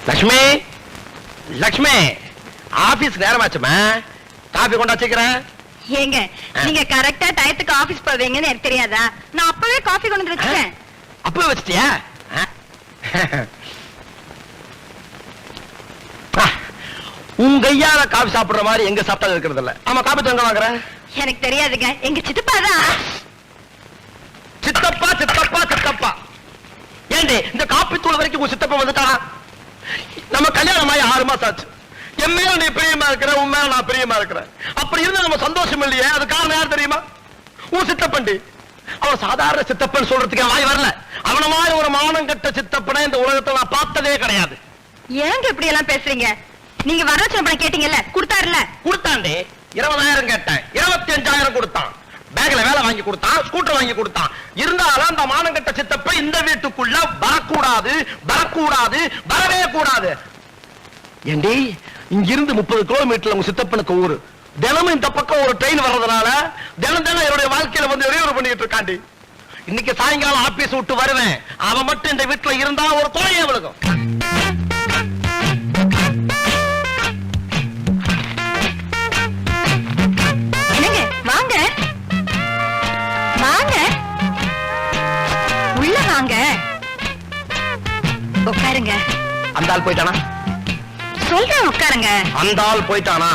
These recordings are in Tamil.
லட்சுமி லட்சுமி ஆபீஸ் நேரமாச்சுமா காபி கொண்டா வச்சுக்கிறேன். ஏங்க நீங்க கரெக்டா டயத்துக்கு ஆபீஸ் போவீங்கன்னு எனக்கு தெரியாதா? நான் அப்பவே காபி கொண்டு வந்து வச்சிட்டேன். அப்பவே வச்சிட்டியா? உங்க கையால காபி சாப்பிடுற மாதிரி எங்க சாப்பிட்டது இருக்கிறது இல்ல. ஆமா காபி தங்க வாங்குற எனக்கு தெரியாதுங்க. எங்க சித்தப்பா தான். சித்தப்பா சித்தப்பா சித்தப்பா ஏண்டி இந்த காப்பி தூள் வரைக்கும் உங்க சித்தப்பா வந்துட்டானா? நம்ம கல்யாணம் ஆகி 6 மாசம் ஆச்சு. என் மேல நீ பிரியமா இருக்கிற, உன் மேல நான் பிரியமா இருக்கிறேன். அப்படி இருந்தா நம்ம சந்தோஷம் இல்லையே. அது காரணம் யார் தெரியுமா? உன் சித்தப்பண்டி. அவன் சாதாரண சித்தப்பன் சொல்றதுக்கு வாய் வரல. அவன மாதிரி ஒரு மானம் கட்ட சித்தப்பனை இந்த உலகத்துல நான் பார்த்ததே கிடையாது. ஏங்க இப்படி எல்லாம் பேசுறீங்க? நீங்க வரதட்சணை பணம் கேட்டீங்கல்ல, கொடுத்தாருல? கொடுத்தாண்டே. 20,000 கேட்டேன், 25,000 கொடுத்தான். பேக்ல வேலை வாங்கி கொடுத்தான், ஸ்கூட்டர் வாங்கி கொடுத்தான். இருந்தாலும் அந்த மானங்கட்ட சித்தப்ப இந்த வீட்டுக்குள்ள வரக்கூடாது, வரக்கூடாது, வரவே கூடாது. ஏண்டி இங்கிருந்து 30 கிலோமீட்டர்ல உங்க சித்தப்பனுக்கு ஊரு. தினமும் இந்த பக்கம் ஒரு ட்ரெயின் வர்றதுனால தினம் தினம் என்னுடைய வாழ்க்கையில வந்து இடையூறு பண்ணிட்டு இருக்காண்டி. இன்னைக்கு சாயங்காலம் ஆபீஸ் விட்டு வருவேன். அவன் மட்டும் இந்த வீட்டுல இருந்தா ஒரு தொலையே விழுகும். வாங்க வாங்க, உள்ள வாங்க, உட்காருங்க. அந்த ஆள் போயிட்டானா? சொல்றேன் உட்காருங்க. அந்த ஆள் போயிட்டானா?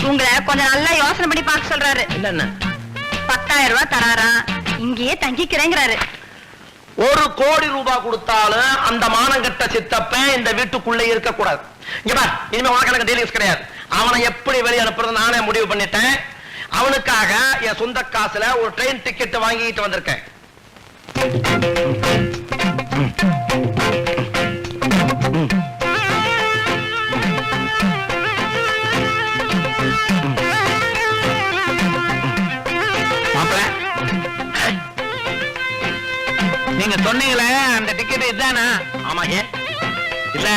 உங்களை கொஞ்சம் நல்லா யோசனை பண்ணி பார்க்க சொல்றாரு. என்ன 10,000 ரூபாய் தராராம், இங்கேயே தங்கிக்கிறேங்கிறாரு. 1 கோடி ரூபாய் கொடுத்தாலும் அந்த மானங்கட்ட சித்தப்பன் இந்த வீட்டுக்குள்ள இருக்க கூடாது. இங்க பார், இனிமே உனக்கு எனக்கு டீலிங்ஸ் கிடையாது. அவனை எப்படி வெளியே அனுப்புறது நானே முடிவு பண்ணிட்டேன். அவனுக்காக என் சொந்த காசுல ஒரு ட்ரெயின் டிக்கெட் வாங்கிட்டு வந்திருக்கேன். நீங்க சொன்னீங்களே அந்த டிக்கெட் இதுதானா? ஆமா. ஏன் இல்ல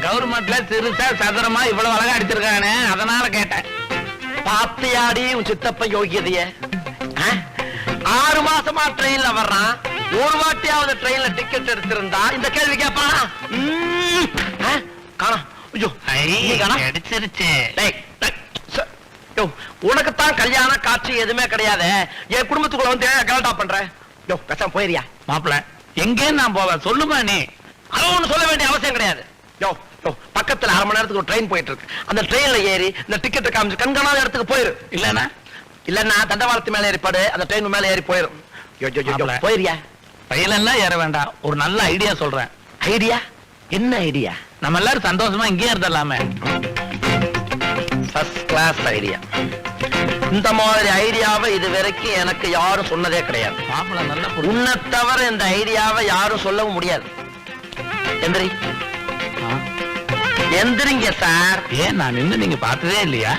கவர்மெண்ட்ல சிறுசா சதுரமா இவ்வளவு அழகா அடிச்சிருக்கானே, அதனால கேட்டேன். பாத்தியாடி உன் சித்தப்ப யோகியதைய? 6 மாசமா ட்ரெயின்ல வர்றான். ஒரு வாட்டியாவது ட்ரெயின்ல டிக்கெட் எடுத்திருந்தா இந்த கேள்வி கேட்பானா? காணோம். அடிச்சிருச்சு. உனக்குத்தான் கல்யாண காட்சி எதுவுமே கிடையாது. என் குடும்பத்துக்குள்ள வந்து கலட்டா பண்ற. பேசாம போயிரியா? மாப்பிள்ள எங்கே நான் போவேன் சொல்லுமா நீ? அது ஒண்ணு சொல்ல வேண்டிய அவசியம் கிடையாது. பக்கத்துல 1/2 மணி நேரத்துக்கு ஒரு ட்ரெயின் போயிட்டு இருக்கு. அந்த ட்ரெயின்ல ஏறி இந்த டிக்கெட் காமிச்சு கண்காணாத இடத்துக்கு போயிரு. இல்லன்னா தண்டவாளத்து மேல ஏறிப்பாடு, அந்த ட்ரெயின் மேல ஏறி போயிரும். போயிரியா? ரயிலெல்லாம் ஏற வேண்டாம், ஒரு நல்ல ஐடியா சொல்றேன். ஐடியா? என்ன ஐடியா? நம்ம எல்லாரும் சந்தோஷமா இங்கே இருந்தலாமே. First class idea. இந்த மாதிரி ஐடியாவை இது வரைக்கும் எனக்கு யாரும் சொன்னதே கிடையாது. மாப்பிள்ள நல்ல உன்னை தவிர இந்த ஐடியாவை யாரும் சொல்லவும் முடியாது. எந்திரி எந்திரிங்க சார். ஏன் நான் நின்று நீங்க பார்த்ததே இல்லையா?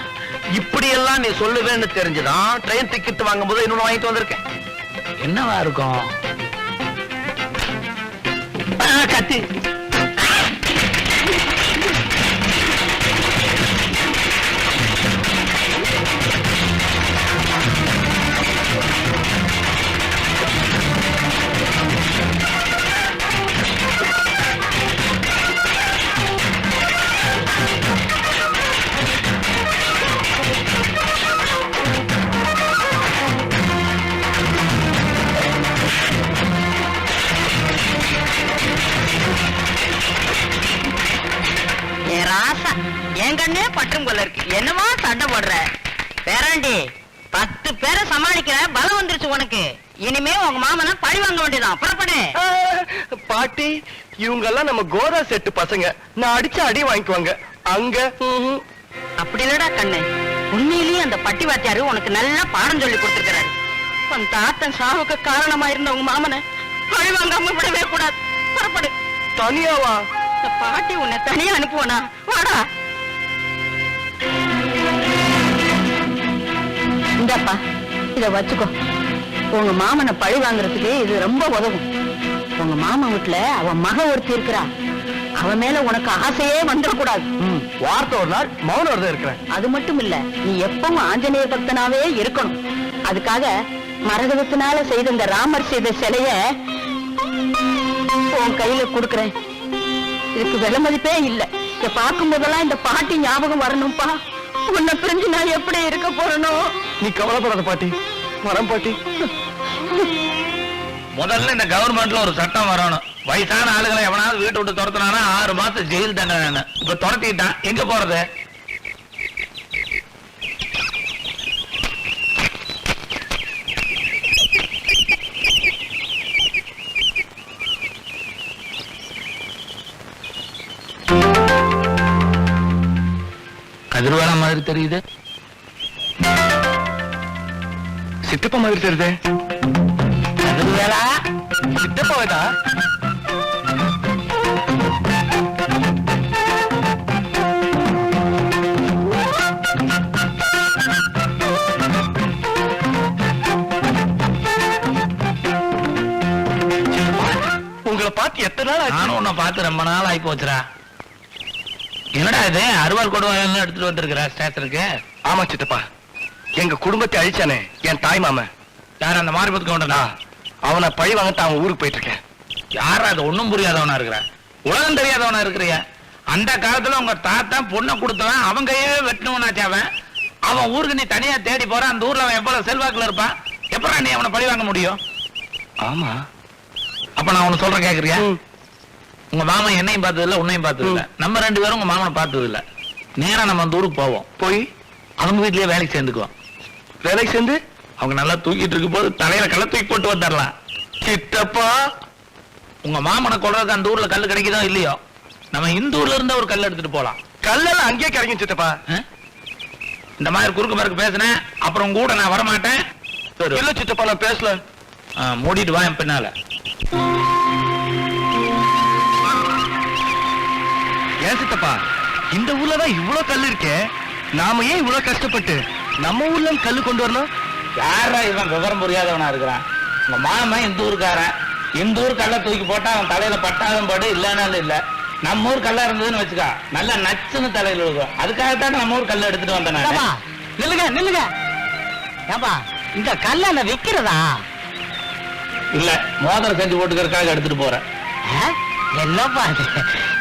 இப்படி எல்லாம் நீ சொல்லுவேன்னு தெரிஞ்சுதான் ட்ரெயின் டிக்கெட் வாங்கும் போது இன்னொன்னு வாங்கிட்டு வந்திருக்கேன். என்னவா இருக்கும்? கத்தி. என் கண்ணே பற்றும் கொள்ள இருக்கு. என்னமா சண்டை போடுற பேராண்டி? 10 பேரை சமாளிக்கிற பலம் வந்துருச்சு உனக்கு. இனிமே உங்க மாமனை பழி வாங்க வேண்டியதான். புறப்படு. பாட்டி, இவங்க எல்லாம் நம்ம கோரா செட்டு பசங்க. நான் அடிச்ச அடி வாங்கிக்குவாங்க. அங்க அப்படி இல்லடா கண்ணு, உண்மையிலேயே அந்த பட்டி வாத்தியாரு உனக்கு நல்லா பாடம் சொல்லி கொடுத்துருக்கிறாரு. உன் தாத்தன் சாவுக்கு காரணமா இருந்த உங்க மாமனை பழி வாங்காம விடவே கூடாது. புறப்படு. தனியாவா? பாட்டி உன்னை தனியா அனுப்புவனா? வாடா. இந்தப்பா இத வச்சுக்கோ. உங்க மாமனை பழி வாங்குறதுக்கு இது ரொம்ப உதவும். உங்க மாமன் வீட்டுல அவன் மக ஒருத்தி இருக்கிறா. அவன் மேல உனக்கு ஆசையே வந்துடக்கூடாது. வார்த்தை ஒரு நாள் மௌன வருது இருக்கிறேன். அது மட்டும் இல்ல, நீ எப்பவும் ஆஞ்சநேய பக்தனாவே இருக்கணும். அதுக்காக மரகதத்தினால செய்த இந்த ராமர் செய்த சிலைய உன் கையில கொடுக்கிறேன். இதுக்கு விலை மதிப்பே இல்ல. இத பார்க்கும் போதெல்லாம் இந்த பாட்டி ஞாபகம் வரணும்பா. உன்னை பிரிஞ்சு நான் எப்படி இருக்க போறனோ. நீ கவலைப்படாத பாட்டி, வரேன் பாட்டி. முதல்ல இந்த கவர்மெண்ட்ல ஒரு சட்டம் வரணும். வயசான ஆளுகளை எவனாவது வீட்டை விட்டு துரத்துனானா 6 மாசம் ஜெயில் தண்டனை. இப்ப துரத்திட்டான், எங்க போறது? கதிர்வேலா மாதிரி தெரியுது. சித்தப்பா மாதிரி தெரியுது. கதிர்வேலா சித்தப்பா வேதா? உங்களை பார்த்து எத்தனை நாள் ஆச்சு? நானும் உன்னை பார்த்து ரொம்ப நாள் ஆகி போச்சுரா. என்னடா இது அருவாள் கொடுவாள் எடுத்துட்டு வந்திருக்கிற ஸ்டேஷனுக்கு? ஆமா சித்தப்பா, எங்க குடும்பத்தை அழிச்சானே என் தாய் மாமன். யார் அந்த மாரிபத்துக்கு கொண்டனா? அவனை பழி வாங்கத்தான் அவன் ஊருக்கு போயிட்டு இருக்கேன். யாரா அது? ஒண்ணும் புரியாதவனா இருக்கிற, உலகம் தெரியாதவனா இருக்கிறிய. அந்த காலத்துல உங்க தாத்தா பொண்ணை கொடுத்தவன் அவன் கையே வெட்டணும்னாச்சு. அவன் ஊருக்கு நீ தனியா தேடி போற. அந்த ஊர்ல அவன் எவ்வளவு செல்வாக்குல இருப்பான். எப்படா நீ அவனை பழி வாங்க முடியும்? ஆமா. அப்ப நான் உனக்கு சொல்றேன், கேக்குறியா? உங்க மாமன் என்னையும் பார்த்தது இல்ல, உன்னையும் பார்த்தது இல்ல. நம்ம 2 பேரும் உங்க மாமனை பார்த்தது இல்ல. நேரா நம்ம அந்த ஊருக்கு போவோம். போய் அவங்க வீட்லயே வேலைக்கு சேர்ந்துக்குவோம். வேலைக்கு சேர்ந்து அவங்க நல்லா தூக்கிட்டு இருக்கும் போது தலையில கல்ல தூக்கி போட்டு வந்துடலாம். சித்தப்பா, உங்க மாமனை கொள்றதுக்கு அந்த ஊர்ல கல்லு கிடைக்குதோ இல்லையோ, நம்ம இந்த ஊர்ல இருந்தா ஒரு கல் எடுத்துட்டு போலாம். கல்லெல்லாம் அங்கேயே கிடைக்கும் சித்தப்பா. இந்த மாதிரி குறுக்கு மறுக்கு பேசினேன், அப்புறம் உங்க கூட நான் வரமாட்டேன். இல்ல சித்தப்பா, நான் பேசல. மூடிட்டு வா என் பின்னால. ஏன் சித்தப்பா, இந்த ஊர்லதான் இவ்வளவு கல் இருக்கே, நாம ஏன் இவ்வளவு கஷ்டப்பட்டு நம்ம ஊர்ல கல்லு கொண்டு வரணும்? யாரா இவன் விவரம் புரியாதவனா இருக்கிறான்? உங்க மாமன் இந்த ஊருக்காரன். இந்த ஊர் கல்ல தூக்கி போட்டா அவன் தலையில பட்டாலும் படு, இல்லனாலும் இல்ல. நம்ம ஊர் கல்லா இருந்ததுன்னு வச்சுக்கா, நல்லா நச்சுன்னு தலையில விழுகும். அதுக்காகத்தான் நம்ம ஊர் கல்ல எடுத்துட்டு வந்தேன். நில்லுங்க நில்லுங்க. ஏப்பா, இந்த கல்ல நான் விக்கிறதா? இல்ல, மோதிரம் செஞ்சு போட்டுக்கிறதுக்காக எடுத்துட்டு போறேன். என்னப்பா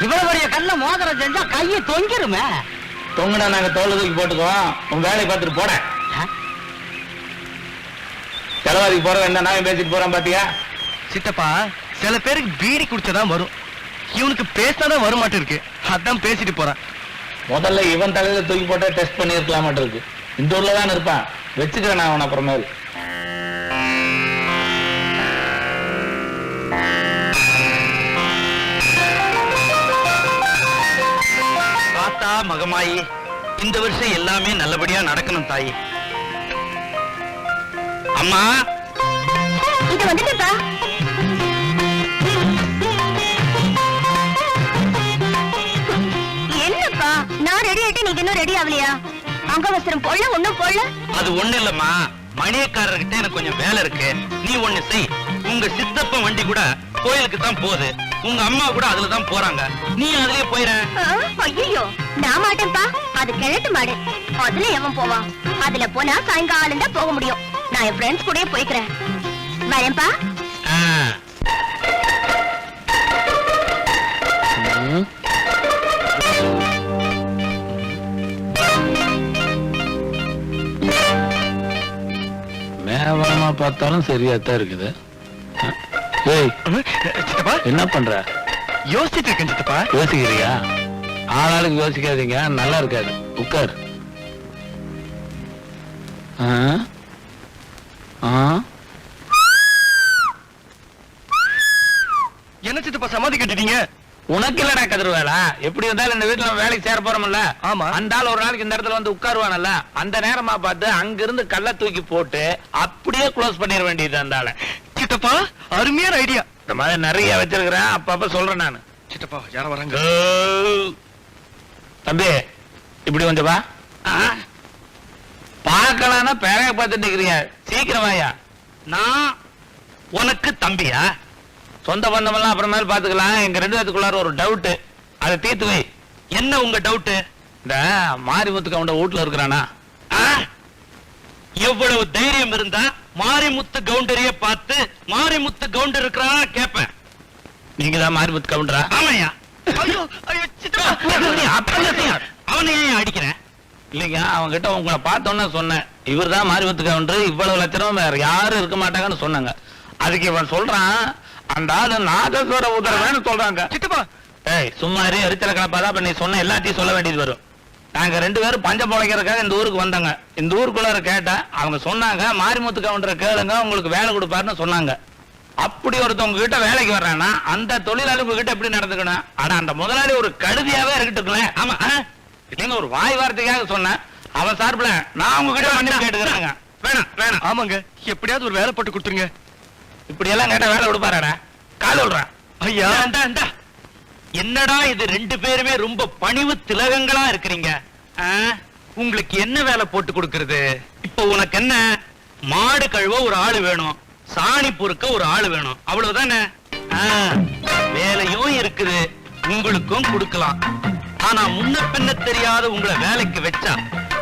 இவ்வளவு பெரிய கல்ல மோதிரம் செஞ்சா கையை தொங்கிருமே. தொங்குனா நாங்க தோல் தூக்கி போட்டுக்குவோம். உன் வேலையை பார்த்துட்டு போட. செலவாதிக்கு போற என்ன நான் பேசிட்டு போறான் பாத்தியா? சித்தப்பா, சில பேருக்கு பீடி குடிச்சதான் வரும், இவனுக்கு பேசினாதான் வர மாட்டேன் இருக்கு. அதான் பேசிட்டு போறான். முதல்ல இவன் தலையில தூக்கி போட்டா டெஸ்ட் பண்ணி இருக்கலாம் இருக்கு. இந்த ஊர்ல தான் இருப்பான். வச்சுக்கிறேன் நான் அவன் அப்புறமேல். தாத்தா மகமாயி, இந்த வருஷம் எல்லாமே நல்லபடியா நடக்கணும் தாயி. அம்மா, இது வந்துட்டா. என்னப்பா, நான் ரெடி ஆயிட்டு நீங்க இன்னும் ரெடி ஆகலையா? அங்கவஸ்திரம் போடல, ஒண்ணும் போடல. அது ஒண்ணு இல்லம்மா, மணியக்காரர்கிட்ட எனக்கு கொஞ்சம் வேலை இருக்கு. நீ ஒண்ணு செய். உங்க சித்தப்ப வண்டி கூட கோயிலுக்கு தான் போகுது, உங்க அம்மா கூட அதுல தான் போறாங்க. நீ அதுலயே போயிர. ஐயோ, நான் மாட்டேன்ப்பா. அது கிழட்டு மாடு, அதுல எவன் போவான்? அதுல போனா சாயங்காலம் தான் போக முடியும். நான் என் ஃப்ரெண்ட்ஸ் கூட போய்க்கிறேன். வரேன்ப்பா. மேவரமா பார்த்தாலும் சரியாத்தான் இருக்குது. சித்தப்பா, என்ன பண்ற? யோசிச்சுட்டு இருக்கேன் சித்தப்பா. யோசிக்கிறியா? ஆளாளுக்கு யோசிக்காதீங்க, நல்லா இருக்காது. உட்கார். என்ன சித்தப்பா சமாதி கட்டிட்டீங்க? உனக்கு இல்லடா கதிர்வேலா. எப்படி இருந்தாலும் இந்த வீட்டுல நம்ம வேலைக்கு சேர போறோம்ல. ஆமா. அந்த ஆள் ஒரு நாளைக்கு இந்த இடத்துல வந்து உட்காருவானல்ல, அந்த நேரமா பார்த்து அங்கிருந்து கல்ல தூக்கி போட்டு அப்படியே க்ளோஸ் பண்ணிட வேண்டியது அந்த ஆளை. சித்தப்பா, அருமையான ஐடியா. இந்த மாதிரி நிறைய வச்சிருக்கிறேன், அப்பப்ப சொல்றேன் நானு. சித்தப்பா, யாரும் வராங்க. தம்பி, இப்படி கொஞ்சம் வா. பார்க்கலாம்னா பேரைய பார்த்துட்டு இருக்கிறீங்க, சீக்கிரம் வாயா. நான் உனக்கு தம்பியா? சொந்த பந்தமெல்லாம் அப்புறமேல பாத்துக்கலாம். எங்க 2 பேத்துக்குள்ளார ஒரு டவுட், அதை தீர்த்து வை. என்ன உங்க டவுட்? இந்த மாரிமுத்துக்கு அவன் வீட்டுல இருக்கிறானா? எவ்வளவு தைரியம் இருந்தா மாரிமுத்து கவுண்டரிய பார்த்து மாரிமுத்து கவுண்டர் இருக்கிறானா கேப்பேன். நீங்க தான் மாரிமுத்து கவுண்டரா? ஆமையா. ஐயோ ஐயோ சித்தப்பா அவனை ஏன் அடிக்கிறேன் இல்லைங்க அவங்க கிட்ட உங்களை பார்த்தோன்னு சொன்னேன் இவர்தான் மாரிமுத்து கவுண்டர் இவ்வளவு லட்சம் வேற யாரும் இருக்க மாட்டாங்கன்னு சொன்னாங்க அதுக்கு இவன் சொல்றான் அந்த ஆளு நாதஸ்வர உதரவேன்னு சொல்றாங்க சித்தப்பா ஏய் சும்மா எரிச்சல கலப்பாதான் அப்ப நீ சொன்ன எல்லாத்தையும் சொல்ல வேண்டியது வரும் நாங்க 2 பேரும் பஞ்சம் பொழைக்கிறதுக்காக இந்த ஊருக்கு வந்தாங்க இந்த ஊருக்குள்ள கேட்டா அவங்க சொன்னாங்க மாரிமுத்து கவுண்டரை கேளுங்க உங்களுக்கு வேலை கொடுப்பாருன்னு சொன்னாங்க அப்படி ஒருத்தவங்க கிட்ட வேலைக்கு வர்றானா அந்த தொழிலாளி உங்ககிட்ட எப்படி நடந்துக்கணும் ஆனா அந்த முதலாளி ஒரு கழுதியாவே இருக்கட்டுங்களேன் ஆமா இல்லைங்க ஒரு வாய் வார்த்தைக்காக சொன்னேன் அவன் சார்பில் நான் உங்ககிட்ட மன்னிப்பு கேட்டுக்கிறாங்க வேணாம் வேணாம் ஆமாங்க எப்படியாவது ஒரு வேலை போட்டு கொடுத்துருங்க இப்படி எல்லாம் கேட்டா வேலை கொடுப்பாராடா கால் விடுறான் ஐயா என்னடா இது 2 பேருமே ரொம்ப பணிவு திலகங்களா இருக்கிறீங்க உங்களுக்கு என்ன வேலை போட்டு கொடுக்கறது இப்ப உனக்கு என்ன மாடு கழுவ ஒரு ஆளு வேணும் சாணி பொறுக்க ஒரு ஆளு வேணும் அவ்வளவுதானே வேலையும் இருக்குது உங்களுக்கும் கொடுக்கலாம் ஆனா முன்ன பின்ன தெரியாத உங்களை வேலைக்கு வச்சா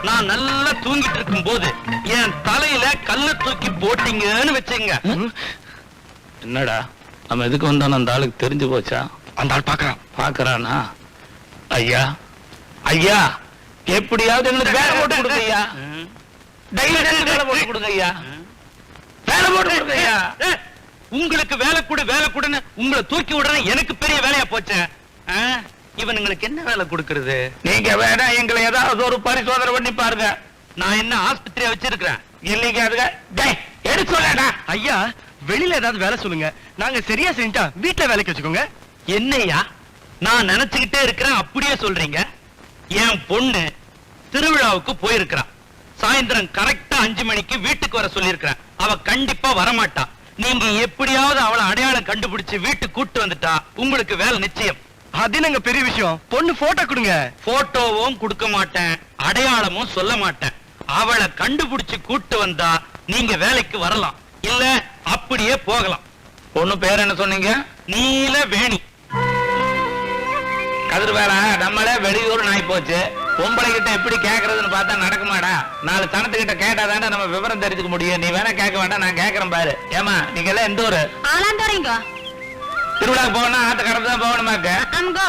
நான் நல்லா தூங்கிட்டு இருக்கும் போது என் தலையில கல்ல தூக்கி போட்டீங்கன்னு வச்சுங்க என்னடா நம்ம எதுக்கு வந்தோம் அந்த ஆளுக்கு தெரிஞ்சு போச்சா அந்த ஆள் பாக்குறானா ஐயா ஐயா எப்படியாவது எங்களுக்கு வேலை போட்டு கொடுங்க ஐயா வேலை போட்டு கொடுங்க ஐயா வேலை போட்டு கொடுங்க ஐயா உங்களுக்கு வேலை கூடன்னு உங்களை தூக்கி விடுறேன் எனக்கு பெரிய வேலையா போச்சு இவனுங்களுக்கு என்ன வேலை கொடுக்கறது நீங்க வேணா எங்களை ஏதாவது ஒரு பரிசோதனை பண்ணி பாருங்க நான் என்ன ஆஸ்பத்திரியா வச்சிருக்கிறேன் இல்லைங்க அதுக்கு எடுத்து சொல்லடா ஐயா வெளியில ஏதாவது வேலை சொல்லுங்க நாங்க சரியா செஞ்சா வீட்டுல வேலைக்கு வச்சுக்கோங்க என்னையா நான் நினைச்சுக்கிட்டே இருக்கிறேன் அப்படியே சொல்றீங்க என் பொண்ணு திருவிழாவுக்கு போயிருக்கிறான் சாயந்தரம் கரெக்டா 5 மணிக்கு வீட்டுக்கு வர சொல்லியிருக்கிறேன் அவ கண்டிப்பா வரமாட்டா நீங்க எப்படியாவது அவளை அடையாளம் கண்டுபிடிச்சு வீட்டுக்கு கூட்டு வந்துட்டா உங்களுக்கு வேலை நிச்சயம் அது என்னங்க பெரிய விஷயம் பொண்ணு போட்டோ கொடுங்க போட்டோவும் கொடுக்க மாட்டேன் அடையாளமும் சொல்ல மாட்டேன் அவளை கண்டுபிடிச்சு கூட்டு வந்தா நீங்க வேலைக்கு வரலாம் இல்ல அப்படியே போகலாம் பொண்ணு பேர் என்ன சொன்னீங்க நீலவேணி கதிர் வேலை நம்மளே வெளியூர் நாய் போச்சு பொம்பளை கிட்ட எப்படி கேக்குறதுன்னு பார்த்தா நடக்குமாடா 4 சனத்துக்கிட்ட கேட்டாதானே நம்ம விவரம் தெரிஞ்சுக்க முடியும் நீ வேணா கேட்க வேண்டாம் நான் கேட்கறேன் பாரு ஏமா நீங்க எல்லாம் எந்த ஊரு ஆலாந்தோரிங்க திருவிழாக்கு போகணும் ஆத்த கடை தான் போகணுமாக்க அங்கோ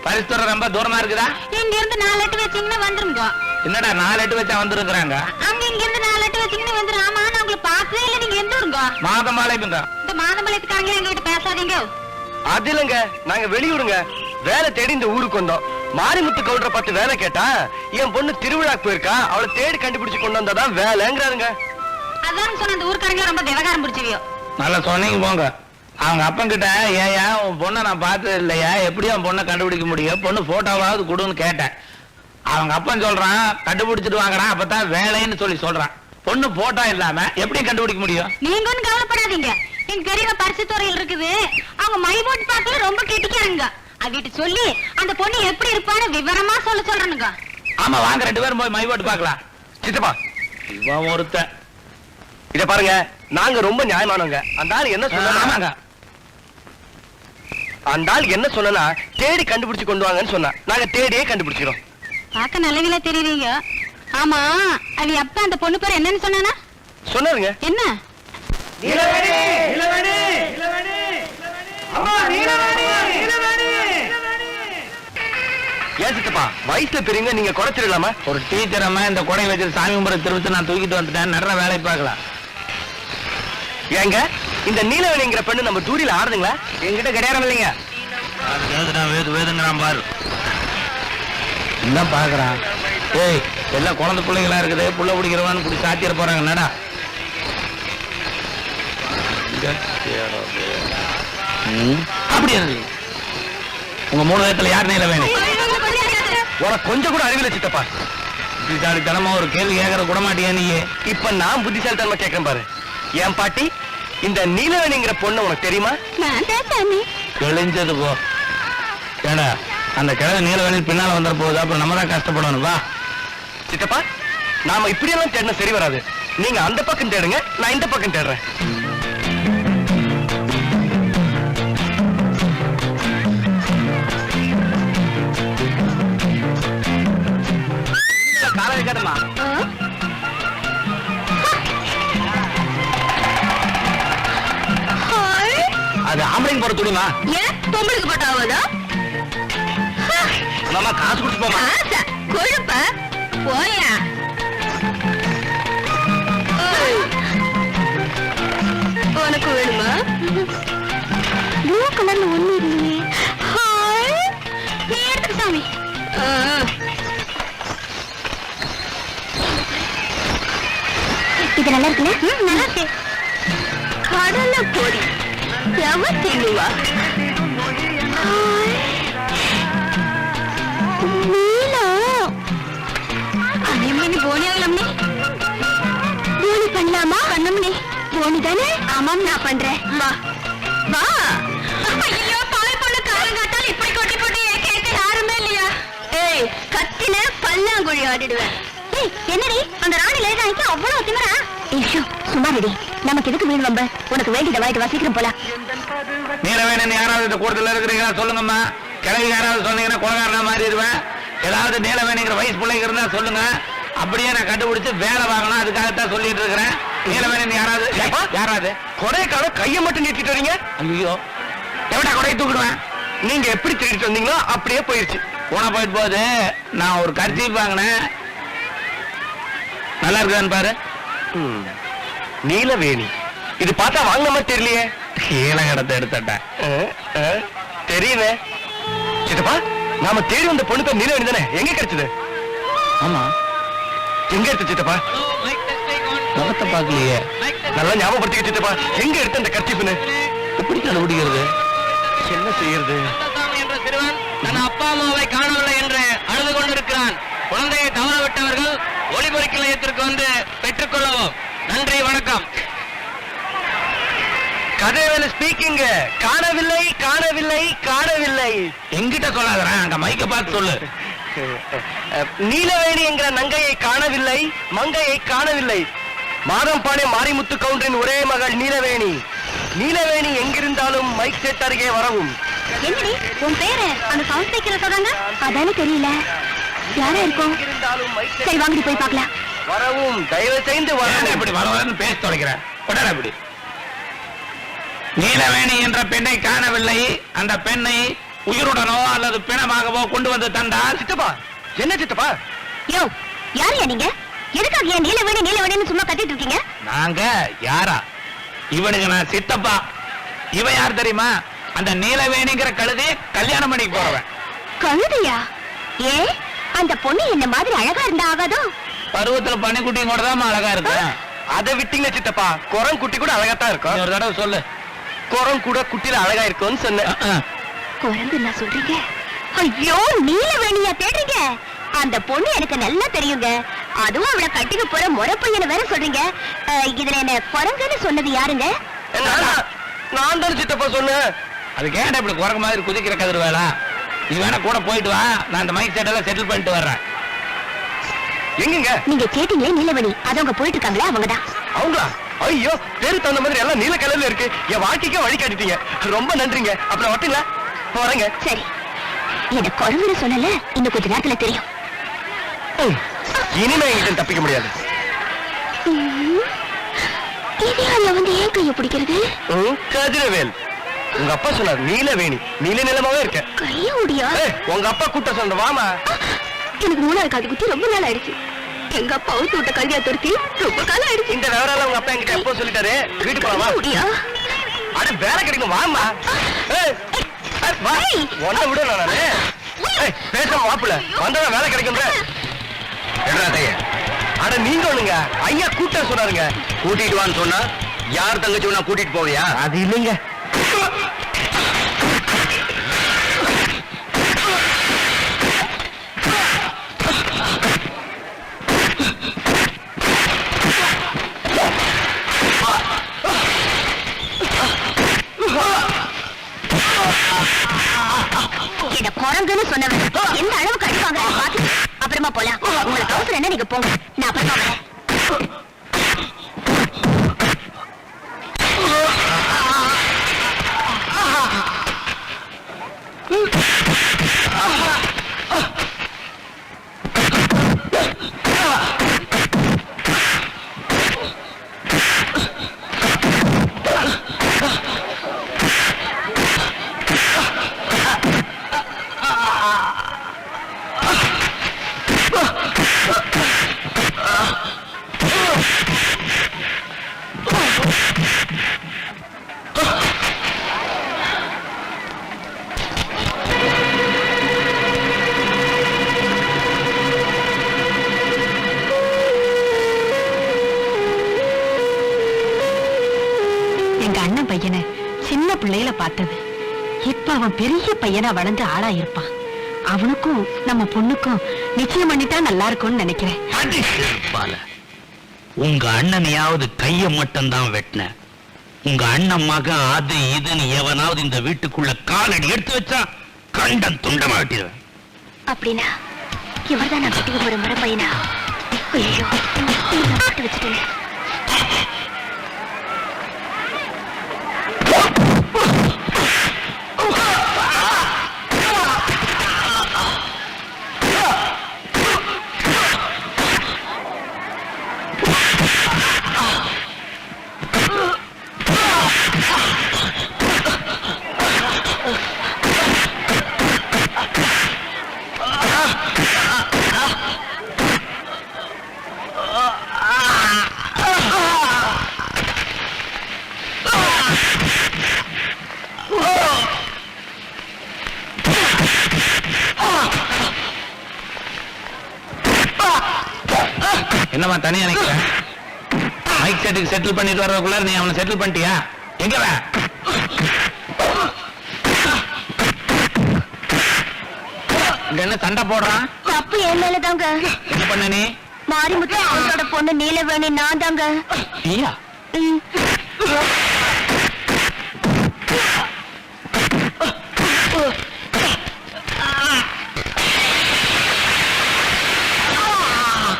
பரிசுத்தூரம் ரொம்ப தூரமா இருக்குதா இங்க இருந்து 4 எட்டு வச்சீங்கன்னா வந்துருங்க என்னடா 4 எட்டு வச்சா வந்துருக்குறாங்க அங்க இங்க இருந்து 4 எட்டு வச்சீங்கன்னா வந்துரும் ஆமா நான் உங்களை பார்த்ததே இல்ல நீங்க எந்த ஊருங்க மாதம்பாளையங்க இந்த மாதம்பாளையத்துக்காரங்களே எங்ககிட்ட பேசாதீங்க அது இல்லங்க நாங்க வெளியூருங்க வேலை தேடி இந்த ஊருக்கு வந்தோம் மாரிமுத்து கவுண்டரை பார்த்து வேலை கேட்டா என் பொண்ணு திருவிழாக்கு போயிருக்கா அவளை தேடி கண்டுபிடிச்சு கொண்டு வந்தாதான் வேலைங்கிறாருங்க அதான் சொன்ன அந்த ஊர்க்காரங்களே ரொம்ப விவகாரம் பிடிச்சவியோ நல்லா சொன்னீங்க போங்க அவங்க அப்பன் கிட்ட ஏயா உன் பொண்ணை நான் பார்த்தது இல்லையா எப்படி அவன் பொண்ணை கண்டுபிடிக்க முடியும் பொண்ணு போட்டோவாவது கொடுன்னு கேட்டேன் அவங்க அப்பன் சொல்றான் கண்டுபிடிச்சிட்டு வாங்குறான் அப்பதான் வேலைன்னு சொல்லி சொல்றான் பொண்ணு போட்டோ இல்லாம எப்படி கண்டுபிடிக்க முடியும் நீங்க ஒன்னும் கவலைப்படாதீங்க எங்க பெரியவ பரிசு துறையில் இருக்குது அவங்க மை போட்டு பார்க்கல ரொம்ப கெட்டிக்காருங்க அவிட்டு சொல்லி அந்த பொண்ணு எப்படி இருப்பான்னு விவரமா சொல்றேனுங்க ஆமா வாங்க 2 பேரும் போய் மை போட்டு பார்க்கலாம் சித்தப்பா இவன் ஒருத்தன் இத பாருங்க நாங்க ரொம்ப நியாயமானவங்க அந்த ஆள் என்ன சொன்னாங்க அந்த ஆள் என்ன சொன்னா தேடி கண்டுபிடிச்சு கொண்டு வாங்கன்னு சொன்னா நாங்க தேடியே கண்டுபிடிச்சிரோம் பார்க்க நல்லவில தெரியுறீங்க ஆமா அவ அப்ப அந்த பொண்ணு பேர் என்னன்னு சொன்னானா சொன்னாருங்க என்ன நீலவேணி நீலவேணி நீலவேணி அம்மா நீலவேணி நீலவேணி ஏன் சித்தப்பா வயசுல பெரியங்க நீங்க குறைச்சிடலாமா ஒரு டீச்சர் அம்மா இந்த கொடை வச்சு சாமி கும்பிட திருவித்து நான் தூக்கிட்டு வந்துட்டேன் நல்ல வேலை பார்க்கலாம் ஏங்க இந்த நீலவேணிங்கிற பெண்ணு நம்ம டூரியில ஆடுதுங்களா என்கிட்ட கிடையாது இல்லைங்க வேதுங்கிறான் பாரு என்ன பாக்குறான் ஏய் எல்லாம் குழந்தை பிள்ளைங்களா இருக்குது புள்ள பிடிக்கிறவான்னு பிடிச்சி சாத்திர போறாங்க என்னடா அப்படி உங்க 3 பேத்துல யார் நீலவேணி உனக்கு கொஞ்சம் கூட அறிவில சித்தப்பா புத்திசாலித்தனமா ஒரு கேள்வி கேட்கற கூட மாட்டியா நீ இப்ப நான் புத்திசாலித்தனமா கேட்கிறேன் பாரு என் பாட்டி இந்த நீலவேணிங்கிற பொண்ணு உனக்கு தெரியுமா தெளிஞ்சது போ ஏடா அந்த கிழமை நீலவேணி பின்னால வந்துட போகுது அப்புறம் நம்ம தான் கஷ்டப்படணும் வா சித்தப்பா நாம இப்படியெல்லாம் தேடினா சரி வராது நீங்க அந்த பக்கம் தேடுங்க நான் இந்த பக்கம் தேடுறேன் காலை கட்டமா அது ஆம்பளைங்க போற துணிமா ஏன் பொம்பளுக்கு போட்டாவதா போமா. ஆசா கொழுப்ப போயா. உனக்கு வேணுமா? ப்ளூ கலர்ல ஒண்ணு இல்லையே. ஹாய், நீ எடுத்துக்க சாமி. இது நல்லா இருக்குல்ல? நல்லா இருக்கு. கடலை பொடி எவ தின்னுவா? போனி பண்ணலாமா? பண்ணமுனே போனி தானே? ஆமாம், நான் பண்றேன். வா வா. ஐயோ, பால் பொண்ணு காலங்காத்தால் இப்படி கொட்டி போட்டு கேட்க யாருமே இல்லையா? ஏய், கத்தின பல்லாங்குழி ஆடிடுவேன். ஏய், என்னடி அந்த ராணி லேடாய்க்கு அவ்வளவு திமிரா? ஏய், சுமாரடி, நமக்கு எதுக்கு வீண் வம்ப? உனக்கு வேண்டியதை வாங்கிட்டு வசிக்கிறோம் போல. நீலவேணன் யாராவது இந்த கூட்டத்தில் இருக்கிறீங்களா சொல்லுங்கம்மா. கிளவி யாராவது சொன்னீங்கன்னா கொலகாரனா மாறிடுவேன். ஏதாவது நீலவேணிங்கிற வயசு பிள்ளைங்க இருந்தா சொல்லுங்க. அப்படியே நான் கண்டுபிடிச்சு வேலை வாங்கணும். அதுக்காகத்தான் சொல்லிட்டு இருக்கிறேன். நீலவேணன் யாராவது யாராவது கொடைக்கால கையை மட்டும் நீட்டிட்டு வரீங்க. ஐயோ, எவடா கொடையை தூக்கிடுவேன். நீங்க எப்படி திருடிட்டு வந்தீங்களோ அப்படியே போயிருச்சு. போனா போயிட்டு போகுது. நான் ஒரு கர்ச்சீப் வாங்கினேன். நல்லா இருக்குதான்னு பாரு. நீலவேணி, இது பார்த்தா வாங்கின மாதிரி தெரியலையே. ஈழகடத்தை எடுத்துட்டேன். தெரியுமே. சித்தப்பா, நாம தேடி வந்த பொண்ணு பேர் நீலவேணி தானே? எங்க கிடைச்சது? ஆமா, எங்க எடுத்து சித்தப்பா? முகத்தை பார்க்கலையே. நல்லா ஞாபகப்படுத்திக்க சித்தப்பா. எங்க எடுத்த அந்த கர்ச்சீப்னு? எப்படி கண்டுபிடிக்கிறது? என்ன செய்யறது? என்ற சிறுவன் தன் அப்பா அம்மாவை காணவில்லை என்று அழுது கொண்டிருக்கிறான். குழந்தையை தவற விட்டவர்கள் ஒளிபொறிக்கு நிலையத்திற்கு வந்து பெற்றுக் கொள்ளவும். நன்றி, வணக்கம். கதைவேல ஸ்பீக்கிங். காணவில்லை, காணவில்லை, காணவில்லை. எங்கிட்ட சொல்லாதறேன், அங்க மைக்க பார்த்து சொல்லு. நீலவேணி என்கிற நங்கையை காணவில்லை, மங்கையை காணவில்லை. மாதம்பாடி மாரிமுத்து கவுண்டரின் ஒரே மகள் நீலவேணி. நீலவேணி எங்கிருந்தாலும் மைக் செட் அருகே வரவும். என்னடி உன் பேரு அந்த சவுண்ட் ஸ்பீக்கர்ல சொல்றாங்க? அதானே தெரியல. யாரா இருக்கும்? சரி, வாங்கி போய் பார்க்கலாம். வரவும், தயவு செய்து வரவும். இப்படி வரவன்னு பேச தொலைக்கிறேன். இப்படி நீலவேணி என்ற பெண்ணை காணவில்லை. அந்த பெண்ணை உயிருடனோ அல்லது பிணமாகவோ கொண்டு வந்து தந்தால். சித்தப்பா, என்ன சித்தப்பா? யோ, யாரையா நீங்க? எதுக்காக ஏன் நீலவேணி நீலவேணின்னு சும்மா கத்திட்டு இருக்கீங்க? நாங்க யாரா? இவனுக்கு நான் சித்தப்பா. இவன் யார் தெரியுமா? அந்த நீலவேணிங்கிற கழுதி கல்யாணம் பண்ணி போறவன். கழுதையா? ஏ, அந்த பொண்ணு என்ன மாதிரி அழகா இருந்தா ஆகாதோ? பருவத்துல பனிக்குட்டியும் கூட தான் அழகா இருக்கு. அதை விட்டீங்க சித்தப்பா. குரங்குட்டி கூட அழகாத்தான் இருக்கும். ஒரு தடவை சொல்லு. குரங்கு கூட குட்டியில அழகா இருக்கும்னு சொன்னேன். குரங்கு என்ன சொல்றீங்க? ஐயோ, நீலவேணியா தேடுறீங்க? அந்த பொண்ணு எனக்கு நல்லா தெரியுங்க. அதுவும் அவளை கட்டிக்க போற முறை பையனை வேற சொல்றீங்க. இதுல என்ன குரங்குன்னு சொன்னது யாருங்க? நான் தான் சித்தப்பா சொன்னேன். அதுக்கு ஏன்டா இப்படி குரங்கு மாதிரி குதிக்கிற கதிர் வேலை? நீ வேணா கூட போயிட்டு வா. நான் இந்த மைக் செட் எல்லாம் செட்டில் பண்ணிட்டு வர்றேன். எங்க நீங்க கேட்டீங்க நீலவேணி, அதவங்க போயிட்டு இருக்காங்களே, அவங்கதான். அவங்களா? ஐயோ, பேரு தகுந்த மாதிரி எல்லாம் நீல கலர்ல இருக்கு. என் வாழ்க்கைக்கே வழி காட்டிட்டீங்க. ரொம்ப நன்றிங்க. அப்புறம் வரட்டுங்களா? போறேங்க. சரி, எனக்கு குரங்குன்னு சொல்லல, இன்னும் கொஞ்ச நேரத்துல தெரியும். இனிமே என்கிட்ட தப்பிக்க முடியாது. இதையால வந்து ஏன் கைய பிடிக்கிறது? கதிரவேல், உங்க அப்பா சொன்னார் நீலவேணி. நீல நிலமாவே இருக்க. கைய முடியா? உங்க அப்பா கூட்ட சொன்ன வாமா. எனக்கு 3வது காது குத்தி ரொம்ப நாள் ஆயிடுச்சு. எங்க அப்பா அவுத்து விட்ட கல்வியா துரத்தி ரொம்ப காலம் ஆயிடுச்சு. இந்த விவரம் உங்க அப்பா என்கிட்ட எப்போ சொல்லிட்டாரு. வீட்டுக்கு போவா முடியா? அட வேலை கிடைக்கும் வாமா. ஒன்ன விட நானு பேச மாப்பிள்ள வந்தா வேலை கிடைக்கும்ன்ற. அட நீங்க ஒண்ணுங்க, ஐயா கூட்ட சொன்னாருங்க. கூட்டிட்டு வான்னு சொன்னா யார் தங்கச்சி ஒண்ணா கூட்டிட்டு போவியா? அது இல்லைங்க. குரங்குன்னு சொன்னவன் எந்த அளவுக்கு அடிப்பாங்க பாத்து அப்புறமா போலாம். உங்களுக்கு அவசரம் என்ன, நீங்க போங்க, நான் அப்புறமா வரேன். பிள்ளைகளை பார்த்தது. இப்ப அவன் பெரிய பையனா வளர்ந்து ஆளா இருப்பான். அவனுக்கும் நம்ம பொண்ணுக்கும் நிச்சயம் பண்ணிட்டா நல்லா இருக்கும்னு நினைக்கிறேன். உங்க அண்ணனையாவது கைய மட்டும் தான் வெட்டின. உங்க அண்ணன் மகன் அது இதுன்னு எவனாவது இந்த வீட்டுக்குள்ள காலடி எடுத்து வச்சா கண்டம் துண்டமா வெட்டிடுவேன். அப்படின்னா இவர்தான் நான் வீட்டுக்கு ஒரு முறை பையனா? ஐயோ, போட்டு வச்சுட்டேன். என்னமா தனியா நிக்கிற? மைக் செட்டுக்கு செட்டில் பண்ணிட்டு வர்றதுக்குள்ள நீ அவனை செட்டில் பண்ணிட்டியா? எங்க வா? இங்க என்ன சண்டை போடுறான்? தப்பு என் மேலதாங்க. என்ன பண்ண நீ? மாரிமுத்து அவங்களோட பொண்ணு நீலவேணி நான் தாங்க. நீயா?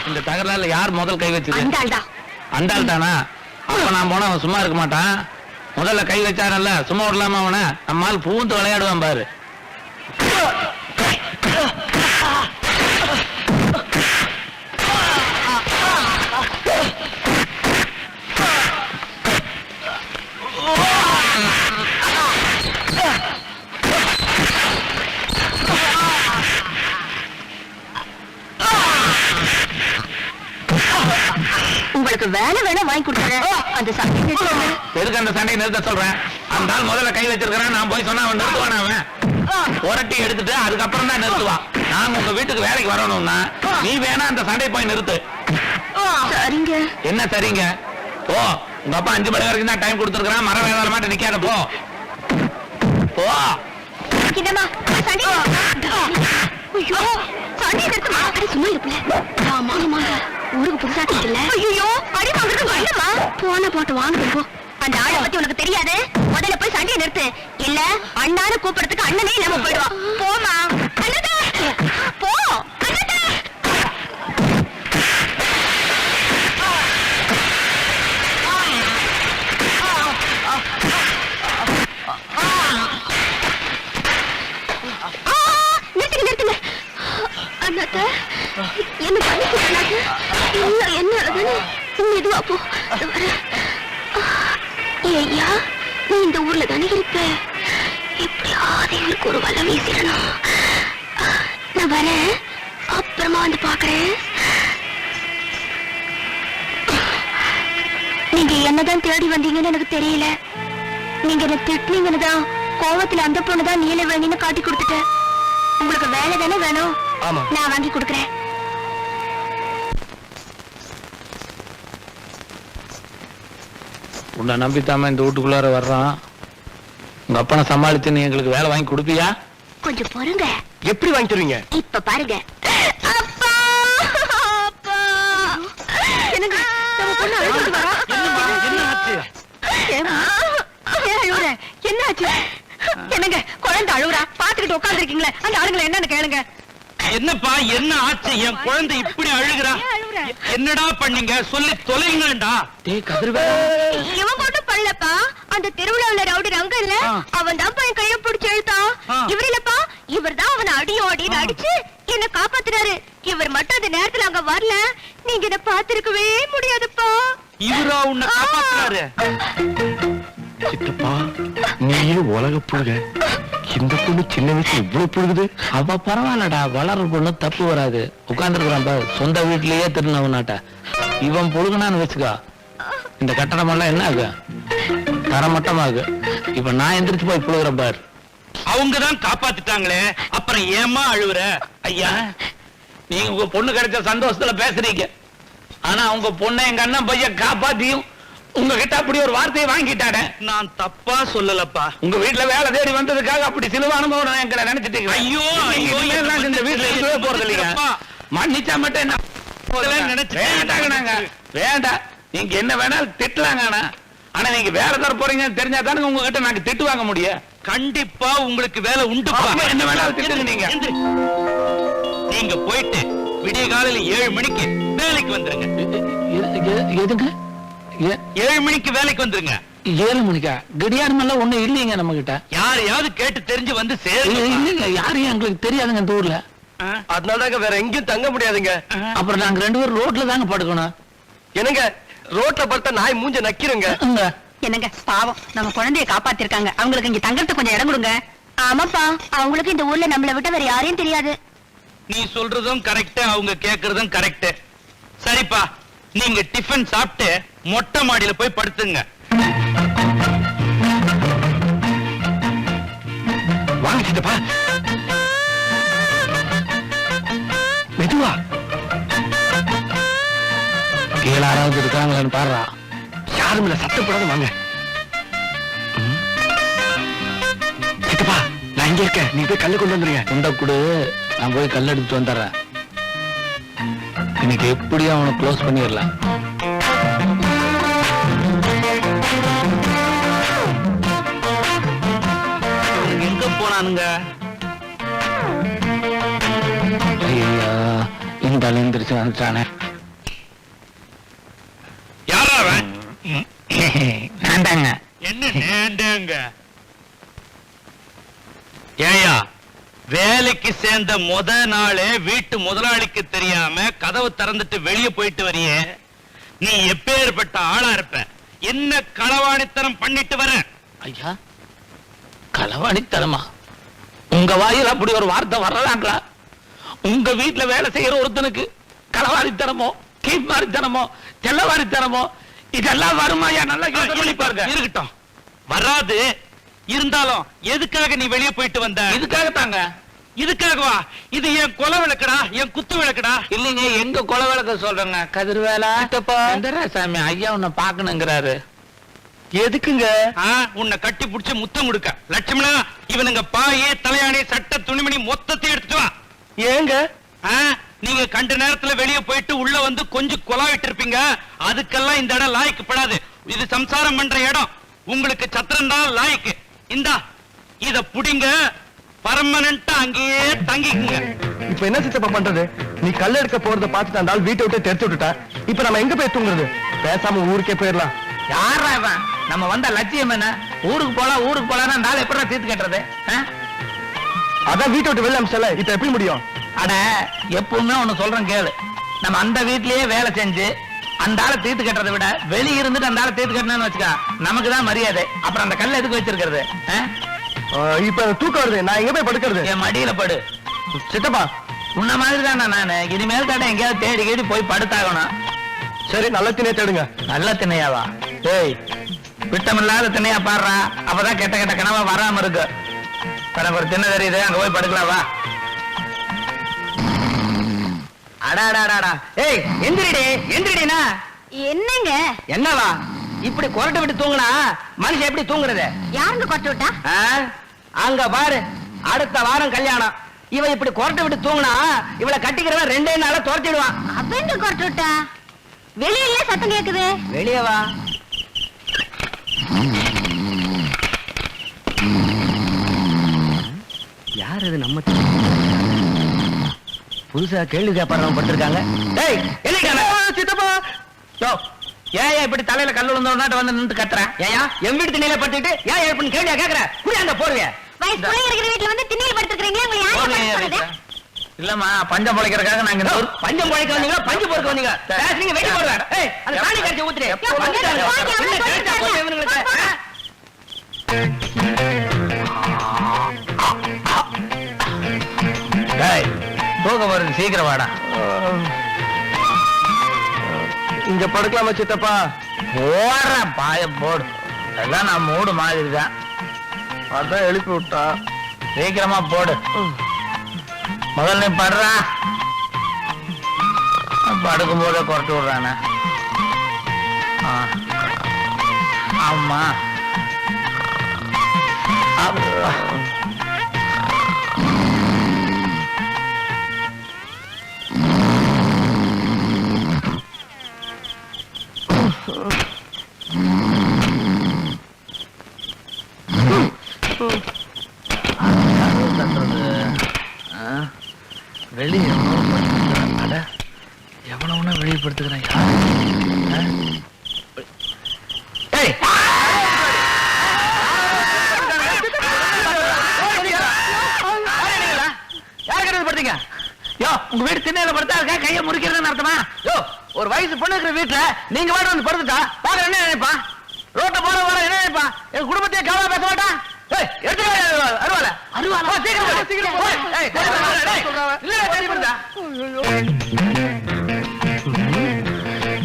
இந்த தகராறுல யார் முதல் கை வச்சது? அந்த ஆள்தான். அந்த ஆள் தானா? அப்ப நான் போனா அவன் சும்மா இருக்க மாட்டான். முதல்ல கை வச்சானல்ல, சும்மா விடலாமா அவனை? நம்மால் பூந்து விளையாடுவான் பாரு. உங்களுக்கு வேலை வேணா வாங்கி கொடுத்துறேன். அந்த சண்டை எதுக்கு அந்த சண்டையை நிறுத்த சொல்றேன்? அந்த ஆள் முதல்ல கை வச்சிருக்கிறான், நான் போய் சொன்னா அவன் நிறுத்துவான். அவன் புரட்டி எடுத்துட்டு அதுக்கப்புறம் தான் நிறுத்துவான். நான் உங்க வீட்டுக்கு வேலைக்கு வரணும்னா நீ வேணா அந்த சண்டை போய் நிறுத்து. சரிங்க. என்ன சரிங்க? போ, உங்க அப்பா 5 மணி வரைக்கும் தான் டைம் கொடுத்துருக்கான். மரம் வேதாள மாட்ட நிக்காத, போ போ. என்னம்மா சண்டை? ஐயோ, சண்டை நிறுத்துமா? அடி சும்மா இருப்பல. ஆமா ஆமாங்க, ஊருக்கு புதுசா கேட்கல. ஐயோ, அடி வாங்குறது என்னம்மா? போன போட்டு வாங்குது போ. அந்த ஆளை பத்தி உனக்கு தெரியாது. முதல்ல போய் சண்டையை நிறுத்து, இல்ல அண்ணாரு கூப்பிடுறதுக்கு அண்ணனே இல்லாம போயிடுவான். போமா அண்ணதா, போ அண்ணதா. நிறுத்துங்க நிறுத்துங்க. அண்ணாத்த என்ன பண்ணிட்டு என்ன அழகானு மெதுவா போ. ஐயா, நீ இந்த ஊர்ல தானே இருப்ப? எப்படியாவது இவருக்கு ஒரு வலை வீசிடணும். நான் வரேன், அப்புறமா வந்து பாக்குறேன். நீங்க என்னதான் தேடி வந்தீங்கன்னு எனக்கு தெரியல. நீங்க என்ன திட்டினீங்கன்னு தான் கோவத்துல அந்த பொண்ணுதான் நீலவேணின்னு காட்டி கொடுத்துட்டேன். உங்களுக்கு வேலை தானே வேணும்? நான் வாங்கி கொடுக்குறேன். உன்னை நம்பித்தாம இந்த வீட்டுக்குள்ளார வர்றான். உங்க அப்பனை சமாளித்து நீ எங்களுக்கு வேலை வாங்கி கொடுப்பியா? கொஞ்சம் பொறுங்க. எப்படி வாங்கி தருவீங்க? இப்ப பாருங்க. அப்பா அப்பா, என்னங்க நம்ம பொண்ணு அழுதுட்டு வரா? என்ன ஆச்சு? ஏன் அழுவுற? என்ன ஆச்சு? என்னங்க குழந்தை அழுவுறா, பாத்துக்கிட்டு உட்கார்ந்துருக்கீங்களே, அந்த ஆளுங்களை என்னன்னு கேளுங்க. என்னப்பா என்ன ஆச்சு? என் குழந்தை இப்படி அழுகிறா. என்னடா பண்ணீங்க? சொல்லி தொலைங்கடா. டேய் கதிர்வேலா, இவன் ஒண்ணும் பண்ணலப்பா. அந்த திருவிழாவுல ரவுடி ரங்க இல்ல, அவன் தான் என் கைய பிடிச்சு இழுத்தான். இவர் இல்லப்பா, இவர் தான் அவனை அடியோடின்னு அடிச்சு என்ன காப்பாத்துறாரு. இவர் மட்டும் அந்த நேரத்துல அங்க வரல, நீங்க என்ன பாத்துருக்கவே முடியாதுப்பா. இவரா உன்னை காப்பாத்துறாரு? சித்தப்பா, நீயும் உலக புழுக. இந்த பொண்ணு சின்ன வயசு இவ்வளவு புழுகுது. அவ பரவாயில்லடா, வளர பொண்ணு தப்பு வராது. உட்கார்ந்துருக்கான் பாரு, சொந்த வீட்லயே திருநவனாட்ட. இவன் புழுகுனான்னு வச்சுக்கா, இந்த கட்டடம் எல்லாம் என்ன ஆகு? தரமட்டமாகு. இப்ப நான் எந்திரிச்சு போய் புழுகுறேன் பாரு. அவங்கதான் காப்பாத்திட்டாங்களே, அப்புறம் ஏமா அழுவுற? ஐயா, நீங்க உங்க பொண்ணு கிடைச்ச சந்தோஷத்துல பேசுறீங்க. ஆனா உங்க பொண்ணை எங்க அண்ணன் பையன் காப்பாத்தியும் உங்ககிட்ட அப்படி ஒரு வார்த்தையை வாங்கிட்டானே. நான் தப்பா சொல்லலப்பா. உங்க வீட்டுல வேலை தேடி வந்ததுக்காக அப்படி சிலுவ அனுபவம் எங்களை நினைச்சிட்டு ஐயோ, ஐயோ, இந்த வீட்டுல இருக்கவே போறது இல்லைங்க. மன்னிச்சா மட்டும் என்ன வேண்டாங்க. நாங்க வேண்டாம், நீங்க என்ன வேணாலும் திட்டலாங்க. ஆனா நீங்க வேலை தர போறீங்கன்னு தெரிஞ்சா தானே உங்ககிட்ட நாங்க திட்டு வாங்க முடியும். கண்டிப்பா உங்களுக்கு வேலை உண்டு. என்ன வேணாலும் திட்டுங்க. நீங்க போயிட்டு விடிய காலையில 7 மணிக்கு வேலைக்கு வந்துருங்க. எதுங்க 7 மணிக்கு வேலைக்கு வந்துருங்க. 7 மணிக்கா? கடியாரம் எல்லாம் ஒண்ணு இல்லைங்க நம்ம கிட்ட. யாரையாவது கேட்டு தெரிஞ்சு வந்து சேருங்க. இல்லைங்க, யாரையும் எங்களுக்கு தெரியாதுங்க இந்த ஊர்ல. அதனாலதாங்க வேற எங்கேயும் தங்க முடியாதுங்க. அப்புறம் நாங்க 2 பேரும் ரோட்ல தாங்க படுக்கணும். என்னங்க ரோட்ல படுத்தா நாய் மூஞ்ச நக்கிருங்க. என்னங்க பாவம், நம்ம குழந்தைய காப்பாத்திருக்காங்க, அவங்களுக்கு இங்க தங்கறதுக்கு கொஞ்சம் இடம் கொடுங்க. ஆமாப்பா, அவங்களுக்கு இந்த ஊர்ல நம்மளை விட்டு வேற யாரையும் தெரியாது. நீ சொல்றதும் கரெக்ட், அவங்க கேக்குறதும் கரெக்ட். சரிப்பா, நீங்க டிஃபன் சாப்பிட்டு மொட்டை மாடியில போய் படுத்துங்க. வாங்க சித்தப்பா. மெதுவா. கீழே யாராவது இருக்காங்களான்னு பாருடா. யாரும் இல்ல, சத்தப்படாத வாங்க. சித்தப்பா, நான் இங்க இருக்கேன், நீ போய் கல்லு கொண்டு வந்துருங்க. உண்ட குடு, நான் போய் கல் எடுத்து வந்துடுறேன். இன்னைக்கு எப்படியும் அவனை க்ளோஸ் பண்ணிடலாம். எங்க போனானுங்க? ஐயா, இந்த எழுந்திரிச்சு வந்துட்டானே. யாரா அவன்? வேண்டாங்க. என்ன நேண்டங்க? ஏயா, வேலைக்கு சேர்ந்த முத நாளே வீட்டு முதலாளிக்கு தெரியாம கதவு திறந்துட்டு வெளியே போயிட்டு வரியே, நீ எப்பேற்பட்ட ஆளா இருப்ப? என்ன களவாணித்தனம் பண்ணிட்டு வர? ஐயா, களவாணித்தனமா? உங்க வாயில் அப்படி ஒரு வார்த்தை வரலாங்களா? உங்க வீட்டுல வேலை செய்யற ஒருத்தனுக்கு களவாணித்தனமோ, கீழ்மாரித்தனமோ, செல்லவாரித்தனமோ இதெல்லாம் வருமாயா? நல்லா கேட்டு பாருங்க. இருக்கட்டும், வராது. இருந்தாலும் எதுக்காக நீ வெளியே போயிட்டு வந்த? இதுக்காக தாங்க. இதுக்காகவா? இது என் கொலை விளக்கடா, என் குத்து விளக்கடா. இல்லைங்க, எங்க கொலை விளக்க சொல்றேங்க. கதிர்வேலா சாமி ஐயா உன்னை பாக்கணுங்கிறாரு. எதுக்குங்க? உன்னை கட்டி புடிச்சு முத்தம் கொடுக்க. லட்சுமணா, இவனுங்க பாயே, தலையாணி, சட்ட, துணிமணி மொத்தத்தையும் எடுத்துட்டு வா. ஏங்க? நீங்க கண்ட நேரத்துல வெளியே போயிட்டு உள்ள வந்து கொஞ்சம் கொலாவிட்டு இருப்பீங்க. அதுக்கெல்லாம் இந்த இடம் லாய்க்கப்படாது. இது சம்சாரம் பண்ற இடம். உங்களுக்கு சத்திரம் தான் லாய்க்கு. இந்தா, இத புடிங்க, பர்மனண்டா அங்கேயே தங்கிக்குங்க. இப்ப என்ன சித்தப்பா பண்றது? நீ கல் எடுக்க போறத பார்த்துட்டு அந்த ஆள் வீட்டை விட்டு தெரிச்சு விட்டுட்டா. இப்ப நம்ம எங்க போய் தூங்குறது? பேசாம ஊருக்கே போயிடலாம். யாரா இவன்? நம்ம வந்த லட்சியம் என்ன? ஊருக்கு போலாம் அந்த ஆள் எப்படி தீர்த்து கட்டுறது? அதான் வீட்டை விட்டு வெளில அமிச்சல, இப்ப எப்படி முடியும்? அட, எப்பவுமே ஒண்ணு சொல்றேன் கேளு. நம்ம அந்த வீட்லயே வேலை செஞ்சு அந்த ஆளை தீர்த்து கட்டுறதை விட வெளியே இருந்துட்டு அந்த ஆளை தீர்த்து கட்டணும்னு வச்சுக்க, நமக்கு தான் மரியாதை. அப்புறம் அந்த கல்ல எதுக்கு வச்சிருக்கிறது? இப்ப தூக்கம் வருது, நான் எங்க போய் படுக்கிறது? என் மடியில படு. சித்தப்பா, உன்ன மாதிரி தான் நானு. இனிமேல் தானே எங்கேயாவது தேடி கேடி போய் படுத்தாகணும். சரி, நல்ல திணையை தேடுங்க. நல்ல திணையாவா? ஏய், விட்டமில்லாத திணையா பாடுறா. அப்பதான் கெட்ட கெட்ட கனவா வராம இருக்கு. எனக்கு ஒரு திண்ணை தெரியுது, அங்க போய் படுக்கலாவா? அடாடாடாடா. ஏய், எந்திரிடி, எந்திரிடினா. என்னங்க? என்னவா இப்படி கொரட்டை விட்டு தூங்குனா மனுஷன் எப்படி தூங்குறது? யாருங்க கொட்டு விட்டா? அங்க பாரு, அடுத்த வாரம் கல்யாணம். இவ இப்படி கொரட்டை விட்டு தூங்குனா இவளை கட்டிக்கிறவன் 2 நாளா துரத்திடுவான். அவங்க கொட்டு விட்டா? வெளியில சத்தம் கேக்குது. வெளியே வா. யார் இது? நம்ம புதுசா கேள்வி கேட்பாரு பட்டிருக்காங்க. டேய், என்ன சித்தப்பா? ஏன் இப்படி தலையில கல் விழுந்தோன்னாட்டு வந்து நின்று கத்துறேன்? ஏயா என் வீட்டு திண்ணையில பட்டுட்டு ஏன் எப்படி கேள்வியா கேக்குற? குடி அந்த போடுங்க. வயசு பிள்ளை இருக்கிற வீட்டுல வந்து திண்ணையில படுத்துக்கிறீங்களா? உங்களை யாரு படுத்துறது? இல்லம்மா, பஞ்சம் பொழைக்கிறதுக்காக நாங்க பஞ்சம் பொழைக்க வந்தீங்களா? பஞ்சு பொறுக்க வந்தீங்க? நீங்க வெட்டி போடுறாங்க. ஏய், அந்த சாணி கரைச்சி ஊத்துறே. தூக்கம் வருது, சீக்கிரம் வாடா. இங்க படுக்கலாமா சித்தப்பா? போடுற பாய போடு. எல்லாம் நான் மூடு மாதிரி தான். அதான் எழுப்பி விட்டா. சீக்கிரமா போடு. முதல்ல நீ படுறா. படுக்கும் போதே குறைச்சு விடுறானே. ஆமா வெளியே எவனவன வெளிப்படுத்துக்கிறேன் உங்க வீடு திண்ணையில படுத்தா இருக்கா கையை முறிக்கிறதுன்னு அர்த்தமா? யோ, ஒரு வயசு பொண்ணு இருக்கிற வீட்டுல நீங்க வாட வந்து படுத்துட்டா பாக்க என்ன நினைப்பா? ரோட்ட போற வர என்ன நினைப்பா? என் குடும்பத்தையே கவலை பேச மாட்டா?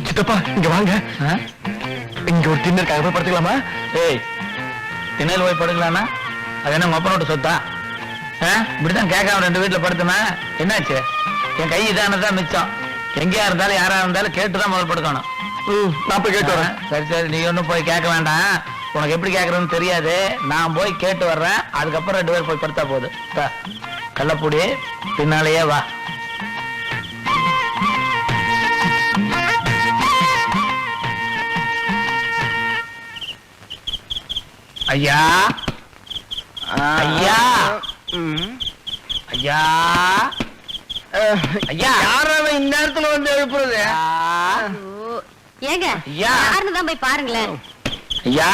சித்தப்பா இங்க வாங்க. இங்க ஒரு திண்ணை இருக்காங்க, போய் படுத்துக்கலாமா? ஏய், திண்ணையில போய் படுக்கலானா அது என்ன மொப்பனோட்டு சொத்தா? இப்படித்தான் கேட்காம 2 வீட்டுல படுத்துனா என்னாச்சு? என் கை இதானதான் மிச்சம். எங்கேயா இருந்தாலும் யாரா இருந்தாலும் கேட்டுதான் முதல் படுக்கணும். நான் போய் கேட்டு வரேன். சரி சரி, நீ ஒன்னும் போய் கேட்க வேண்டாம். உனக்கு எப்படி கேட்கறதுன்னு தெரியாது. நான் போய் கேட்டு வர்றேன். அதுக்கப்புறம் 2 பேர் போய் படுத்தா போகுது. கள்ளப்பூடி பின்னாலேயே வா. ஐயா ஐயா ஐயா ஐயா, யாராவது இந்த நேரத்துல வந்து எழுப்புறது? ஏங்க ஐயா. யாருன்னு தான் போய் பாருங்களேன். ஐயா,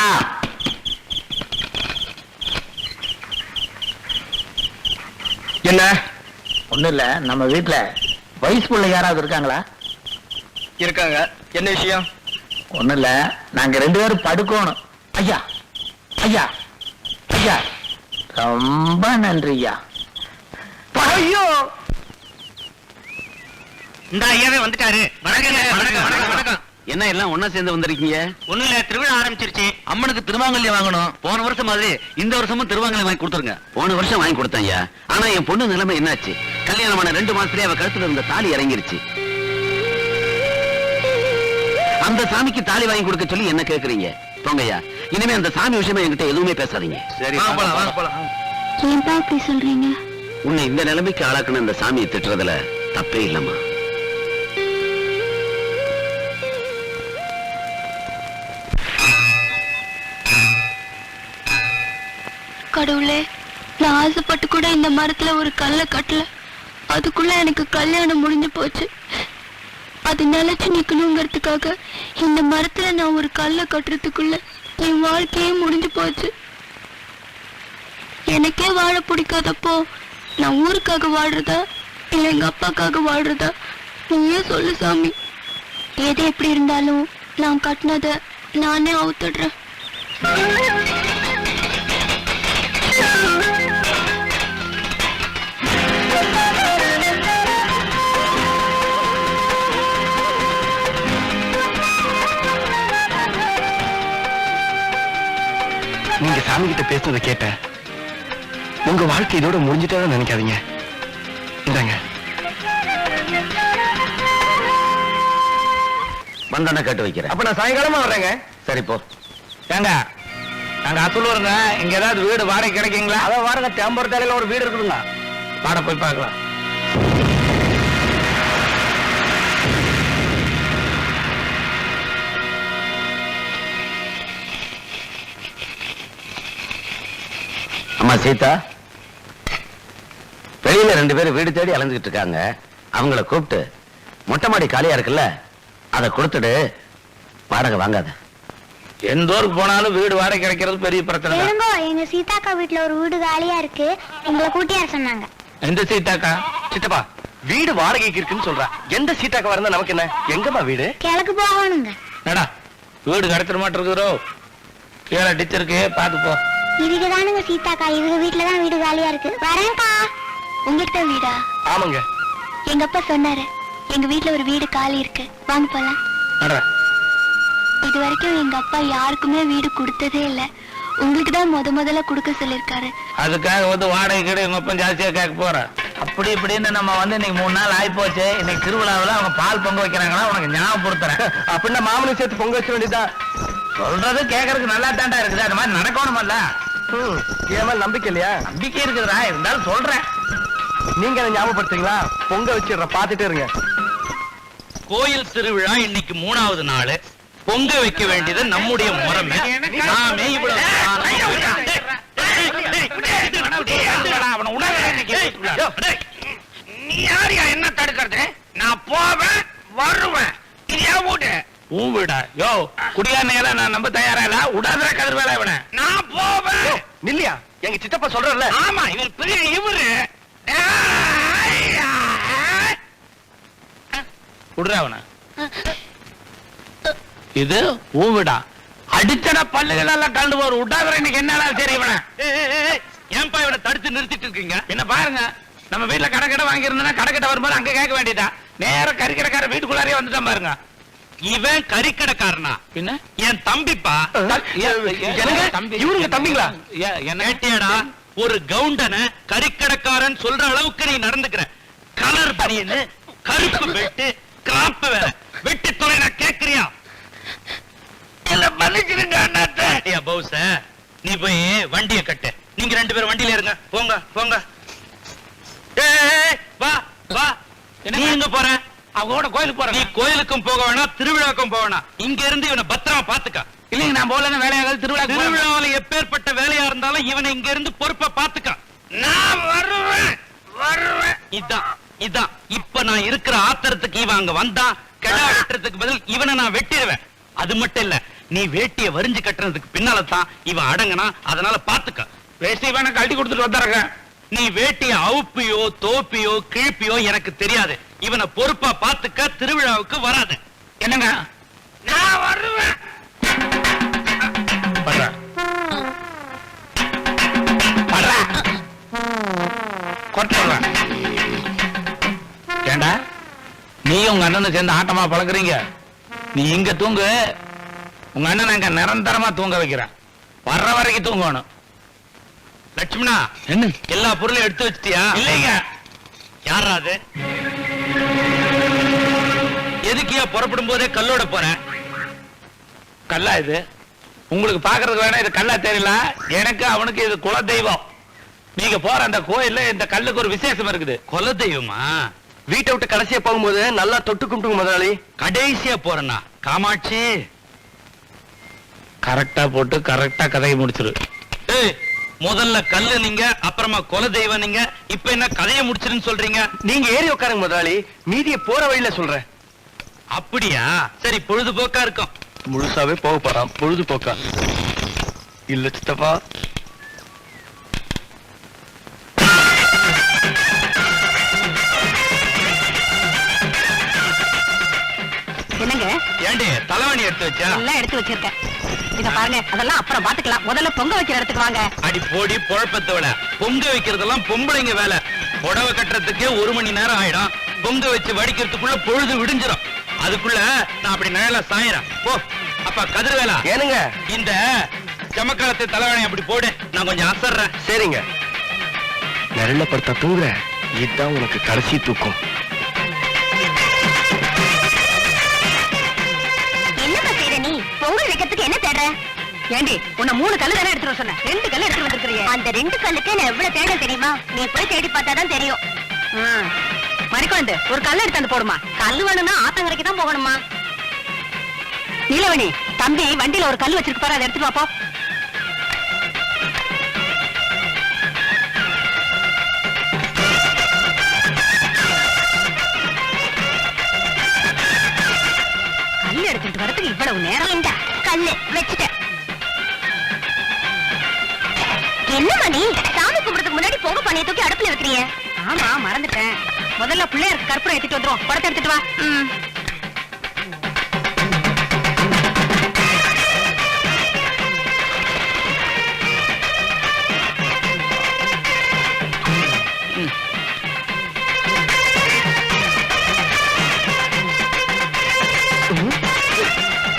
என்ன? ஒண்ணும் இல்ல, நம்ம வீட்டுல வயசு பிள்ளை யாராவது இருக்காங்களா? இருக்காங்க. என்ன விஷயம்? ஒண்ணும் இல்ல, நாங்க 2 பேரும் படுக்கணும். ஐயா ஐயா ஐயா, ரொம்ப நன்றி ஐயா. ஐயோ, இந்த ஐயாவே வந்துட்டாரு. வணக்கம் வணக்கம் வணக்கம் வணக்கம். என்ன எல்லாம் ஒன்னா சேர்ந்து வந்திருக்கீங்க? ஒண்ணும் இல்ல, திருவிழா ஆரம்பிச்சிருச்சு. அம்மனுக்கு திருவாங்கல்யம் வாங்கணும். போன வருஷம் மாதிரி இந்த வருஷமும் திருவாங்கல்யம் வாங்கி கொடுத்துருங்க. போன வருஷம் வாங்கி கொடுத்தேன் ஐயா. ஆனா என் பொண்ணு நிலைமை என்னாச்சு? கல்யாணமான 2 மாசத்துலயே அவ கழுத்துல இருந்த தாலி இறங்கிருச்சு. அந்த சாமிக்கு தாலி வாங்கி கொடுக்க சொல்லி என்ன கேக்குறீங்க? போங்கய்யா, இனிமே அந்த சாமி விஷயமா என்கிட்ட எதுவுமே பேசாதீங்க. சரி, வாங்க போலாம், வாங்க போலாம். ஏன்பா இப்படி சொல்றீங்க? உன்னை இந்த நிலைமைக்கு ஆளாக்குன அந்த சாமியை திட்டுறதுல தப்பே இல்லம்மா. கடவுளே, நான் ஆசைப்பட்டு கூட இந்த மரத்துல ஒரு கல்லை கட்டல. அதுக்குள்ள எனக்கு கல்யாணம் முடிஞ்சு போச்சு. அது நிலைச்சு நிக்கணுங்கிறதுக்காக இந்த மரத்துல நான் ஒரு கல்லை கட்டுறதுக்குள்ள என் வாழ்க்கையே முடிஞ்சு போச்சு. எனக்கே வாழ பிடிக்காதப்போ நான் ஊருக்காக வாழ்றதா இல்ல எங்க அப்பாக்காக வாழ்றதா? நீயே சொல்லு சாமி. எது எப்படி இருந்தாலும் நான் கட்டினத நானே அவுத்துடுறேன். நீங்க சாமி கிட்ட பேசுனதை கேட்டேன். உங்க வாழ்க்கை இதோட முடிஞ்சிட்டா நினைக்காதீங்க. இந்தாங்க. வந்தன கேட்டு வைக்கிறேன். அப்ப நான் சாயங்காலமா வர்றேங்க. சரி போ. ஏங்க, நாங்க அசலூருங்க. இங்க ஏதாவது வீடு வாடகை கிடைக்குங்களா? அதான் வாருங்க, தேம்பர் தலையில ஒரு வீடு இருக்குதுங்க. வாட போய் பார்க்கலாம். அம்மா சீதா, வெளியில 2 பேரும் வீடு தேடி அலைஞ்சுக்கிட்டு இருக்காங்க. அவங்கள கூப்பிட்டு மொட்டை மாடி காலியா இருக்குல்ல, அதை கொடுத்துடு. வாடகை வாங்காத. எந்த ஊருக்கு போனாலும் வீடு வாடகை கிடைக்கிறது பெரிய பிரச்சனை தான். எங்க சீதாக்கா வீட்டுல ஒரு வீடு காலியா இருக்கு, உங்களை கூட்டியா சொன்னாங்க. எந்த சீட்டாக்கா? சித்தப்பா, வீடு வாடகைக்கு இருக்குன்னு சொல்றா. எந்த சீட்டாக்க வரந்தா நமக்கு என்ன? எங்கம்மா வீடு? கிழக்கு போகணுங்க. நடா, வீடு கிடைச்சிட மாட்டிருக்குறோ. கீழே டிச்சிருக்கு, பார்த்து போ. இதுக்குதானுங்க சீதாக்கா, இவங்க வீட்டுலதான் வீடு காலியா இருக்கு. வரேன்க்கா. உங்ககிட்ட வீடா? ஆமாங்க. எங்க அப்பா சொன்னாரு, எங்க வீட்டுல ஒரு வீடு காலி இருக்கு, வாங்க போலாம். நடா. இது வரைக்கும் எங்க அப்பா யாருக்குமே வீடு கொடுத்ததே இல்ல. உங்களுக்கு தான் முதல்ல கொடுக்க சொல்லிருக்காரு. அதுக்காக வந்து வாடகை கிடை உங்க அப்பன் ஜாஸ்தியா கேட்க போற. அப்படி இப்படின்னு நம்ம வந்து இன்னைக்கு 3 நாள் ஆயிப்போச்சு. இன்னைக்கு திருவிழாவில் அவங்க பால் பொங்க வைக்கிறாங்கன்னா உனக்கு ஞாபகப்படுத்துறேன். அப்படின்னா மாமனும் சேர்த்து பொங்க வச்ச வேண்டியதான். சொல்றது கேக்குறதுக்கு நல்லா தாண்டா இருக்குது, அது மாதிரி நடக்கணுமல்ல. என் மேல நம்பிக்கை இல்லையா? நம்பிக்கை இருக்குதுடா, இருந்தாலும் சொல்றேன். நீங்க அதை ஞாபகப்படுத்துறீங்களா? பொங்க வச்சிடுற பாத்துட்டே இருங்க. கோயில் திருவிழா இன்னைக்கு 3வது நாள். பொங்க வைக்க வேண்டியது நம்முடைய முறைமை. நாமே இவ்வளவு அவனை நீ யாரியா என்ன தடுக்கிறது? நான் போவேன் வருவேன். இது ஏன் வீடு? உன் வீடா? யோ குடியானையில நான் நம்ப தயாரா இல்ல. உடாத கதிர் வேலை இவனை. நான் போவேன். நில்லையா? எங்க சித்தப்பா சொல்றல. ஆமா, இவர் பெரிய இவரு. விடுற அவனை. இது உன் வீடா? அடிச்சன பல்லுகள் எல்லாம் கலந்து போற விட்டாத இன்னைக்கு என்னடா சரி இவனை. ஏன்பா இவனை தடுத்து நிறுத்திட்டு இருக்கீங்க? என்ன பாருங்க, நம்ம வீட்டுல கடை கடை வாங்கியிருந்தா கடை கடை வரும்போது அங்க கேட்க வேண்டியதா, நேரம் கறிக்கடைக்கார வீட்டுக்குள்ளாரே வந்துட்டான் பாருங்க. இவன் கறிக்கடைக்காரனா? பின்ன என் தம்பிப்பா. இவருங்க தம்பிங்களா? கேட்டியாடா? ஒரு கவுண்டனை கறிக்கடைக்காரன் சொல்ற அளவுக்கு நீ நடந்துக்கிற. கலர் பனியனு, கருப்பு வெட்டு, கிராப் வேற வெட்டி தொலை நான் கேக்குறியா? இல்ல மன்னிச்சிருங்க அண்ணாத்த. பௌச, நீ போய் வண்டிய கட்டு. நீங்க 2 பேரும் வண்டியில இருங்க. போங்க போங்க. வா வா. நீ எங்க போற? அவங்களோட கோயிலுக்கு போறேன். நீ கோயிலுக்கும் போக வேணாம், திருவிழாக்கும் போக வேணாம். இங்க இருந்து இவனை பத்திரமா பாத்துக்க. இல்லைங்க, நான் போல வேலையாக திருவிழாவில எப்பேற்பட்ட வேலையா இருந்தாலும் இவனை இங்க இருந்து பொறுப்பா பாத்துக்க. நான் வருவேன் வருவேன். இதான் இதான் இப்ப நான் இருக்கிற ஆத்திரத்துக்கு இவன் அங்க வந்தான். கெடா வெட்டுறதுக்கு பதில் இவனை நான் வெட்டிடுவேன். அது மட்டும் இல்ல, நீ வேட்டிய வரிஞ்சு கட்டுறதுக்கு பின்னாலதான் இவன் அடங்கினா. அதனால பாத்துக்க. வேஷ்டி வேணா கழட்டி கொடுத்துட்டு வந்துடுறேங்க. நீ வேட்டிய அவுப்பியோ தோப்பியோ கிழிப்பியோ எனக்கு தெரியாது. இவனை பொறுப்பா பாத்துக்க. திருவிழாவுக்கு வராது. என்னங்க? நான் வருவேன். ஏண்டா நீ உங்க அண்ணனும் சேர்ந்து ஆட்டமா பழகுறீங்க? நீ இங்க தூங்கு, உங்க அண்ணன் அங்க நிரந்தரமா தூங்க வைக்கிறேன். வர்ற வரைக்கும் தூங்கணும். லட்சுமணா, என்ன எல்லா பொருளையும் எடுத்து வச்சிட்டியா? இல்லைங்க. யாரா அது? எதுக்கியா புறப்படும் போதே கல்லோட போறேன்? கல்லா இது? உங்களுக்கு பாக்குறதுக்கு வேணா இது கல்லா தெரியல, எனக்கு அவனுக்கு இது குல தெய்வம். நீங்க போற அந்த கோயில்ல இந்த கல்லுக்கு ஒரு விசேஷம் இருக்குது. குல தெய்வமா? வீட்டை விட்டு கடைசியா போகும்போது நல்லா தொட்டு கும்பிட்டுங்க முதலாளி. கடைசியா போறேன்னா காமாட்சி. கரெக்டா போட்டு கரெக்டா கதையை முடிச்சிரு. ஏய், முதல்ல கல்லு நீங்க, அப்புறமா குல தெய்வம் நீங்க, இப்ப என்ன கதையை முடிச்சிருன்னு சொல்றீங்க? நீங்க ஏறி உட்காருங்க முதலாளி, மீதிய போற வழியில சொல்றேன். அப்படியா? சரி, பொழுதுபோக்கா இருக்கும். முழுசாவே போக போறான். பொழுதுபோக்கா இல்ல சித்தப்பா? என்னங்க? ஏண்டி தலைவணி எடுத்து வச்சா? எல்லாம் எடுத்து வச்சிருக்கேன். இத பாருங்க, அதெல்லாம் அப்புறம் பாத்துக்கலாம். முதல்ல பொங்க வைக்கிற இடத்துக்கு வாங்க. அடி போடி பொழப்பத்தோட. பொங்க வைக்கிறதெல்லாம் பொம்பளைங்க வேலை. புடவை கட்டுறதுக்கே 1 மணி நேரம் ஆயிடும். பொங்க வச்சு வடிக்கிறதுக்குள்ள பொழுது விடிஞ்சிடும். அதுக்குள்ள நான் அப்படி நிழல சாயிறேன். போ. அப்ப கதிர்வேலா, ஏனுங்க? இந்த ஜமக்காலத்து தலைவணி அப்படி போடு, நான் கொஞ்சம் அசர்றேன். சரிங்க. நிழல்ல படுத்தா தூங்குற, இதுதான் உனக்கு கடைசி தூக்கம். என்னப்பா செய்யற நீ? பொங்கல் வைக்கிறதுக்கு என்ன தேடுற? ஏண்டி, உன்னை 3 கல்லு தானே எடுத்துட்டு சொன்னேன். 2 கல்லு எடுத்துட்டு வந்திருக்கிறியே. அந்த 2 கல்லுக்கு நான் எவ்வளவு தேட தெரியுமா? நீ போய் தேடி பார்த்தாதான் தெரியும். மறிக்கொண்டு ஒரு கல்லு எடுத்து வந்து போடுமா. கல்லு வேணும்னா ஆத்தங்கரைக்கு தான் போகணுமா? நீலவணி, தம்பி வண்டியில ஒரு கல்லு வச்சிருக்கு பாரு, அதை எடுத்துட்டு வா போ. கல்லு எடுத்துட்டு வரதுக்கு இவ்வளவு நேரம்? இந்த கல்லு வச்சுட்டேன். என்னம்மா நீ சாமி கும்பிடுறதுக்கு முன்னாடி பொங்க பண்ணிய தூக்கி அடுப்புல வைக்கிறீங்க? ஆமா, மறந்துட்டேன். முதல்ல பிள்ளையாருக்கு கற்பூரம் எடுத்துட்டு வந்துரும். படத்தை எடுத்துட்டு வா.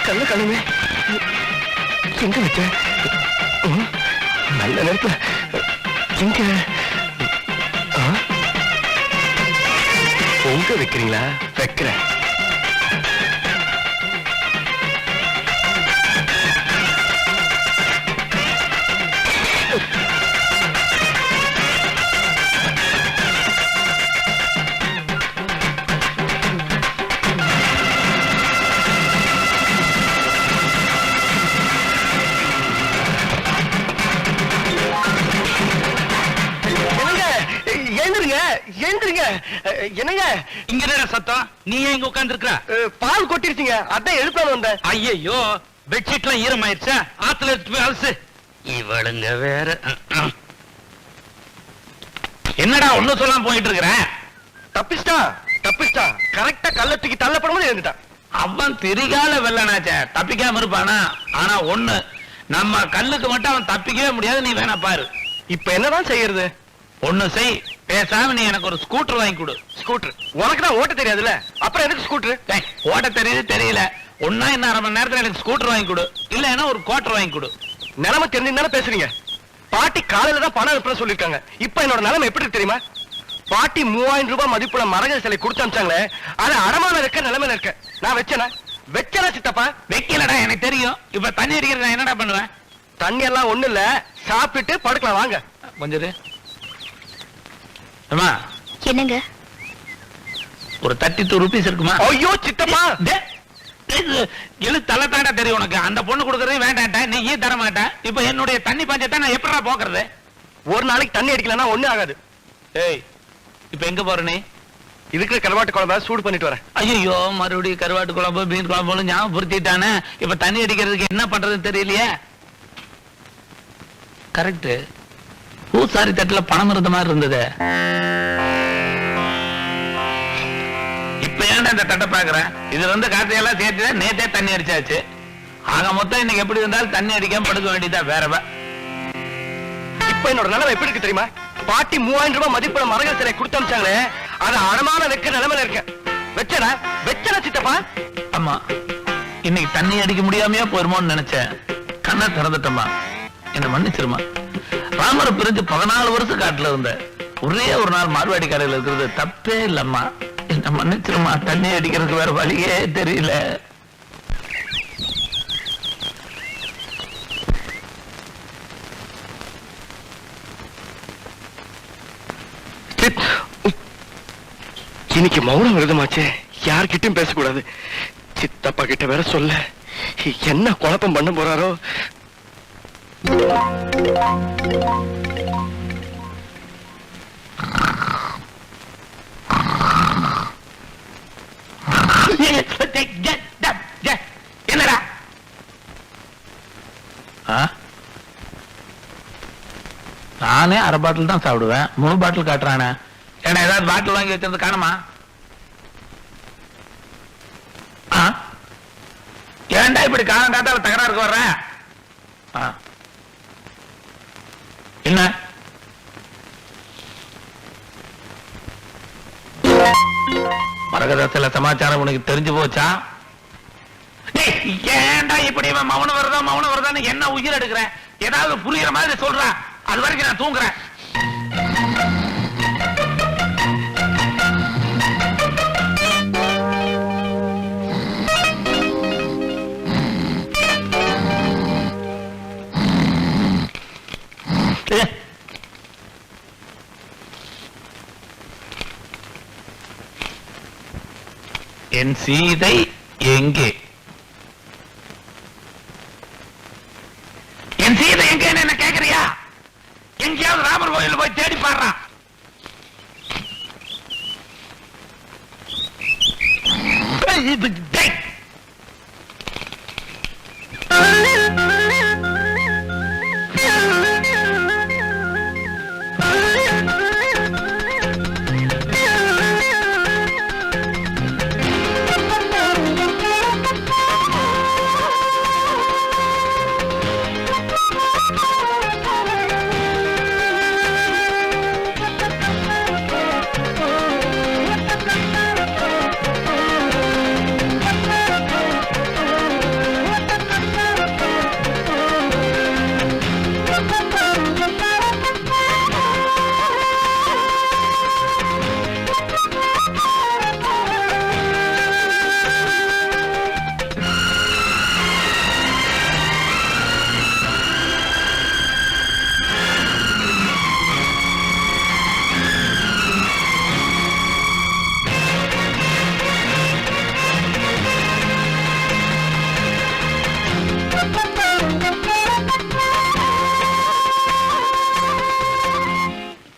கல்லு கல்லுமே எங்க வச்ச? நல்ல நேரத்துல எங்க பொங்க வைக்கிறீங்களா? வைக்கிறேன். வந்துருங்க. என்னங்க இங்க என்ன சத்தம்? நீ ஏன் இங்க உட்கார்ந்து இருக்கற? பால் கொட்டிருச்சுங்க, அதான் எழுப்பான்னு வந்தேன். ஐயோ, பெட்ஷீட்லாம் ஈரமாயிருச்சா? ஆத்துல எடுத்து போய் அலசு. இவளுங்க வேற. என்னடா ஒண்ணு சொல்லாம போயிட்டு இருக்கிற? தப்பிச்சிட்டா கரெக்டா கல்ல தூக்கி தள்ளப்படும் எழுந்துட்டான். அவன் திரிகால வெள்ளனாச்சே, தப்பிக்காம இருப்பானா? ஆனா ஒண்ணு, நம்ம கல்லுக்கு மட்டும் அவன் தப்பிக்கவே முடியாது. நீ வேணா பாரு. இப்ப என்னதான் செய்யறது? ஒண்ணு செய், பேசாம நீ எனக்கு ஒரு ஸ்கூட்டர் வாங்கி கொடு. ஸ்கூட்டர்? உனக்கு தான் ஓட்ட தெரியாதுல்ல, அப்புறம் எதுக்கு ஸ்கூட்டர்? டேய், ஓட்ட தெரியுது தெரியல, ஒன்னா இன்னும் அரை மணி நேரத்துல எனக்கு ஸ்கூட்டர் வாங்கி கொடு, இல்லன்னா ஒரு குவார்டர் வாங்கி கொடு. நிலைமை தெரிஞ்சுதானே பேசுறீங்க? பாட்டி காலையில தான் பணம் அனுப்புற சொல்லிருக்காங்க. இப்ப என்னோட நிலைமை எப்படி இருக்கு தெரியுமா? பாட்டி 3000 ரூபாய் மதிப்புள்ள மரகத சிலை கொடுத்து அனுப்பிச்சாங்களே, அது அடமான இருக்க நிலைமையில இருக்க. நான் வச்சேனா சித்தப்பா? வைக்கலடா, எனக்கு தெரியும். இப்ப தண்ணி அடிக்கிறது நான் என்னடா பண்ணுவேன்? தண்ணி எல்லாம் ஒண்ணு இல்ல, சாப்பிட்டு படுக்கலாம் வாங்க. கொஞ்சம் இரு. அம்மா, என்னங்க? ஒரு 32 ரூபீஸ் இருக்குமா? ஐயோ சித்தப்பா, எழு தலை தாண்டா தெரியும் உனக்கு. அந்த பொண்ணு கொடுக்கறதே வேண்டாட்ட, நீ ஏன் தர மாட்டேன்? இப்ப என்னுடைய தண்ணி பஞ்சத்தை நான் எப்படா போக்குறது? ஒரு நாளைக்கு தண்ணி அடிக்கலன்னா ஒண்ணு ஆகாது. ஏய், இப்ப எங்க போற நீ? இருக்கிற கருவாட்டு குழம்பு சூடு பண்ணிட்டு வரேன். ஐயோ, மறுபடியும் கருவாட்டு குழம்பு மீன் குழம்பு ஞாபகப்படுத்திட்டானே. இப்ப தண்ணி அடிக்கிறதுக்கு என்ன பண்றதுன்னு தெரியலையே. கரெக்ட், பூசாரி தட்டுல பணம் இருந்த மாதிரி இருந்தது. இப்ப ஏன்டா இந்த தட்டை பாக்குறேன்? இதுல இருந்து காத்தையெல்லாம் சேர்த்து நேத்தே தண்ணி அடிச்சாச்சு. ஆக மொத்தம் இன்னைக்கு எப்படி இருந்தாலும் தண்ணி அடிக்காம படுக்க வேண்டியதா. வேறவ இப்ப என்னோட நிலைமை எப்படி இருக்கு தெரியுமா? பாட்டி 3000 ரூபாய் மதிப்புள்ள மரகத சிலை கொடுத்து அனுப்பிச்சாங்களே, அது அடமான வைக்க நிலைமையில இருக்க. வச்சனா சித்தப்பா? ஆமா, இன்னைக்கு தண்ணி அடிக்க முடியாமையா போயிருமோன்னு நினைச்சேன். கண்ணை திறந்துட்டோமா, என்ன மன்னிச்சிருமா. ராமரை பிரிஞ்சு 14 வருஷம் காட்டுல இருந்த ஒரே ஒரு நாள் மார்வாடி கடையில் இருக்கிறது தப்பே இல்லம்மா. என்ன மன்னிச்சிருமா. தண்ணி அடிக்கிறதுக்கு வேற வழியே தெரியல. இன்னைக்கு மௌனம் விரதமாச்சே, யார்கிட்டயும் பேசக்கூடாது. சித்தப்பா கிட்ட வேற சொல்ல, என்ன குழப்பம் பண்ண போறாரோ. என்னடா? நானே அரை பாட்டில் தான் சாப்பிடுவேன், 3 பாட்டில் காட்டுறானே. ஏன்னா ஏதாவது பாட்டில் வாங்கி வச்சிருந்து காணுமா? ஏன்டா இப்படி காலம் காத்தால தகராறுக்கு வர்ற? என்ன மரகதத்துல சமாச்சாரம் உனக்கு தெரிஞ்சு போச்சா? ஏன்டா இப்படி மௌனம் வருதான்னு என்ன உயிர் எடுக்கிறேன்? ஏதாவது புரியுற மாதிரி சொல்ற, அது வரைக்கும் நான் தூங்குறேன். என் சீதை எங்கே? என் சீதை எங்கேன்னு என்ன கேக்குறியா? எங்கேயாவது ராமர் கோயில் போய் தேடி பாடுறா.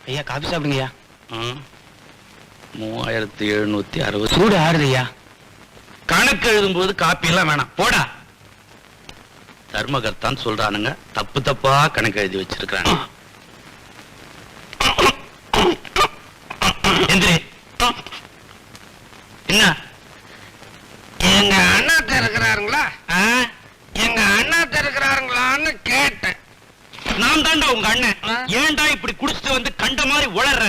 ஐயா காபி சாப்பிடுங்கய்யா. 3760 சூடு ஆறுதையா. கணக்கு எழுதும்போது காப்பி எல்லாம் வேணாம், போடா. தர்மகர்த்தான் சொல்றானுங்க, தப்பு தப்பா கணக்கு எழுதி வச்சிருக்காங்க. எந்திரி. என்ன எங்க அண்ணாத்த இருக்கிறாருங்களா? எங்க அண்ணாத்த இருக்கிறாருங்களான்னு கேட்டேன். நான் தாண்டா உங்க அண்ணன். ஏன்டா இப்படி குடிச்சிட்டு வந்து கண்ட மாதிரி உளற?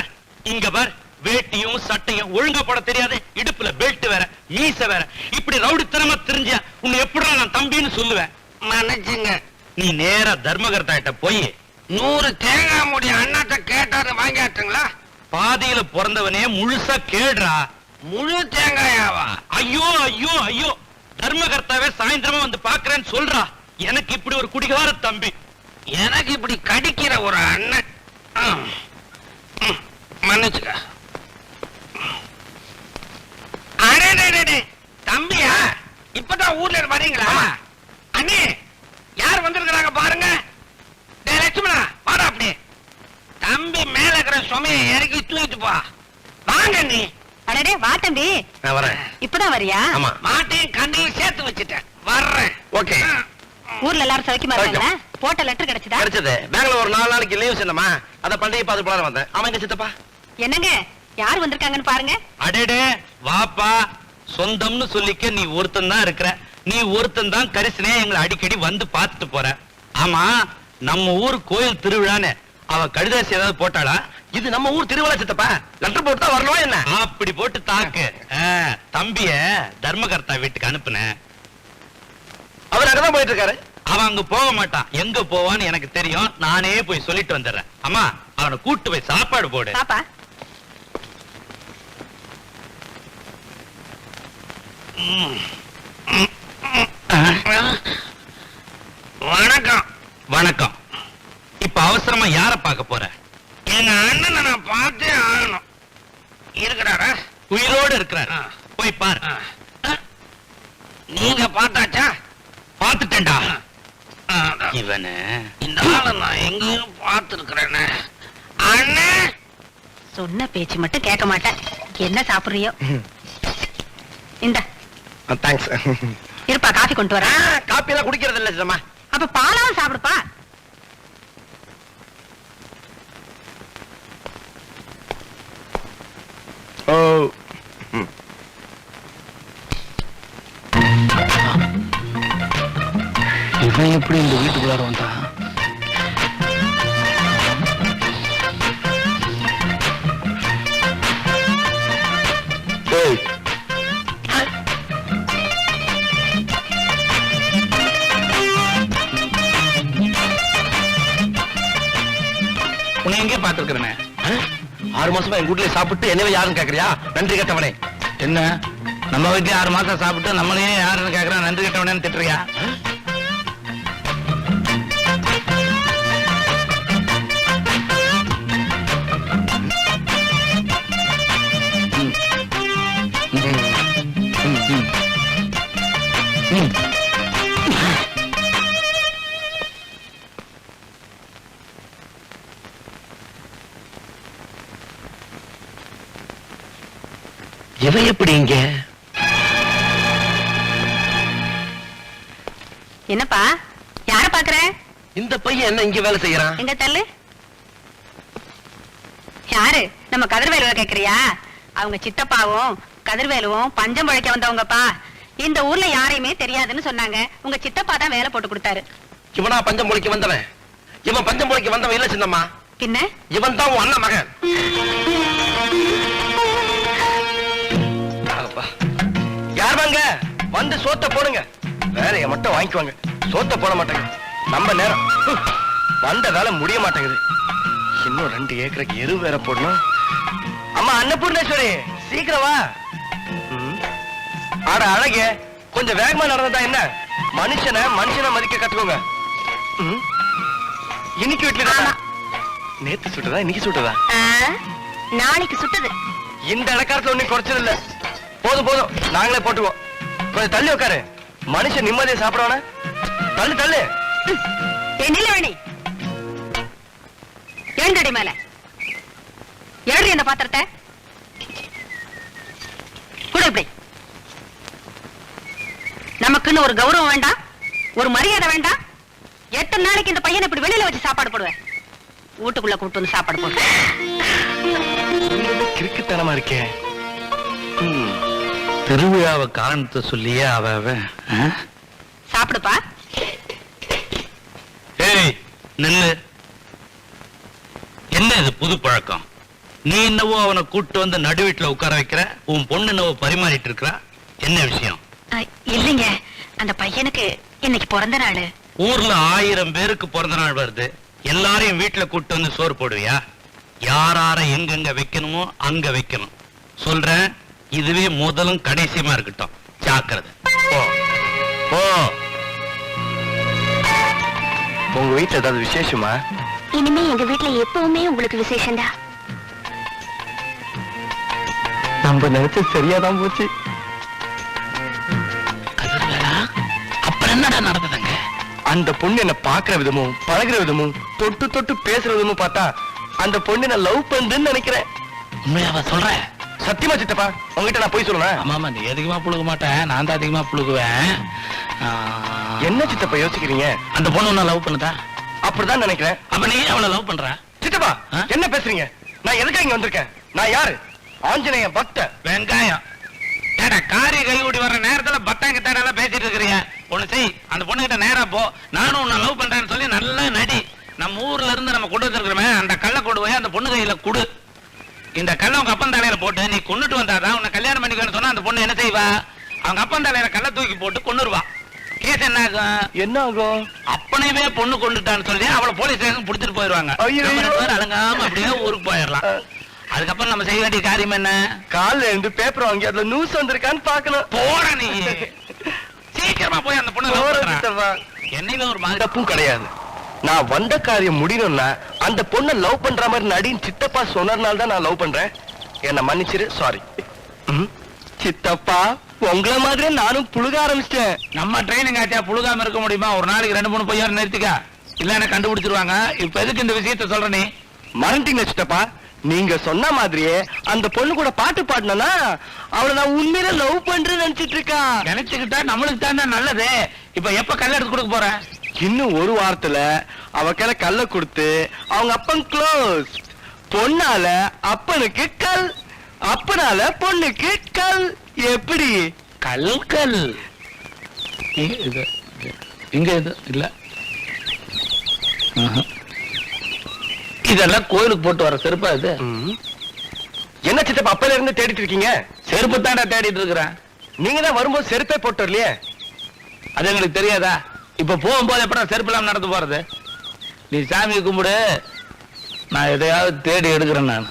இங்க பார், வேட்டியும் சட்டையும் ஒழுங்கா போட தெரியாது, இடுப்புல பெல்ட் வேற, மீச வேற. இப்படி ரவுடித்தனமா தெரிஞ்ச உன்னை எப்படா நான் தம்பின்னு சொல்லுவேன்? மன்னிச்சுங்க. நீ நேரா தர்மகர்த்தா கிட்ட போய் 100 தேங்காய் மூடி அண்ணாத்த கேட்டாரு, வாங்கியாட்டுங்களா? பாதியில பிறந்தவனே முழுசா கேடுறா. முழு தேங்காயாவா? ஐயோ ஐயோ ஐயோ, தர்மகர்த்தாவே சாயந்தரமா வந்து பாக்குறேன்னு சொல்றா. எனக்கு இப்படி ஒரு குடிகார தம்பி, எனக்கு இப்படி கடிக்கிற ஒரு அண்ணன். மன்னிச்சுக்க. அடே தம்பியா, இப்பதான் ஊர்ல இருந்து வரீங்களா? அண்ணே, யார் வந்திருக்கிறாங்க பாருங்க. டேய் லட்சுமணா, வாடா. அப்படி தம்பி மேல இருக்கிற சுமையை இறக்கி தூக்கிட்டு போ. வாங்க நீ. அடடே வா தம்பி. நான் வரேன். இப்பதான் வரியா? ஆமா, மாட்டையும் கண்ணையும் சேர்த்து வச்சுட்டேன். வர்றேன். ஓகே. ஊர்ல எல்லாரும் சௌக்கியமா இருக்காங்களா? போட்ட லெட்டர் கிடைச்சதா? கிடைச்சது. பேங்க்ல ஒரு 4 நாளைக்கு லீவ் சொன்னமா, அத பண்டிகை பார்த்து போல வந்தேன். அவன் சித்தப்பா. என்னங்க யார் வந்திருக்காங்கன்னு பாருங்க. அடேடே வாப்பா, சொந்தம்னு சொல்லிக்க நீ ஒருத்தன் தான் இருக்கிற. நீ ஒருத்தன் தான் கரிசனே எங்களை அடிக்கடி வந்து பார்த்துட்டு போற. ஆமா, நம்ம ஊர் கோயில் திருவிழான்னு அவ கடிதாசி ஏதாவது போட்டாளா? இது நம்ம ஊர் திருவிழா சித்தப்பா. லெட்டர் போட்டு தான் வரணும் என்ன? அப்படி போட்டு தாக்கு. தம்பிய தர்மகர்த்தா வீட்டுக்கு அனுப்புன. அவர் அங்கதான் போயிட்டு இருக்காரு. அவன் அங்க போக மாட்டான். எங்க போவான்னு எனக்கு தெரியும். நானே போய் சொல்லிட்டு வந்துடுறேன். அம்மா, அவனை கூட்டு போய் சாப்பாடு போடு. பாப்பா வணக்கம். வணக்கம். இப்ப அவசரமா யார பார்க்க போற? எங்க அண்ணனை நான் பார்த்தே ஆகணும். இருக்கிறாரா? உயிரோடு இருக்கிறாரு. போய் பாரு. நீங்க பார்த்தாச்சா? பார்த்துட்டேன்டா. இவனு இந்த ஆளை நான் எங்கேயும் பார்த்திருக்கிறேன்னு. அண்ணே, சொன்ன பேச்சு மட்டும் கேட்க மாட்டேன். என்ன சாப்பிடுறியோ இந்த தேங்க்ஸ். இருப்பா, காஃபி கொண்டு வரேன். காப்பி எல்லாம் குடிக்கிறது இல்ல சித்தம்மா. அப்ப பாலாவும் சாப்பிடுப்பா. ஓ, இவன் எப்படி இந்த வீட்டுக்குள்ளார வந்தான்? ஏய், உன்னை எங்கே பார்த்திருக்கிறேனே? 6 மாசமா எங்க வீட்லயே சாப்பிட்டு என்னவே யாருன்னு கேக்குறியா? நன்றி கேட்டவனே. என்ன நம்ம வீட்டுல 6 மாசம் சாப்பிட்டு நம்மளே யாருன்னு கேக்குறான், நன்றி கேட்டவனேன்னு திட்டுறியா? இவன் எப்படி இங்க? என்னப்பா யார பாக்குற? இந்த பையன் என்ன இங்க வேலை செய்யறான்? எங்க தள்ளு. யாரு? நம்ம கதிர்வேலுவ கேக்குறியா? அவங்க சித்தப்பாவும் கதிர்வேலுவும் பஞ்சம் பழைக்க வந்தவங்கப்பா. இந்த ஊர்ல யாரையுமே தெரியாதுன்னு சொன்னாங்க. உங்க சித்தப்பா தான் வேலை போட்டு கொடுத்தாரு. இவனா பஞ்சம் பொழைக்க வந்தவன்? இவன் பஞ்சம் பொழைக்க வந்தவன் இல்ல சின்னம்மா. பின்ன இவன் தான் உன் அண்ணன் மகன். யார் வாங்க வந்து சோத்த போடுங்க. வேலைய மட்டும் வாங்கிக்குவாங்க, சோத்த போட மாட்டாங்க. நம்ம நேரம் வந்த வேலை முடிய மாட்டேங்குது. இன்னும் 2 ஏக்கருக்கு எரு வேற போடணும். அம்மா அன்னபூர்ணேஸ்வரி, சீக்கிரம் வா. ஆட அழகே, கொஞ்சம் வேகமா நடந்ததா என்ன? மனுஷனை மதிக்க கத்துக்கோங்க. இன்னைக்கு வீட்டுல நேத்து சுட்டதா இன்னைக்கு சுட்டதா? நாளைக்கு சுட்டது. இந்த இடக்காரத்துல ஒன்னும் குறைச்சது இல்ல. போதும் போதும், நாங்களே போட்டுவோம். கொஞ்சம் தள்ளி உட்காரு. மனுஷன் நிம்மதியை சாப்பிடுவான. தள்ளு தள்ளு. நிலவேணி எழுந்தடி மேல எழுதி அந்த பாத்திரத்தை. திரும்ப இப்படி. நமக்குன்னு ஒரு கௌரவம் வேண்டாம், ஒரு மரியாதை வேண்டாம். எத்தனை நாளைக்கு இந்த பையனை இப்படி வெளியில வச்சு சாப்பாடு போடுவேன்? வீட்டுக்குள்ள கூப்பிட்டு வந்து சாப்பாடு போடு. கிறுக்குத்தனமா இருக்கேன். திருவிழாவை காரணத்தை சொல்லியே அவ சாப்பிடுப்பா. ஏய் நில்லு. என்ன இது புது பழக்கம்? நீ என்னவோ அவனை கூட்டு வந்து நடு வீட்டுல உட்கார வைக்கிற, உன் பொண்ணு என்னவோ பரிமாறிட்டு இருக்கா. என்ன விஷயம்? இல்லைங்க, அந்த பையனுக்கு இன்னைக்கு பிறந்த நாள். ஊர்ல 1000 பேருக்கு பிறந்த நாள் வருது, எல்லாரையும் வீட்டுல கூட்டு வந்து சோறு போடுவியா? யாரார எங்கெங்க வைக்கணுமோ அங்க வைக்கணும். சொல்றேன், இதுவே முதலும் கடைசியமா இருக்கட்டும். ஜாக்கிரதை. போ போ. உங்க வீட்டுல ஏதாவது விசேஷமா? இனிமே எங்க வீட்டுல எப்பவுமே உங்களுக்கு விசேஷம்டா. நம்ம நினைச்ச சரியாதான் போச்சு. அப்புறம் என்னடா நடந்ததுங்க? அந்த பொண்ணு என்ன பாக்குற விதமும் பழகுற விதமும் தொட்டு தொட்டு பேசுற விதமும் பார்த்தா அந்த பொண்ணு நான் லவ் பண்றேன்னு நினைக்கிறேன். உண்மையாவா சொல்ற? சத்தியமா சித்தப்பா, உங்ககிட்ட நான் போய் சொல்லுவேன். ஆமாமா, நீ அதிகமா புழுக மாட்டேன், நான் தான் அதிகமா புழுகுவேன். என்ன சித்தப்பா யோசிக்கிறீங்க? அந்த பொண்ணு உன்னை லவ் பண்ணுதா? அப்படிதான் நினைக்கிறேன். அப்ப நீ அவளை லவ் பண்ற? சித்தப்பா என்ன பேசுறீங்க? நான் எதுக்காக இங்க வந்திருக்கேன்? நான் யாரு? ஆஞ்சநேய பக்தன். வெங்காயம். ஏடா காரிய கைகூடி வர்ற நேரத்துல பத்தாங்க தேடலாம் பேசிட்டு இருக்கிறீங்க. ஒண்ணு செய், அந்த பொண்ணு கிட்ட நேரா போ. நானும் உன்னை லவ் பண்றேன்னு சொல்லி நல்லா நடி. நம்ம ஊர்ல இருந்து நம்ம கொண்டு வந்திருக்கிறோமே அந்த கல்லை கொண்டு போய் அந்த பொண்ணு கையில குடு. இந்த கல்லை உங்க அப்பன் தலையில போட்டு நீ கொண்டுட்டு வந்தாதான் உன்னை கல்யாணம் பண்ணிக்கணும்னு சொன்னா அந்த பொண்ணு என்ன செய்வா? அவங்க அப்பன் தலையில கல்லை தூக்கி போட்டு கொண்டுருவா. கேஸ் என்ன ஆகும்? என்ன ஆகும்? அப்பனைவே பொண்ணு கொண்டுட்டான்னு சொல்லி அவளை போலீஸ் ஸ்டேஷன் புடிச்சிட்டு போயிருவாங்க. அலங்காம அப்படியே ஊருக்கு போயிடலாம். அதுக்கப்புறம் நம்ம செய்ய வேண்டிய காரியம் என்ன? காலைல இருந்து பேப்பர் வாங்கி அதுல நியூஸ் வந்திருக்கான்னு பாக்கணும். போற நீ சீக்கிரமா போய் அந்த பொண்ணு. என்னையில ஒரு மாதிரி தப்பும் கிடையாது. நான் வந்த காரியம் முடியணும்னா அந்த பொண்ணை லவ் பண்ற மாதிரி நடின்னு சித்தப்பா சொன்னதுனால தான் நான் லவ் பண்றேன். என்ன மன்னிச்சிரு, சாரி. சித்தப்பா உங்களை மாதிரி நானும் புழுக ஆரம்பிச்சிட்டேன். நம்ம ட்ரைனிங் ஆச்சா புழுகாம இருக்க முடியுமா? ஒரு நாளைக்கு 2-3 பொய்யார் நிறுத்திக்கா, இல்ல என்ன கண்டுபிடிச்சிருவாங்க. இப்ப எதுக்கு இந்த விஷயத்த சொல்ற நீ? மறந்துட்டீங்க சித்தப்பா, நீங்க சொன்ன மாதிரியே அந்த பொண்ணு கூட பாட்டு பாடினா அவளை நான் உண்மையில லவ் பண்றேன்னு நினைச்சிட்டு இருக்கா. நினைச்சுக்கிட்டா நம்மளுக்கு தான் நல்லது. இப்ப எப்ப கல்ல எடுத்து கொடுக்க போற? இன்னும் ஒரு வாரத்துல அவ கையில கல்ல கொடுத்து அவங்க அப்பன் க்ளோஸ். பொண்ணால அப்பனுக்கு கல், அப்பனால பொண்ணுக்கு கல். எப்படி? கல் கல் இங்க இது இல்ல. இதெல்லாம் கோயிலுக்கு போட்டு வர செருப்பா இது? என்ன சித்தப்பா அப்பல இருந்து தேடிட்டு இருக்கீங்க? செருப்பு தாண்டா தேடிட்டு இருக்கிறேன். நீங்க தான் வரும்போது செருப்பே போட்டு வரலையே. அது எங்களுக்கு தெரியாதா? இப்ப போகும்போது எப்படா செருப்பு இல்லாம நடந்து போறது? நீ சாமியை கும்பிடு, நான் எதையாவது தேடி எடுக்கிறேன். நான்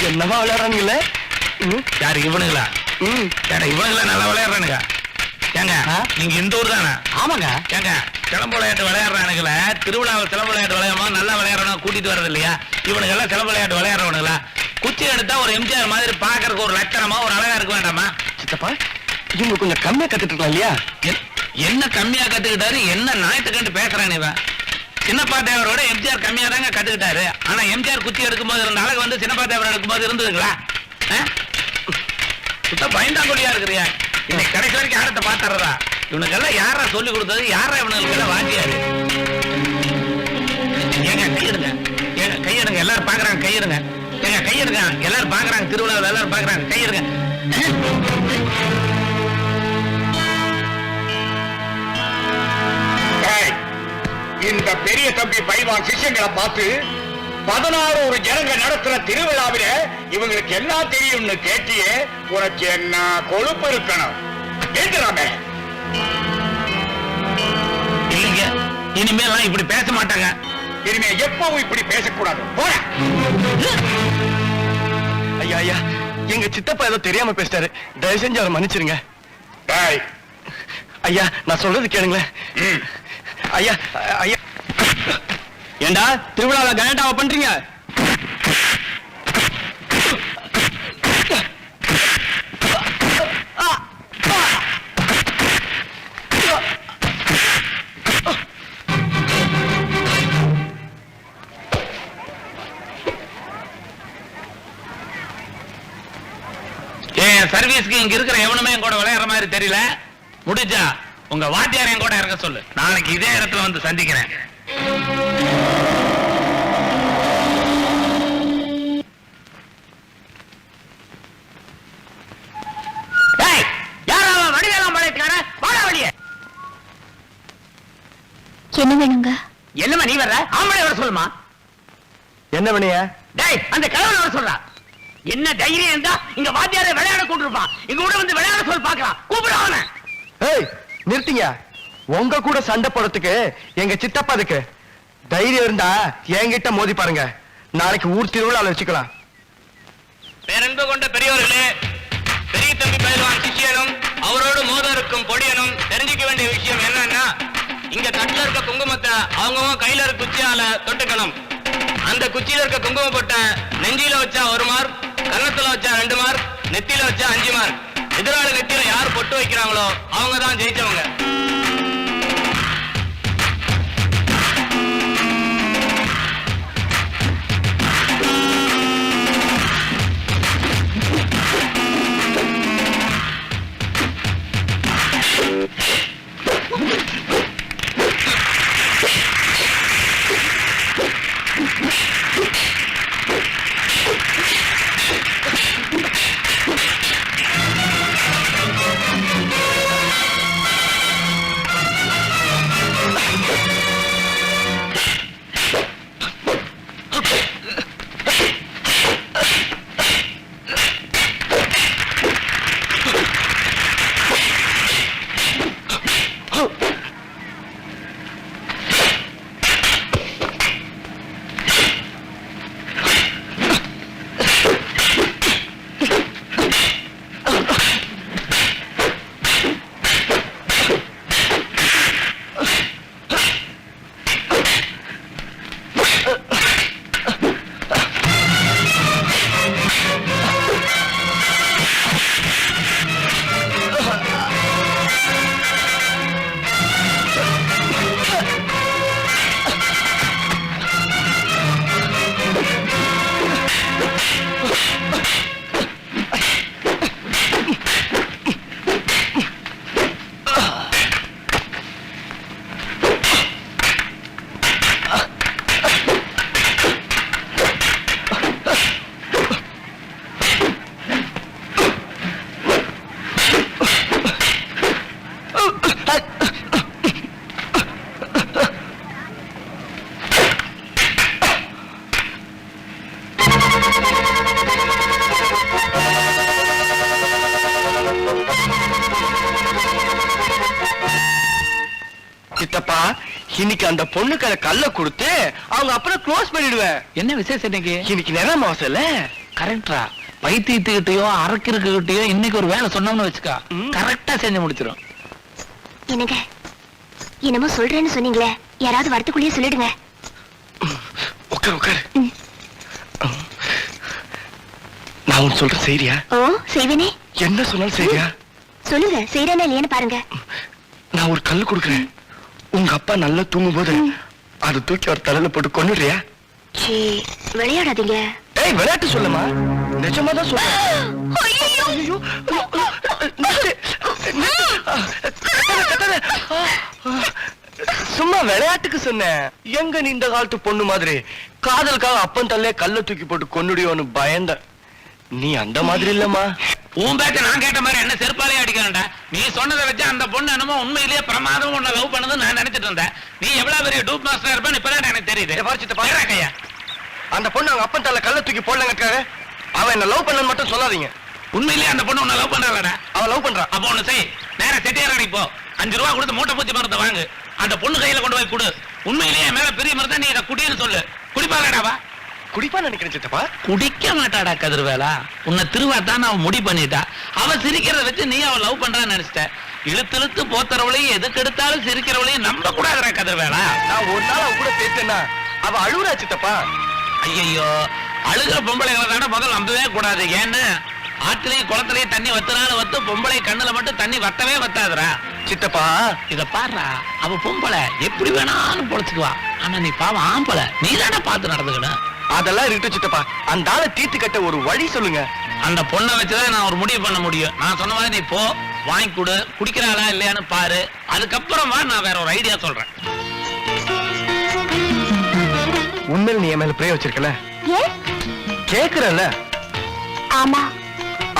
என்னவா விளையாடுறானுங்கள? யாரு இவனுங்களா? இவனுங்களா நல்லா விளையாடுறானுங்க. ஏங்க நீங்க இந்த ஊர் தானே? ஆமாங்க. ஏங்க சிலம்பு விளையாட்டு விளையாடுறானுங்கள, திருவிழாவில் சிலம்பு விளையாட்டு விளையாடுமா நல்லா விளையாடணும் கூட்டிட்டு வர்றது இல்லையா? இவனுங்க எல்லாம் சிலம்பு விளையாட்டு விளையாடுறவனுங்களா? குச்சி எடுத்தா ஒரு எம்ஜிஆர் மாதிரி பாக்குறதுக்கு ஒரு லட்சணமா ஒரு அழகா இருக்க வேண்டாமா? சித்தப்பா இவங்க கொஞ்சம் கம்மியா கத்துட்டு இருக்கலாம் இல்லையா? என்ன கம்மியா கத்துக்கிட்டாரு? என்ன நாயத்துக்கு பேசுறான் இவன்? சின்னப்பா தேவரோட எம்ஜிஆர் கம்மியா தாங்க கத்துக்கிட்டாரு. ஆனா எம்ஜிஆர் குச்சி எடுக்கும்போது இருந்த அழகு வந்து சின்னப்பா தேவர் எடுக்கும்போது இருந்ததுங்களா? சுத்த பயந்தாங்கொழியா இருக்கிறியா? இன்னைக்கு கடைசி வரைக்கும் யாரத்தை பாத்துறதா? இவனுக்கெல்லாம் யாரா சொல்லி கொடுத்தது? யாரா இவனுக்கு வாங்கியாரு? ஏங்க கையிடுங்க, ஏங்க கையிடுங்க, எல்லாரும் பாக்குறாங்க, கையிடுங்க. ஏங்க கையிடுங்க, எல்லாரும் பாக்குறாங்க, திருவிழாவில் எல்லாரும் பாக்குறாங்க, கையிடுங்க. இந்த பெரிய தம்பி பைவான் சிஷ்யங்களை பார்த்து 16 ஜனங்க நடத்துற திருவிழாவில இவங்களுக்கு எல்லாம் தெரியும்னு கேட்டியே, உனக்கு என்ன கொழுப்பு இருக்கணும்? எழுதுறாமே. இல்லைங்க, இனிமேலாம் இப்படி பேச மாட்டாங்க. இனிமே எப்பவும் இப்படி பேசக்கூடாது. போற ஐயா ஐயா, எங்க சித்தப்பா ஏதோ தெரியாம பேசிட்டாரு, தயவு செஞ்சு அவரை மன்னிச்சிருங்க. ஐயா நான் சொல்றது கேளுங்களேன். ஐயா ஐயா, ஏண்டா திருவிழாவை கலாட்டாவை பண்றீங்க? என் சர்வீஸ்க்கு இங்க இருக்கிற எவனுமே என் கூட விளையாடுற மாதிரி தெரியல. முடிஞ்சா உங்க வாத்தியார் என் கூட இறங்க சொல்லு. நாளைக்கு இதே இடத்துல வந்து சந்திக்கிறேன். என்ன வேணுங்க? என்னமா நீ வர்ற? ஆம்பளை வர சொல்லுமா. என்ன பண்ணிய? டேய், அந்த கிழவனை வர சொல்றா. என்ன தைரியம் இருந்தா இங்க வாத்தியாரை விளையாட கூட்டிருப்பான். இங்க கூட வந்து விளையாட சொல்லி பார்க்கலாம். கூப்பிடு அவனை. ஏய், நிறுத்திங்க. உங்க கூட சண்டை போடுறதுக்கு எங்க சித்தப்பா இருக்கு. தைரியம் இருந்தா என்கிட்ட மோதி பாருங்க. நாளைக்கு ஊர் திருவிழாவில் வச்சுக்கலாம். பேரன்பு கொண்ட பெரியவர்களே, பெரிய தம்பி பயில்வான் சிஷியனும் அவரோடு மோத இருக்கும் பொடியனும் தெரிஞ்சுக்க வேண்டிய விஷயம் என்னன்னா, இங்க தட்டுல இருக்க குங்குமத்தை அவங்கவுங்க கையில இருக்க குச்சியால தொட்டுக்கணும். அந்த குச்சியில இருக்க குங்கும பொட்டை நெஞ்சில வச்சா 1 மார்க், கன்னத்துல வச்சா 2 மார்க், நெத்தியில வச்சா 5 மார்க். எதிராளி நெத்தியில யார் பொட்டு வைக்கிறாங்களோ அவங்க தான் ஜெயிச்சவங்க. சித்தப்பா, இன்னைக்கு அந்த பொண்ணுக்கு கல்ல கொடுத்து அவங்க அப்புறம் க்ளோஸ் பண்ணிடுவேன். என்ன விசேஷம் இன்னைக்கு? இன்னைக்கு நேரம் மாசம்ல. கரெக்டா பைத்தியத்துக்கிட்டயோ அரக்கிருக்கிட்டயோ இன்னைக்கு ஒரு வேலை சொன்னோம்னு வச்சுக்கா, கரெக்டா செஞ்சு முடிச்சிடும். என்னங்க, என்னமோ சொல்றேன்னு சொன்னீங்களே, யாராவது வரத்துக்குள்ளேயே சொல்லிடுங்க. உட்கார் உட்கார். நான் உன் சொல்ற சரியா? ஓ, செய்வேனே. என்ன சொன்னாலும் சரியா? சொல்லுங்க, செய்யறேன்னா இல்லையான்னு பாருங்க. நான் ஒரு கல்லு கொடுக்குறேன். உங்க அப்பா நல்லா தூங்கும் போது அதை தூக்கி அவர் தலையில போட்டு கொன்னுடுறியா? சீ, விளையாடாதீங்க. ஏய், விளையாட்டு சொல்லுமா, நிஜமா தான் சொல்றேன். சும்மா விளையாட்டுக்கு சொன்னேன். எங்க நீ இந்த காலத்து பொண்ணு மாதிரி காதலுக்காக அப்பன் தல்லே கல்ல தூக்கி போட்டு கொன்னுடியோன்னு பயந்த. நீ அந்த மாதிரி இல்லம்மா. உன் பேச்ச நான் கேட்ட மாதிரி என்ன செருப்பாலே அடிக்கிறேன்டா. நீ சொன்னதை வச்சு அந்த பொண்ணு என்னமோ உண்மையிலேயே பிரமாதம் உன்னை லவ் பண்ணது நான் நினைச்சிட்டு இருந்தேன். நீ எவ்வளவு பெரிய டூப் மாஸ்டர் இருப்பேன்னு இப்பதான் எனக்கு தெரியுது. அந்த பொண்ணு அவங்க அப்பன் தல்ல கல்ல தூக்கி போடலங்க. அவன் என்ன லவ் பண்ணன்னு மட்டும் சொல்லாதீங்க. உண்மையிலேயே அந்த பொண்ணு உன்னை லவ் பண்றாளடா. அவன் லவ் பண்றான். அப்போ ஒண்ணு செய், நேரா செட்டியாரணி போ, 5 ரூபா கொடுத்து மூட்டை பூச்சி மரத்தை வாங்கு, அந்த பொண்ணு கையில கொண்டு போய் கொடு. உண்மையிலேயே மேல பெரிய மரத்தை நீ இதை குடின்னு சொல்லு. குடிப்பாங்கடாவா? குடிப்பா நினைக்கிறேன் சித்தப்பா. குடிக்க மாட்டாடா கதிர்வேலா. உன்னை திருவாத்தான் அவன் முடி பண்ணிட்டா. அவ சிரிக்கிறத வச்சு நீ அவன் லவ் பண்றான்னு நினைச்சிட்ட. இழுத்து போத்துறவளையும் எதுக்கு எடுத்தாலும் சிரிக்கிறவளையும் நம்ப கூடாதுடா கதிர்வேலா. நான் ஒரு நாள் அவ கூட பேசினா அவ அழுவுறா சித்தப்பா. ஐயோ, அழுகிற பொம்பளைகளை தானே முதல்ல நம்பவே கூடாது. ஏன்னு ஆற்றிலையும் குளத்திலையும் தண்ணி வத்தினாலும் வத்து, பொம்பளை கண்ணுல மட்டும் தண்ணி வத்தவே வத்தாதுரா. சித்தப்பா, இத பாடுறா, அவ பொம்பளை எப்படி வேணாலும் பொழைச்சுக்குவா. ஆனா நீ பாவம் ஆம்பளை, நீ தானே பார்த்து நடந்துக்கணும். அதெல்லாம் இருக்கட்டும் சித்தப்பா. அந்த ஆளை தீர்த்து கட்ட ஒரு வழி சொல்லுங்க. அந்த பொண்ணை வச்சுதான் நான் ஒரு முடிவு பண்ண முடியும். நான் சொன்ன மாதிரி நீ போ, வாங்கி கொடு, குடிக்கிறாளா இல்லையான்னு பாரு. அதுக்கப்புறமா நான் வேற ஒரு ஐடியா சொல்றேன். உண்மையில நீ என் மேல பிரே வச்சிருக்கல? கேக்குறல? ஆமா.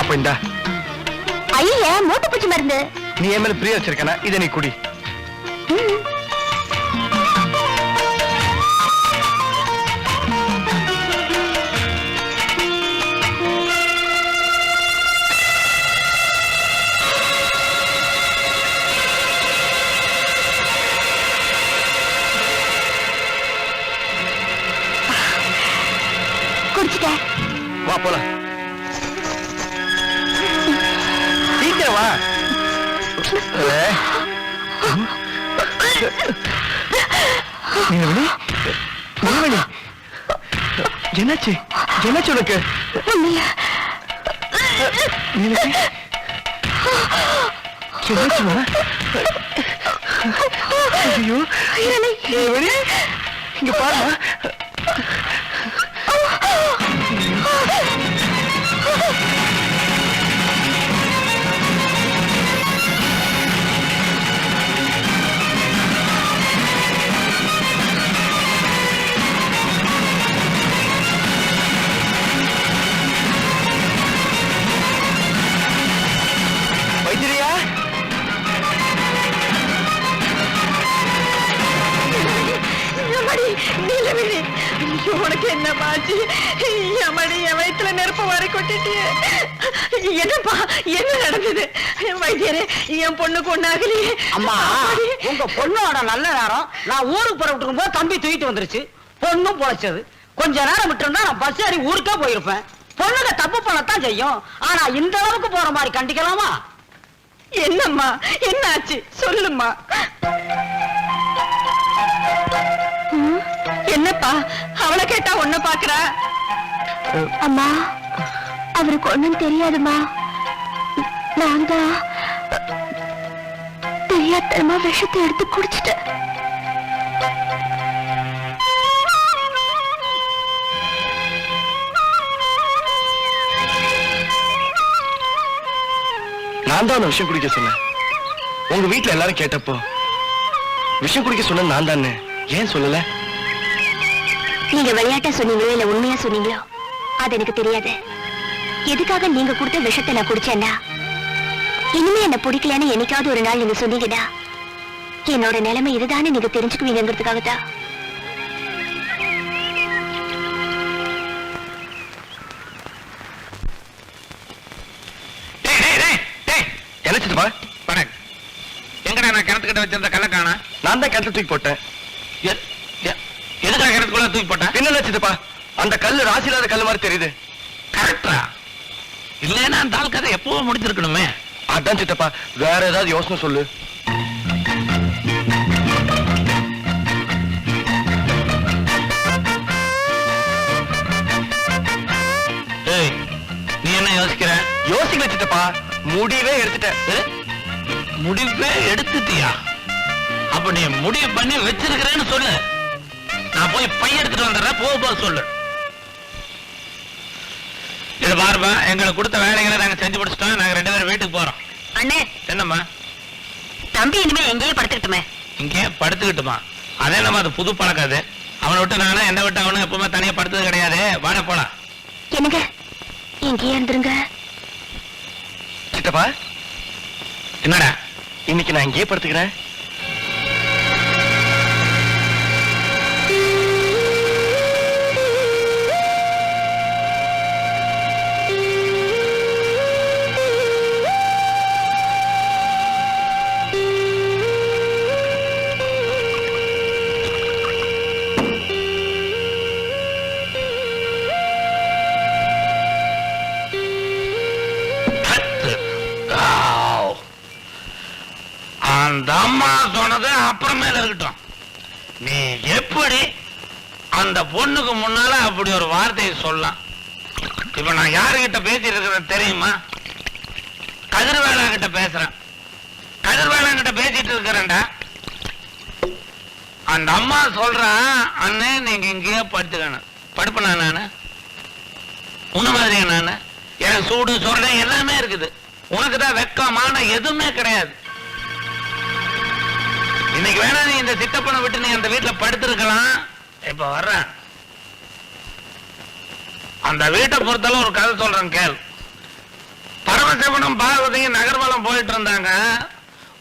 அப்ப இந்த ஐயா மூட்டை பூச்சி மருந்து. நீ என் மேல பிரியா வச்சிருக்கனா? இதை நீ குடி. குடிச்சிட்டேன். வா போலாம். சீக்கிரம் வா. நீலமணி, நீலமணி, என்னாச்சு? என்னாச்சு உனக்கு? நீலமணி, என்னாச்சுமா? ஐயோ, நீலமணி, இங்க பாருமா. வைத்திரியா, உனக்கு என்னமாச்சு? என் வயிற்றுல நெருப்பு வரை கொட்டிட்டியே. என்னப்பா, என்ன நடந்தது? வைத்தியரே, என் பொண்ணுக்கு ஒண்ணாகலையே. அம்மா, உங்க பொண்ணோட நல்ல நேரம். நான் ஊருக்கு புறப்பட்டு போது தம்பி தூக்கிட்டு வந்துருச்சு. பொண்ணும் பொழைச்சது. கொஞ்ச நேரம் விட்டு இருந்தா நான் பஸ் ஏறி ஊருக்கே போயிருப்பேன். பொண்ணுங்க தப்பு பண்ணத்தான் செய்யும். ஆனா இந்த அளவுக்கு போற மாதிரி கண்டிக்கலாமா? என்னம்மா, என்னாச்சு சொல்லுமா. என்னப்பா, அவளை கேட்டா ஒண்ணு பாக்குறா? அம்மா, அவருக்கு ஒண்ணும் தெரியாதுமா. நான் தான் தெரியாதனமா விஷத்தை எடுத்து குடிச்சிட்டேன். நான் தான் விஷயம் குடிக்க சொன்னேன். உங்க வீட்டுல எல்லாரும் கேட்டப்போ விஷயம் குடிக்க சொன்ன நான் தானே, ஏன் சொல்லல? நீங்க விளையாட்டா சொன்னீங்களோ இல்ல உண்மையா சொன்னீங்களோ அது எனக்கு தெரியாது. எதுக்காக நீங்க கொடுத்த விஷத்தை நான் குடிச்சேன்னா, இனிமே என்ன பிடிக்கலன்னு என்னைக்காவது ஒரு நாள் நீங்க சொன்னீங்கன்னா என்னோட நிலைமை இதுதானே நீங்க தெரிஞ்சுக்குவீங்கிறதுக்காகத்தான். என்ன சித்தப்பா? எங்கடா நான் கிணத்துக்கிட்ட வச்சிருந்த கல்ல காணா? நான் தான் கிணத்து தூக்கி போட்டேன். எதுக்கா கிணத்துக்குள்ள தூக்கி போட்டேன்? என்ன சித்தப்பா, அந்த கல்லு ராசி இல்லாத கல்லு மாதிரி தெரியுது. கரெக்டா? இல்லைன்னா அந்த ஆள் கதை எப்பவும் முடிஞ்சிருக்கணுமே. அதான் சித்தப்பா, வேற ஏதாவது யோசனை சொல்லு. ஏய், நீ என்ன யோசிக்கிற? யோசிக்கல சித்தப்பா, முடிவே எடுத்துட்டேன். முடிவே எடுத்துட்டியா? அப்ப நீ முடிவு பண்ணி வச்சிருக்கிறேன்னு சொல்லு. நான் போய் பைய எடுத்துட்டு வந்துடுறேன், போக சொல்லு. இது பாருப்பா, எங்களுக்கு கொடுத்த வேலைகளை நாங்க செஞ்சு முடிச்சிட்டோம். நாங்க 2 பேரும் வீட்டுக்கு போறோம். அண்ணே, என்னம்மா? தம்பி இனிமே எங்கேயே படுத்துக்கிட்டுமே. இங்கே படுத்துக்கிட்டுமா? அதே நம்ம அது புது பழக்கம். அது அவனை விட்டு நானும் என்னை விட்டு அவனும் எப்பவுமே தனியா படுத்தது கிடையாது. வாட போலாம். என்னங்க, எங்கேயே இருந்துருங்க. சித்தப்பா, என்னடா இன்னைக்கு நான் இங்கேயே படுத்துக்கிறேன். அந்த அம்மா சொன்னது அப்புறமேல இருக்கட்டும். நீ எப்படி அந்த பொண்ணுக்கு முன்னால அப்படி ஒரு வார்த்தையை சொல்லலாம்? இப்ப நான் யாருகிட்ட பேசிட்டு இருக்கிறேன் தெரியுமா? கதிர்வேலா கிட்ட பேசுறேன். கதிர்வேலா கிட்ட பேசிட்டு இருக்கிறேன்டா. அந்த அம்மா சொல்றான், அண்ணே நீங்க இங்கேயே படுத்துக்கணும். படுப்பனா நானு உன்ன மாதிரியா? நானு எனக்கு சூடு சொரணை எல்லாமே இருக்குது. உனக்கு தான் வெக்கமான எதுவுமே கிடையாது. இன்னைக்கு வேணா நீ இந்த சித்தப்பனை விட்டு நீ அந்த வீட்டுல படுத்திருக்கலாம். இப்ப வர்றேன். அந்த வீட்டை பொறுத்தளவு ஒரு கதை சொல்றேன் கேள். பரமசிவனும் பார்வதியும் நகர்வலம் போயிட்டு இருந்தாங்க.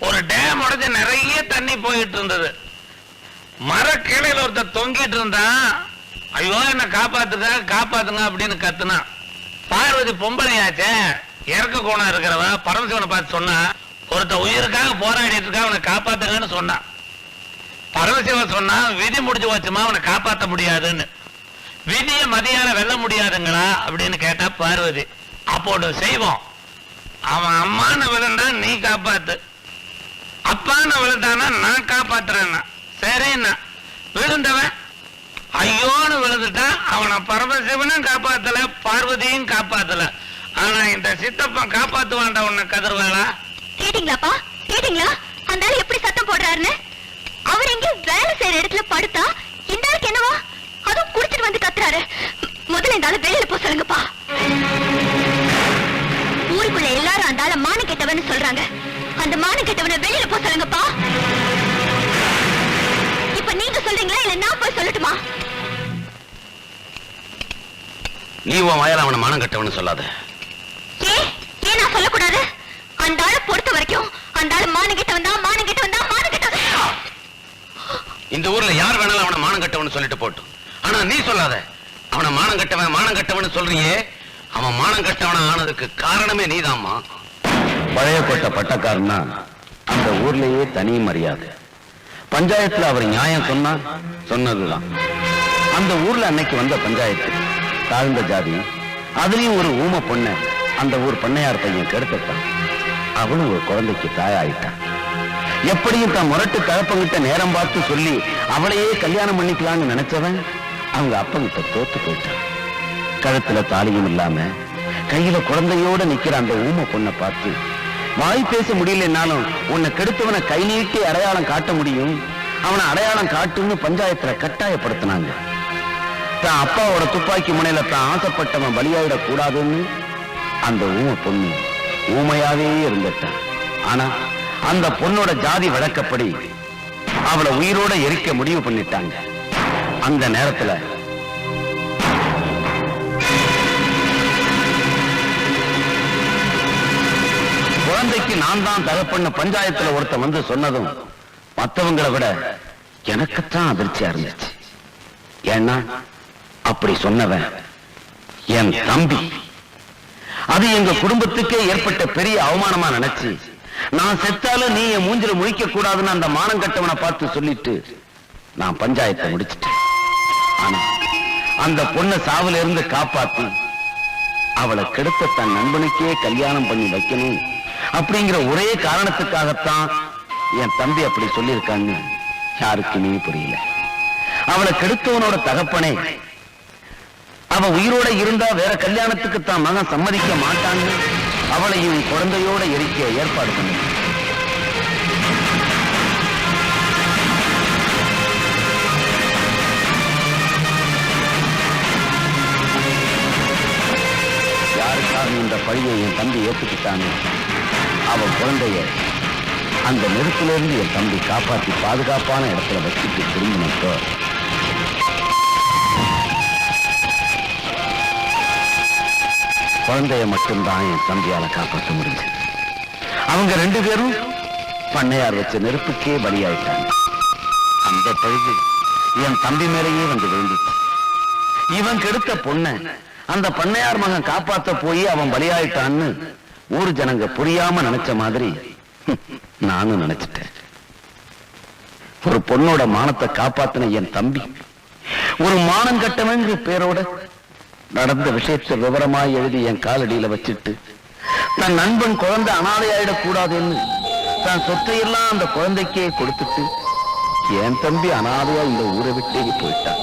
ஒரு டேம் உடைஞ்சு நிறைய தண்ணி போயிட்டு இருந்தது. மரக்கிளையில ஒருத்தர் தொங்கிட்டு இருந்தான். ஐயோ என்ன காப்பாத்துங்க காப்பாத்துங்க அப்படின்னு கத்துனா. பார்வதி பொம்பளையாச்சே, இறக்க கோணம் இருக்கிறவ பரமசிவனை பார்த்து சொன்னா, ஒருத்த உயிருக்காக போராடிட்டு இருக்கா, அவனை காப்பாத்துங்கன்னு சொன்னான். பரமசிவன் சொன்னா, விதி முடிஞ்சு வச்சுமா அவனை காப்பாற்ற முடியாதுன்னு. விதிய மதியான வெல்ல முடியாதுங்களா அப்படின்னு கேட்டா பார்வதி. அப்போது செய்வோம், அவன் அம்மான்னு விழுந்தா நீ காப்பாத்து, அப்பான்னு விழுந்தானா நான் காப்பாத்துறேன்னா. சரின்னா விழுந்தவன் ஐயோன்னு விழுந்துட்டான். அவனை பரமசிவனும் காப்பாத்தல, பார்வதியும் காப்பாத்தல. ஆனா இந்த சித்தப்பன் காப்பாத்துவான்டா உன்னை கதிர்வேளா. கேட்டீங்களாப்பா? கேட்டீங்களா? அந்த ஆள் எப்படி சத்தம் போடுறாருன்னு? அவர் எங்க வேலை செய்யற இடத்துல படுத்தா இந்த ஆளுக்கு என்னவா? அதுவும் குடிச்சிட்டு வந்து கத்துறாரு. முதல்ல இந்த ஆளு வெளியில போ சொல்லுங்கப்பா. ஊருக்குள்ள எல்லாரும் அந்த ஆள மான கெட்டவன்னு சொல்றாங்க. அந்த மான கெட்டவனை வெளியில போ சொல்லுங்கப்பா. இப்ப நீங்க சொல்றீங்களா இல்ல நான் போய் சொல்லட்டுமா? நீ உன் வாயால அவனை மானம் கட்டவன்னு சொல்லாத. ஏன் நான் சொல்லக்கூடாது? அந்த ஆளை பொறுத்த வரைக்கும் அந்த ஆளு மான கெட்டவன் தான், மான கெட்டவன் தான், மான கெட்டவன். இந்த ஊர்ல யார் வேணாலும் அவனை மானம் கட்டவன்னு சொல்லிட்டு போட்டும். ஆனா நீ சொல்லாத. அவனை மானம் கட்டவன் சொல்றியே, அவன் மானம் கட்டவன ஆனதுக்கு காரணமே நீதாம்மா. பழைய கோட்டை பட்டக்காரன்னா அந்த ஊர்லயே தனி மரியாதை. பஞ்சாயத்துல அவர் நியாயம் சொன்னதுதான். அந்த ஊர்ல அன்னைக்கு வந்த பஞ்சாயத்து தாழ்ந்த ஜாதி, அதுலயும் ஒரு ஊம பொண்ண அந்த ஊர் பண்ணையார் பையன் கெடுத்தான். அவளும் ஒரு குழந்தைக்கு தாயாயிட்டான். எப்படியும் தான் முரட்டு தகப்பங்கிட்ட நேரம் பார்த்து சொல்லி அவளையே கல்யாணம் பண்ணிக்கலாம்னு நினைச்சவன் அவங்க அப்பங்கிட்ட தோத்து போயிட்டான். கழுத்துல தாலியும் இல்லாம கையில குழந்தையோட நிக்கிற அந்த ஊம பொண்ணை பார்த்து, வாய் பேச முடியலன்னாலும் உன்னை கெடுத்தவனை கை நீட்டி அடையாளம் காட்ட முடியும், அவனை அடையாளம் காட்டுன்னு பஞ்சாயத்துல கட்டாயப்படுத்தினாங்க. தான் அப்பாவோட துப்பாக்கி முனையில தான் ஆசைப்பட்டவன் பலியாயிடக் கூடாதுன்னு அந்த ஊம பொண்ணு ஊமையாவே இருந்துட்டான். ஆனா அந்த பொண்ணோட ஜாதி வழக்கப்படி அவளை உயிரோட எரிக்க முடிவு பண்ணிட்டாங்க. அந்த நேரத்துல குழந்தைக்கு நான் தான் தகப்பன்னு பஞ்சாயத்துல ஒருத்த வந்து சொன்னதும் மற்றவங்களை விட எனக்குத்தான் அதிர்ச்சியா இருந்துச்சு. ஏன்னா அப்படி சொன்னவன் என் தம்பி. அது எங்க குடும்பத்துக்கே ஏற்பட்ட பெரிய அவமானமா நினைச்சு, நான் செத்தாலும் நீ என் மூஞ்சில முழிக்க கூடாதுன்னு அந்த மானம் கட்டவனை பார்த்து சொல்லிட்டு நான் பஞ்சாயத்தை முடிச்சிட்டேன். ஆனா அந்த பொண்ணை சாவுல இருந்து காப்பாத்தி அவளை கெடுத்த தன் நண்பனுக்கே கல்யாணம் பண்ணி வைக்கணும் அப்படிங்கிற ஒரே காரணத்துக்காகத்தான் என் தம்பி அப்படி சொல்லியிருக்கான்னு யாருக்குமே புரியல. அவளை கெடுத்தவனோட தகப்பனே அவ உயிரோட இருந்தா வேற கல்யாணத்துக்கு தான் மகன் சம்மதிக்க மாட்டான்னு அவளையும் குழந்தையோட எரிக்க ஏற்பாடு பண்ண. யாருக்காக இந்த பழியை என் தம்பி ஏற்றுக்கிட்டானே, அவன் குழந்தைய அந்த நெருப்பிலிருந்து என் தம்பி காப்பாற்றி பாதுகாப்பான இடத்துல வச்சுட்டு திரும்பினப்போ குழந்தைய மட்டும்தான் என் தம்பியால காப்பாற்ற முடிஞ்சது. அவங்க ரெண்டு பேரும் பண்ணையார் வச்ச நெருப்புக்கே பலியாயிட்டாங்க. அந்த பழுது என் தம்பி மேலேயே வந்து விழுந்துச்சு. இவன் கெடுத்த பொண்ண அந்த பண்ணையார் மகன் காப்பாத்த போய் அவன் பலியாயிட்டான்னு ஊர் ஜனங்க புரியாம நினைச்ச மாதிரி நானும் நினைச்சிட்டேன். ஒரு பொண்ணோட மானத்தை காப்பாத்தின என் தம்பி ஒரு மானம் கட்டவங்கிற பேரோட நடந்த விஷயத்தை விவரமாய் எழுதி என் காலடியில வச்சுட்டு தன் நண்பன் குழந்தை அனாதையாயிடக் கூடாதுன்னு தன் சொத்தையெல்லாம் அந்த குழந்தைக்கே கொடுத்துட்டு என் தம்பி அனாதையா இந்த ஊரை விட்டே போயிட்டான்.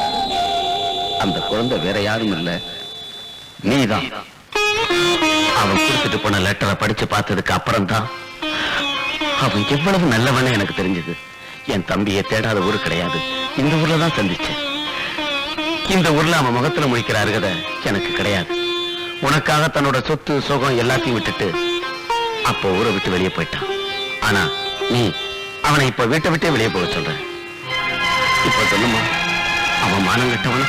அந்த குழந்தை வேற யாரும் இல்ல, நீதான். அவன் கொடுத்துட்டு போன லெட்டரை படிச்சு பார்த்ததுக்கு அப்புறம் தான் அவன் எவ்வளவு நல்லவன்னு எனக்கு தெரிஞ்சது. என் தம்பியை தேடாத ஊரு கிடையாது, இந்த ஊர்ல தான் சந்திச்சேன். இந்த ஊர்ல அவன் முகத்துல முழிக்கிற அருகதை எனக்கு கிடையாது. உனக்காக தன்னோட சொத்து சுகம் எல்லாத்தையும் விட்டுட்டு அப்போ ஊரை விட்டு வெளியே போயிட்டான். ஆனா நீ அவனை இப்ப வீட்டை விட்டே வெளியே போக சொல்ற. இப்ப சொல்லுமா, அவன் மானம் கட்டவன?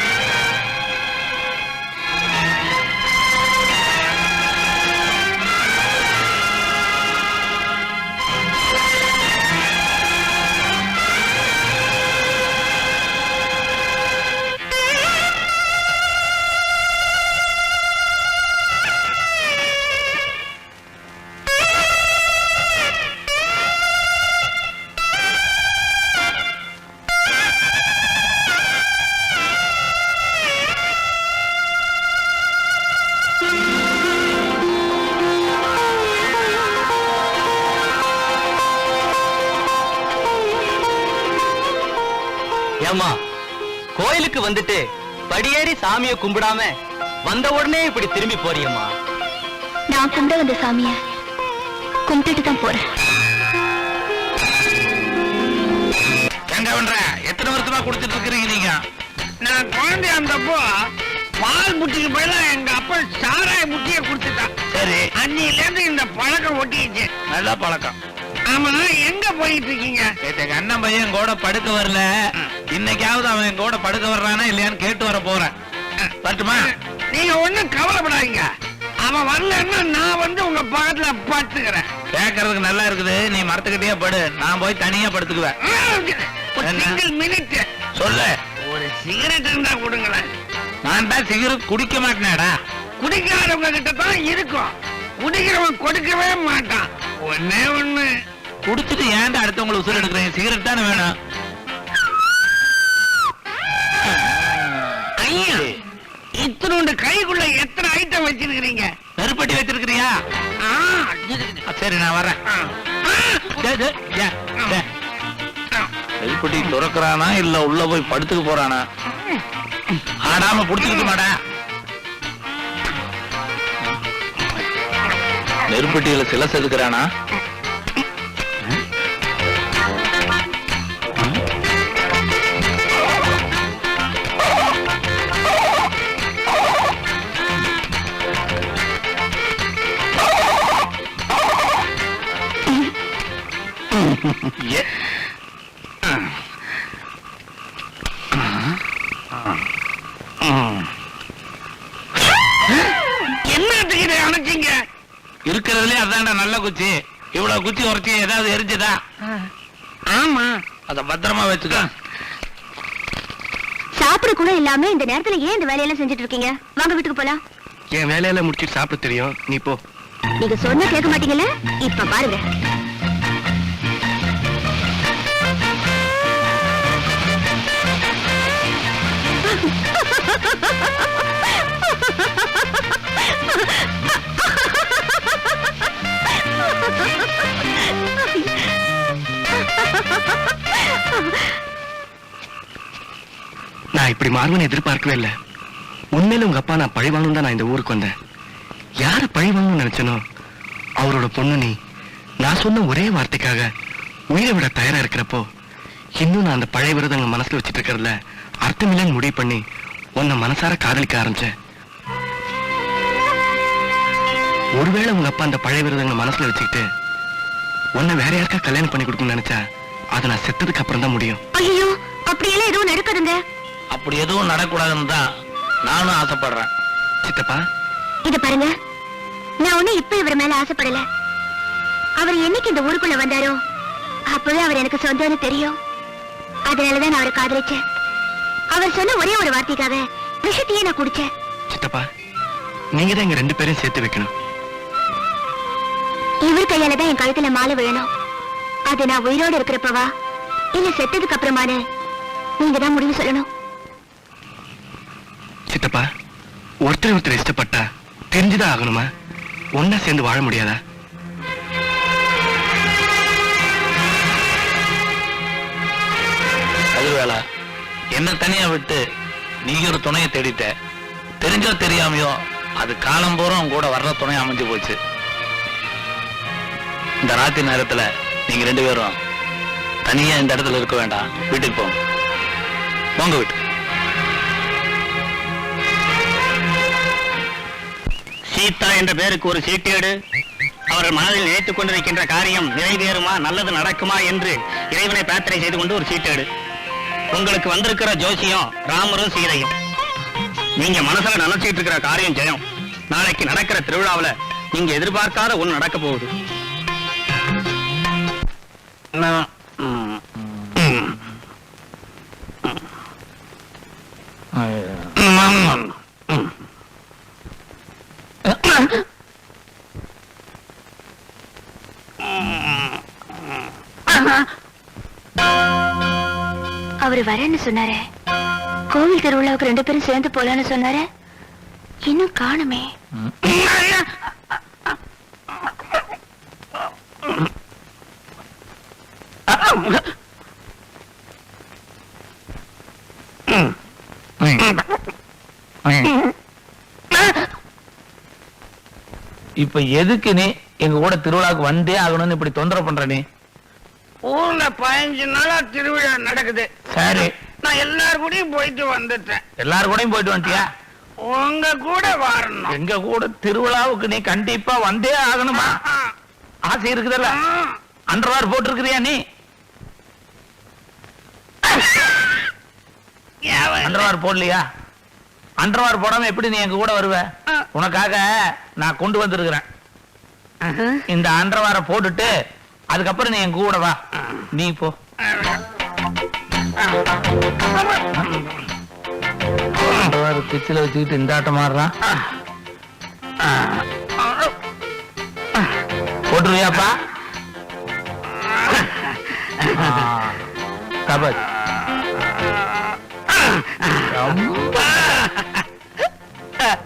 ஏம்மா, கோயிலுக்கு வந்துட்டு படியேறி சாமியை கும்பிடாம வந்த உடனே இப்படி திரும்பி போறியம்மா? நான் கும்பிட வந்த சாமிய கும்பிட்டுட்டு தான் போறேன். எங்க பண்ற? எத்தனை வருஷமா குடிச்சிட்டு இருக்கிறீங்க நீங்க? நான் குழந்தை அந்தப்போ பால் புட்டிக்கு பதிலா எங்க அப்பா சாராய புட்டிய குடுத்துட்டான். சரி, அன்னில இருந்து இந்த பழக்கம் ஒட்டிடுச்சு. நல்ல பழக்கம். ஆமா, எங்க போயிட்டு இருக்கீங்க? எங்க அண்ணன் பையன் கூட படுக்க வரல. இன்னைக்காவது அவன் கூட படுக்க வர்றானா இல்லையான்னு கேட்டு வர போறேன். வரட்டுமா? நீங்க ஒண்ணும் கவலைப்படாதீங்க. அவன் வரலன்னா நான் வந்து உங்க பக்கத்துல படுத்துக்கிறேன். கேட்கறதுக்கு நல்லா இருக்குது. நீ மரத்துக்கிட்டே படு, நான் போய் தனியா படுத்துக்குவேன். ஒரு சிங்கிள் மினிட் சொல்லு. ஒரு சிகரெட் இருந்தா கொடுங்களேன். நான் தான் சிகரெட் குடிக்க மாட்டேனடா. குடிக்காதவங்க கிட்ட தான் இருக்கும், குடிக்கிறவன் கொடுக்கவே மாட்டான். ஒண்ணே ஒண்ணு. குடிச்சிட்டு ஏன்டா அடுத்தவங்களை உசுர் எடுக்கிறேன்? சிகரெட் தானே வேணும். ஐயா, இத்தனோண்டு கைக்குள்ள எத்தனை ஐட்டம் வச்சிருக்கிறீங்க? நெருப்பட்டி வச்சிருக்கிறியா? ஆ, சரி, நான் வரேன். நெருப்பட்டி துறக்கிறானா இல்ல உள்ள போய் படுத்துக்க போறானா? ஆடாம புடிச்சுக்கிட்டு மாடா. நெருப்பட்டியில சில செதுக்கிறானா? என்னத்துக்கு இதை அணைச்சிங்க? இருக்கிறதுலே அதான்டா நல்ல குச்சி. இவ்வளவு குச்சி உரைச்சி ஏதாவது எரிஞ்சுதா? ஆமா, அத பத்திரமா வச்சுக்க. சாப்பிட கூட இல்லாம இந்த நேரத்துல ஏன் இந்த வேலையெல்லாம் செஞ்சுட்டு இருக்கீங்க? வாங்க வீட்டுக்கு போலாம். என் வேலையில முடிச்சுட்டு சாப்பிட தெரியும், நீ போ. நீங்க சொன்னா கேட்க மாட்டீங்கல்ல? இப்ப பாருங்க. நான் இப்படி மாறுவேன்னு எதிர்பார்க்கவே இல்லை. உண்மையில உங்க அப்பா நான் பழி வாங்கணும் தான் நான் இந்த ஊருக்கு வந்தேன். யார பழி வாங்கணும்னு நினைச்சனோ அவரோட பொண்ணு நீ. நான் சொன்ன ஒரே வார்த்தைக்காக உயிரை விட தயாரா இருக்கிறப்போ இன்னும் நான் அந்த பழைய விரதங்க மனசுல வச்சுட்டு இருக்கிறதுல அர்த்தமில்லன்னு முடிவு பண்ணி உன்னை மனசார காதலிக்க ஆரம்பிச்சேன். ஒருவேளை உங்க அப்பா அந்த பழைய விரதங்களை மனசுல வச்சுக்கிட்டு உன்னை வேற யாருக்கா கல்யாணம் பண்ணி கொடுக்கணும்னு நினைச்சா அதை நான் செத்ததுக்கு அப்புறம் தான் முடியும். ஐயோ, அப்படியெல்லாம் எதுவும் நடக்காதுங்க. அப்படி எதுவும் நடக்கூடாதுன்னு தான் நானும் ஆசைப்படுறேன். சித்தப்பா, இத பாருங்க, நான் ஒண்ணு இப்ப இவர் மேல ஆசைப்படல. அவர் என்னைக்கு இந்த ஊருக்குள்ள வந்தாரோ அப்பவே அவர் எனக்கு சொந்தம்னு தெரியும். அதனாலதான் நான் அவரை காதலிச்சேன். அவர் சொன்ன ஒரே ஒரு வார்த்தைக்காக விஷத்தையே நான் குடிச்சேன். சித்தப்பா, நீங்க தான் எங்க 2 பேரையும் சேர்த்து வைக்கணும். இவர் கையால தான் என் கழுத்துல மாலை விழணும். அது நான் உயிரோடு இருக்கிறப்பவா இல்ல செத்ததுக்கு அப்புறமானு நீங்க தான் முடிவு சொல்லணும். சித்தப்பா, ஒருத்தர் இஷ்டப்பட்டா தெரிஞ்சுதான் ஆகணுமா? ஒன்னா சேர்ந்து வாழ முடியாதா? அதுவேளா என்ன தனியா விட்டு நீ ஒரு துணையை தேடிட்ட. தெரிஞ்சோ தெரியாமையோ அது காலம் பூரம் கூட வர்ற துணை அமைஞ்சு போச்சு. இந்த ராத்திரி நேரத்துல நீங்க 2 பேரும் தனியா இந்த இடத்துல இருக்க வேண்டாம். வீட்டுக்கு போங்க. போங்க வீட்டு. சீதா என்ற பேருக்கு ஒரு சீட்டேடு. அவர்கள் மனதில் நினைத்துக் கொண்டிருக்கின்ற காரியம் நிறைவேறுமா, நல்லது நடக்குமா என்று இறைவனை பிரார்த்தனை செய்து கொண்டு ஒரு சீட்டேடு. உங்களுக்கு வந்திருக்கிற ஜோசியம் ராமரும் சீதையும். நீங்க மனசுல நினைச்சிட்டு இருக்கிற காரியம் ஜெயம். நாளைக்கு நடக்கிற திருவிழாவுல நீங்க எதிர்பார்க்காத ஒண்ணு நடக்க போகுது. அவரு வரேன்னு சொன்னாரே, கோவில் திருவிழாவுக்கு 2 பேரும் சேர்ந்து போலான்னு சொன்னாரே, இன்னும் காணுமே. இப்ப எதுக்கு நீ எங்க கூட திருவிழாவுக்கு வந்தே ஆகணும்னு இப்படி தொந்தரவு பண்ற நீ? ஊர்ல 15 நாளா திருவிழா நடக்குது. சரி, நான் எல்லார் கூடயும் போயிட்டு வந்துட்டேன். எல்லாரும் கூடயும் போயிட்டு வந்துட்டியா? உங்க கூட வரணும். எங்க கூட திருவிழாவுக்கு நீ கண்டிப்பா வந்தே ஆகணுமா? ஆசை இருக்குதல்ல? அண்டர்வார் போட்டிருக்கிறியா நீ? அண்டர்வார் போடலையா? அண்டர்வார் போடாம எப்படி நீ எங்க கூட வருவ? உனக்காக நான் கொண்டு வந்திருக்கிறேன். இந்த அண்டர்வார போட்டுட்டு அதுக்கப்புறம் நீ எங்க கூட வா. நீ போ. அண்டர்வார் பிச்சில வச்சுக்கிட்டு இந்த ஆட்டம் ஆடுறான். போட்டுருவியாப்பா? கபட்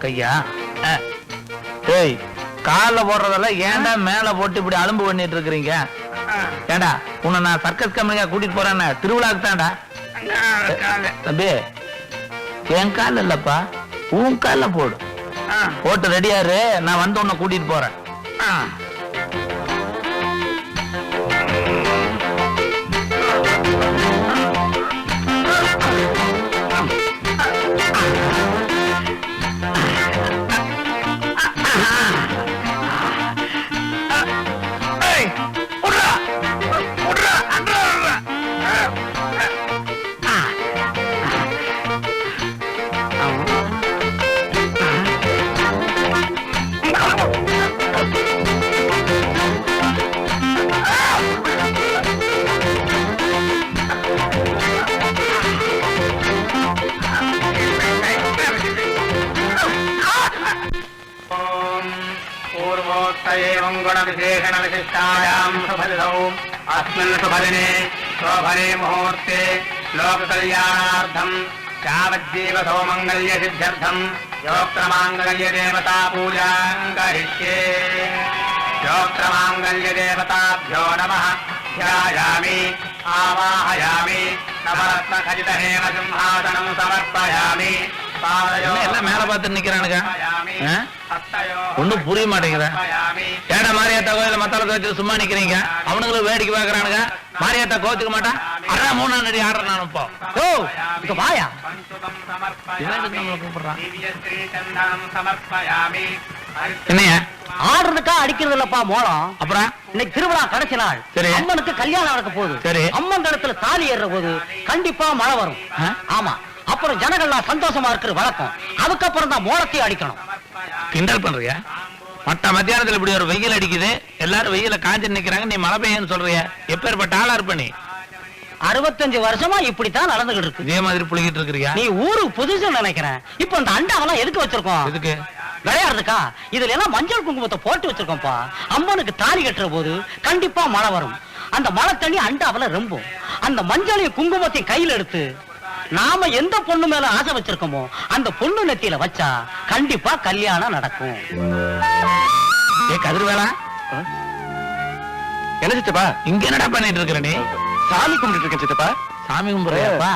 கையா. ஏய், கால போடுறதெல்லாம் ஏன்டா மேல போட்டு இப்படி அலும்பு பண்ணிட்டு இருக்கிறீங்க? ஏண்டா உன்னை நான் சர்க்கஸ் கம்பெனிக்கா கூட்டிட்டு போறேன்னு? திருவிழாக்கு தான்டா. தம்பி, என் கால இல்லப்பா, உன் கால போடு. போட்டு ரெடியாரு, நான் வந்து உன்னை கூட்டிட்டு போறேன். गुणविशेषण विशिष्टायां सुफलितौ अस्मिन् सुफलिने शोभने मुहूर्ते लोककल्याणार्थं यावज्जीवतो मङ्गल्यसिद्ध्यर्थं योक्त्रमाङ्गल्यदेवता पूजां करिष्ये। योक्त्रमाङ्गल्यदेवताभ्यो नमः ध्यायामि आवाहयामि नवरत्नखचितहेम सिंहासनं समर्पयामि। எல்லாம் மேல பார்த்து நிக்கிறானுங்க. ஒண்ணும் புரிய மாட்டேங்குற. ஏடா மாரியாத்தா கோயில மத்தாளத்தை வச்சு சும்மா நிக்கிறீங்க? அவனுங்களும் வேடிக்கை பாக்குறானுங்க. மாரியாத்தா கோச்சுக்க மாட்டான். அடா 3ஆம் நடி ஆடுறேன் நான். இப்போ ஓ இங்க வாயா. என்னையா ஆடுறதுக்கா அடிக்கிறது இல்லப்பா மோளம். அப்புறம் இன்னைக்கு திருவிழா கடைசி நாள். சரி. அம்மனுக்கு கல்யாணம் நடக்க போகுது. சரி. அம்மன் இடத்துல தாலி ஏறுற போது கண்டிப்பா மழை வரும். ஆமா, அப்புறம் ஜனங்கள்லாம் சந்தோஷமா இருக்கிற வழக்கம். அதுக்கப்புறம் தான் மோளத்தையும் அடிக்கணும். கிண்டல் பண்றியா? மத்தியானத்துல இப்படி ஒரு வெயில் அடிக்குது, எல்லாரும் வெயில காஞ்சு நிக்கிறாங்க, நீ மழை பெய்யன்னு சொல்றிய? எப்பேற்பட்ட ஆளா இருப்ப நீ? 65 வருஷமா இப்படித்தான் நடந்துகிட்டு இருக்கு. இதே மாதிரி புளிக்கிட்டு இருக்கிறியா? நீ ஊருக்கு புதுசு நினைக்கிறேன். இப்ப இந்த அண்டாவெல்லாம் எதுக்கு வச்சிருக்கோம்? எதுக்கு? விளையாடுறதுக்கா? இதுல எல்லாம் மஞ்சள் குங்குமத்தை போட்டு வச்சிருக்கோம்ப்பா. அம்மனுக்கு தாலி கட்டுற போது கண்டிப்பா மழை வரும். அந்த மழை தண்ணி அண்டாவல ரொம்பும். அந்த மஞ்சளையும் குங்குமத்தையும் கையில எடுத்து நாம எந்த பொண்ணு மேல ஆசை வச்சிருக்கோமோ அந்த பொண்ணு நெத்தியில வச்சா கண்டிப்பா கல்யாணம் நடக்கும். ஏ கதிர்வேலா, என்ன சித்தப்பா இங்க என்னடா பண்ணிட்டு இருக்கிற நீ? சாமி கும்பிட்டு இருக்கேன் சித்தப்பா. சாமி கும்பிடுறியாப்பா?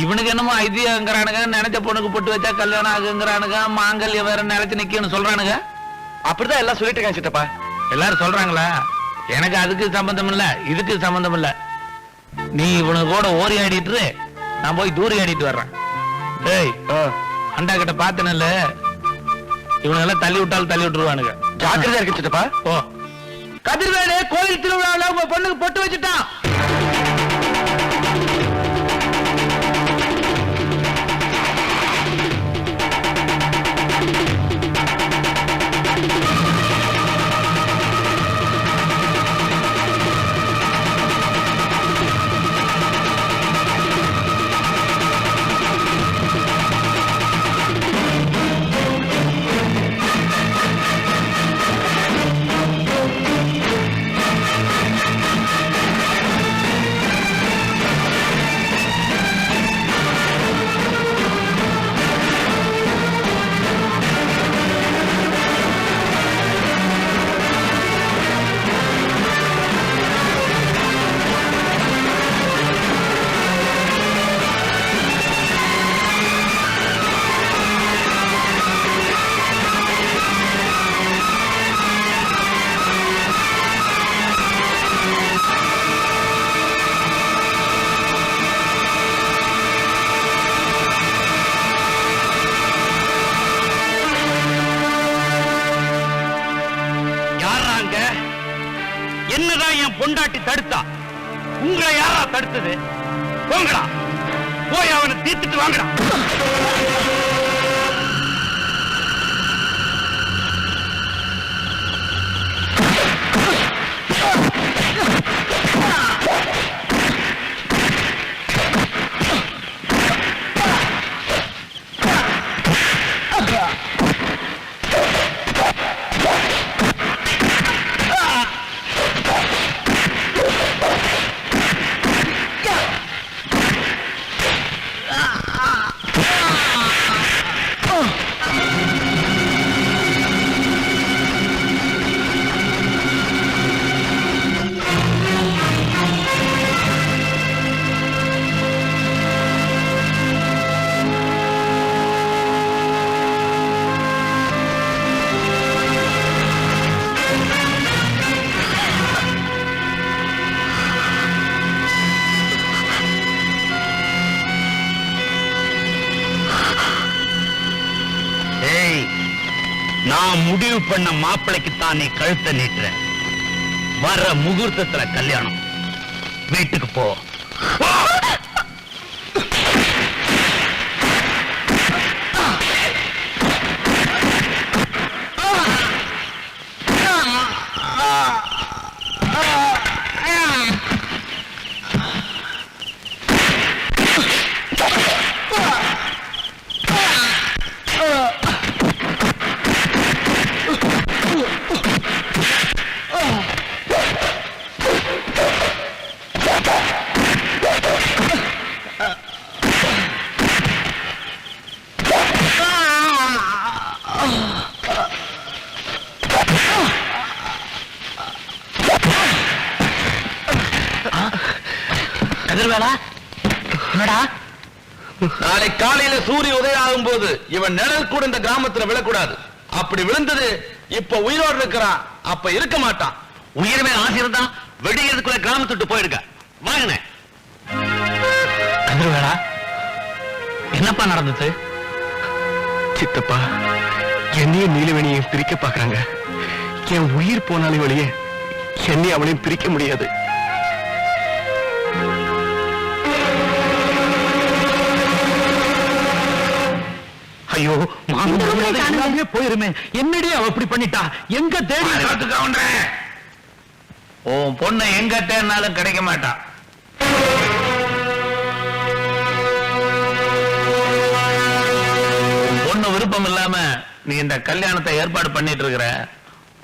இவனுக்கு என்னமோ ஐதியாங்கிறானுங்க, நினைச்ச பொண்ணுக்கு பொட்டு வச்சா கல்யாணம் ஆகுங்கிறானுங்க, மாங்கல்யம் வேற நினைச்சு நிக்கன்னு சொல்றானுங்க. அப்படிதான் எல்லாம் சொல்லிட்டு இருக்கேன் சித்தப்பா. எல்லாரும் சொல்றாங்களா? எனக்கு அதுக்கு சம்பந்தம் இல்ல, இதுக்கு சம்பந்தம் இல்ல. நீ இவனுக்கு கூட ஓரி ஆடிட்டு, நான் போய் தூரி ஆடிட்டு வர்றேன். ஏய், அண்டா கிட்ட பாத்தனல்ல, இவங்க எல்லாம் தள்ளி விட்டாலும் தள்ளி விட்டுருவானுங்க. ஜாக்கிரதையா இருக்கு சித்தப்பா. ஓ, கதிர்வேலு கோயில் திருவிழாவில் உங்க பொண்ணுக்கு பொட்டு வச்சுட்டான். என்னதான் என் பொண்டாட்டி தடுத்தா? உங்களை யாரா தடுத்தது? போங்கடா, போய் அவனை தீர்த்துட்டு வாங்கடா. நான் முடிவு பண்ண மாப்பிளைக்கு தான் நீ கழுத்தை நீட்டுற. வர முகூர்த்தத்துல கல்யாணம். வீட்டுக்கு போ. கதிர்வேலா, என்னடா? நாளை காலையில சூரிய உதயம் ஆகும் போது இவன் நிழல் கூட இந்த கிராமத்துல விழக்கூடாது. அப்படி விழுந்தது இப்ப உயிரோடு இருக்கிறான், அப்ப இருக்க மாட்டான். உயிர்மே ஆசை இருந்தா வெடிக்கிறதுக்குள்ள கிராமத்துட்டு போயிருக்க. வாங்கின கதிர்வேலா, என்னப்பா நடந்தது? சித்தப்பா, என்னையும் நீலவேணியையும் பிரிக்க பாக்குறாங்க. என் உயிர் போனாலும் வழியே என்னை அவளையும் பிரிக்க முடியாது. ஐயோ, மாமே போயிருமே. என்னடி அவ இப்படி பண்ணிட்டா? எங்க தேடி உன் பொண்ணு எங்க தேடினாலும் கிடைக்க மாட்டா. பொண்ணு விருப்பம் இல்லாம நீ இந்த கல்யாணத்தை ஏற்பாடு பண்ணிட்டு இருக்கிற.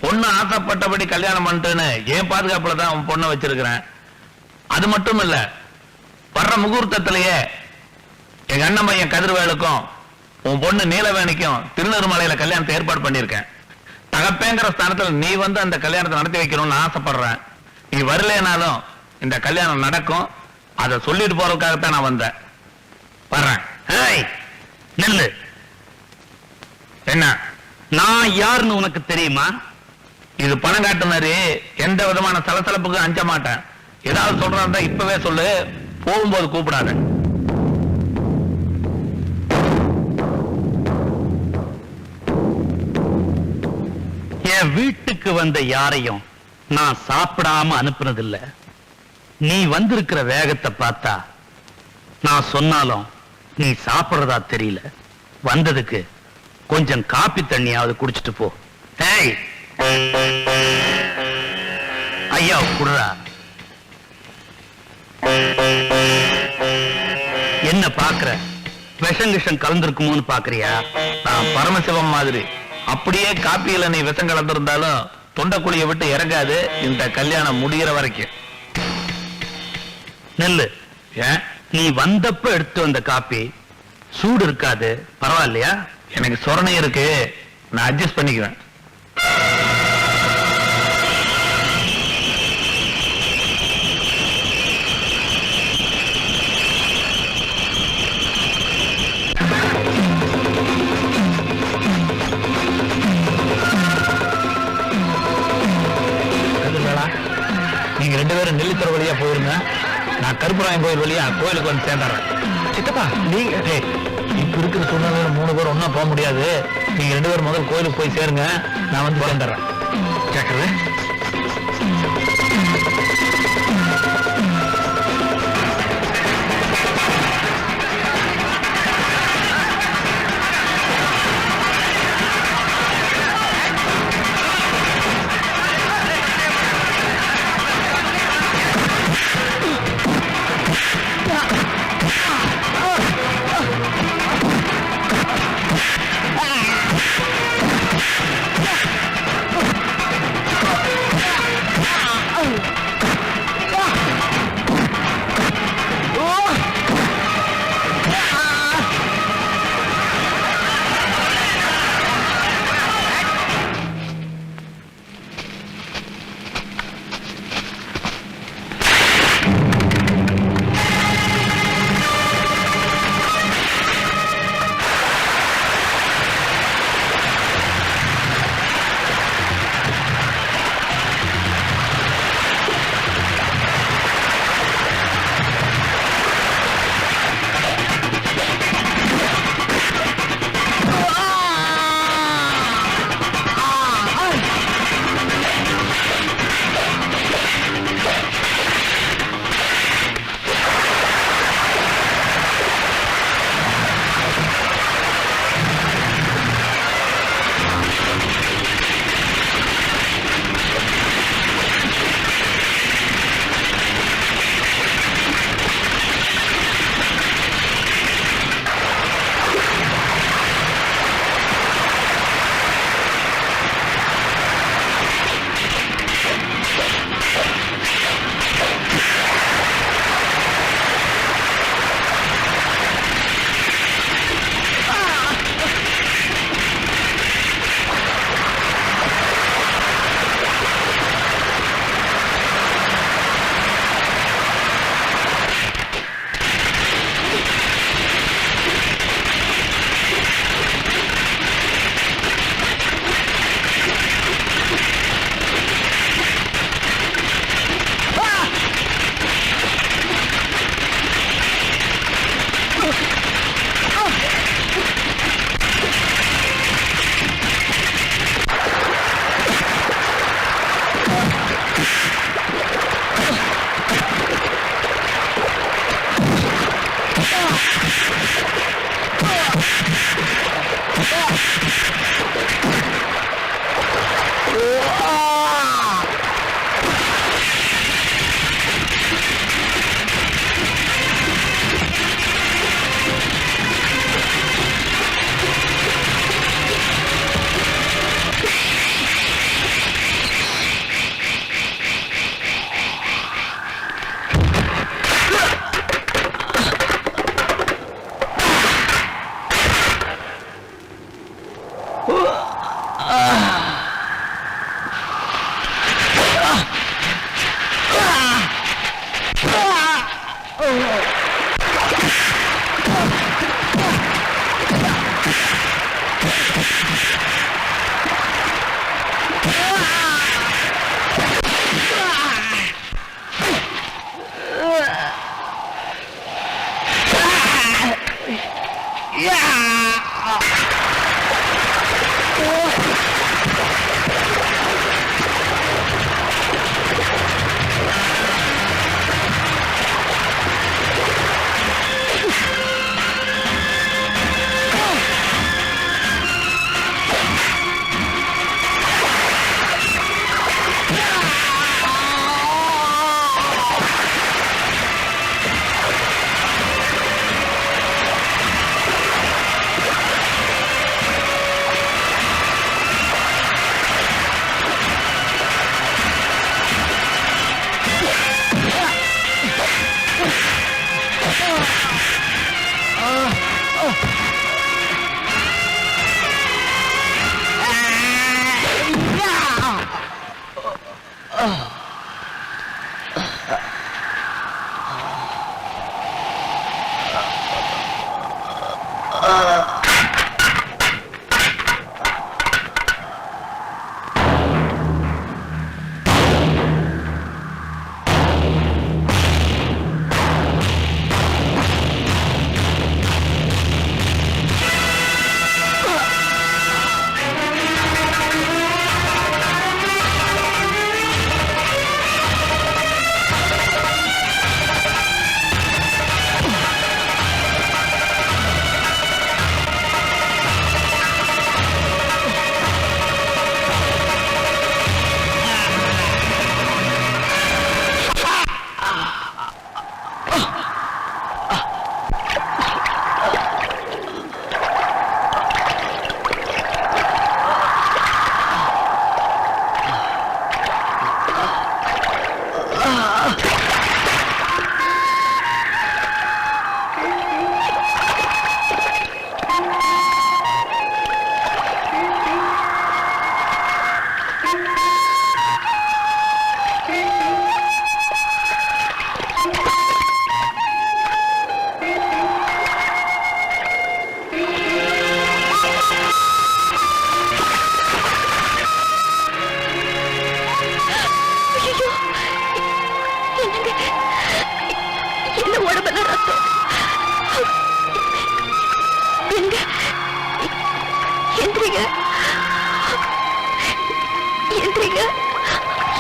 பொண்ணு ஆசைப்பட்டபடி கல்யாணம் பண்ணிட்டுன்னு ஏன் பாதுகாப்புல தான் உன் பொண்ணை வச்சிருக்கிறேன். அது மட்டும் இல்ல, வர்ற முகூர்த்தத்திலேயே எங்க அண்ணன் பையன் கதிர்வேலுக்கும் உன் பொண்ணு நீலவேணிக்கும் திருநெல்வேலியில கல்யாணத்தை ஏற்பாடு பண்ணிருக்கேன். தகப்பேங்கிற ஸ்தானத்துல நீ வந்து அந்த கல்யாணத்தை நடத்தி வைக்கணும்னு ஆசைப்படுறேன். நீ வரலனாலும் இந்த கல்யாணம் நடக்கும். அதை சொல்லிட்டு போறதுக்காகத்தான் நான் வந்தேன். வர்றேன். ஏய், நில்லு. என்ன, நான் யாருன்னு உனக்கு தெரியுமா? இது பணம் காட்டு மாதிரி எந்த விதமான சலசலப்புக்கும் அஞ்ச மாட்டேன். ஏதாவது சொல்றதா இப்பவே சொல்லு, போகும்போது கூப்பிடாத. என் வீட்டுக்கு வந்த யாரையும் நான் சாப்பிடாம அனுப்புனதில்ல. நீ வந்திருக்கிற வேகத்தை பார்த்தா நான் சொன்னாலும் நீ சாப்பிடுறதா தெரியல. வந்ததுக்கு கொஞ்சம் காப்பி தண்ணியாவது குடிச்சிட்டு போ. ஏய் ஐயா குடுறா. என்ன பாக்குற? விஷம் கலந்துருக்குமோன்னு பாக்குறியா? நான் பரமசிவம் மாதிரி. அப்படியே காப்பியில நீ விஷம் கலந்திருந்தாலும் தொண்டைக்குழியை விட்டு இறங்காது இந்த கல்யாணம் முடிகிற வரைக்கும். நெல்லு. ஏன்? நீ வந்தப்ப எடுத்து வந்த காப்பி சூடு இருக்காது, பரவாயில்லையா? எனக்கு சொரணை இருக்கு, நான் அட்ஜஸ்ட் பண்ணிக்குவேன். நீங்க 2 பேரும் நெல்லித்துறை வழியா போயிருங்க, நான் கருப்பராயன் கோயில் வழியா கோயிலுக்கு வந்து சேர்ந்துறேன். சித்தப்பா நீங்க இப்ப இருக்கிற சூழ்நிலை 3 பேர் ஒன்னா போக முடியாது. நீங்க 2 பேரும் முதல் கோயிலுக்கு போய் சேருங்க, நான் வந்து சேர்ந்துறேன். கேக்குறது?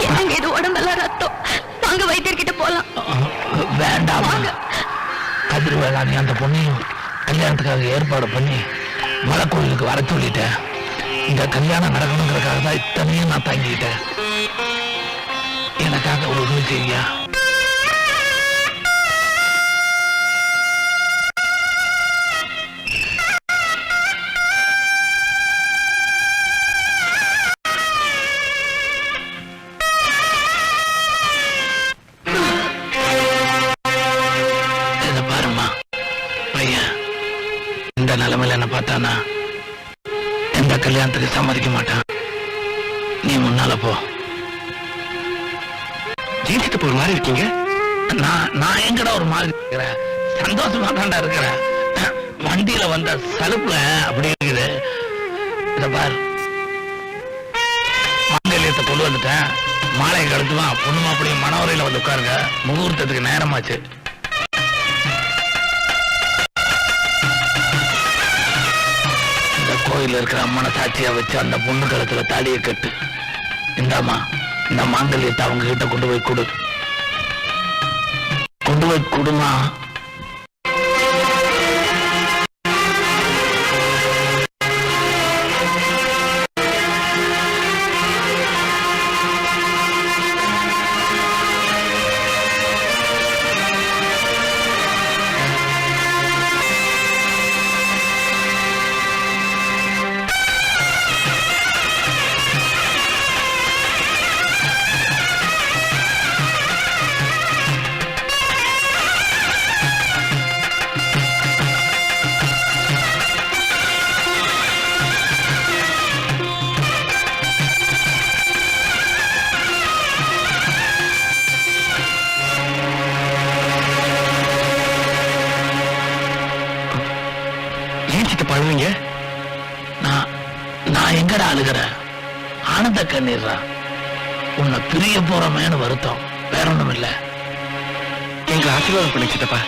என்னங்க இது உடம்பெல்லாம் ரத்தம். வாங்க வைத்தியர்கிட்ட போலாம். வேண்டாம், கதிர்வேலா நீ அந்த பொண்ணையும் கல்யாணத்துக்காக ஏற்பாடு பண்ணி மலை கோயிலுக்கு வர சொல்லிட்டேன். இந்த கல்யாணம் நடக்கணுங்கிறதுக்காக தான் இத்தனையும் நான் தங்கிட்டேன். எனக்காக ஒரு உதவி செய்யா. இந்த நிலைமையில என்ன பார்த்தானா எந்த கல்யாணத்துக்கு சம்மதிக்க மாட்டான். நீ முன்னால போ. ஜீவித்து போற மாதிரி இருக்கீங்க. நான் எங்கடா ஒரு மாதிரி இருக்கிறேன், சந்தோஷமா தாண்டா இருக்கிறேன். வண்டியில வந்த சலுப்புல அப்படி இருக்குது. இத பார், மாங்கல்யத்தை கொண்டு வந்துட்டேன். மாலை கழுத்துவான். பொண்ணு அப்படியே மனவரையில வந்து உட்காருங்க. முகூர்த்தத்துக்கு நேரமாச்சு. கோயில் இருக்கிற அம்மனை சாட்சியா வச்சு அந்த பொண்ணு கழுத்துல தாலியை கட்டு. இந்தாமா, இந்த மாங்கல்யத்தை அவங்க கிட்ட கொண்டு போய் கொடு. கொண்டு போய் கொடுமா. பழுவீங்க. நான் எங்கடா அழுகிறேன்? ஆனந்த கண்ணீர்ரா. உன்னை பிரிய போறமேனு வருத்தம், வேற ஒண்ணும் இல்ல. எங்க ஆசீர்வாதம் பண்ணிச்சிட்டப்பா.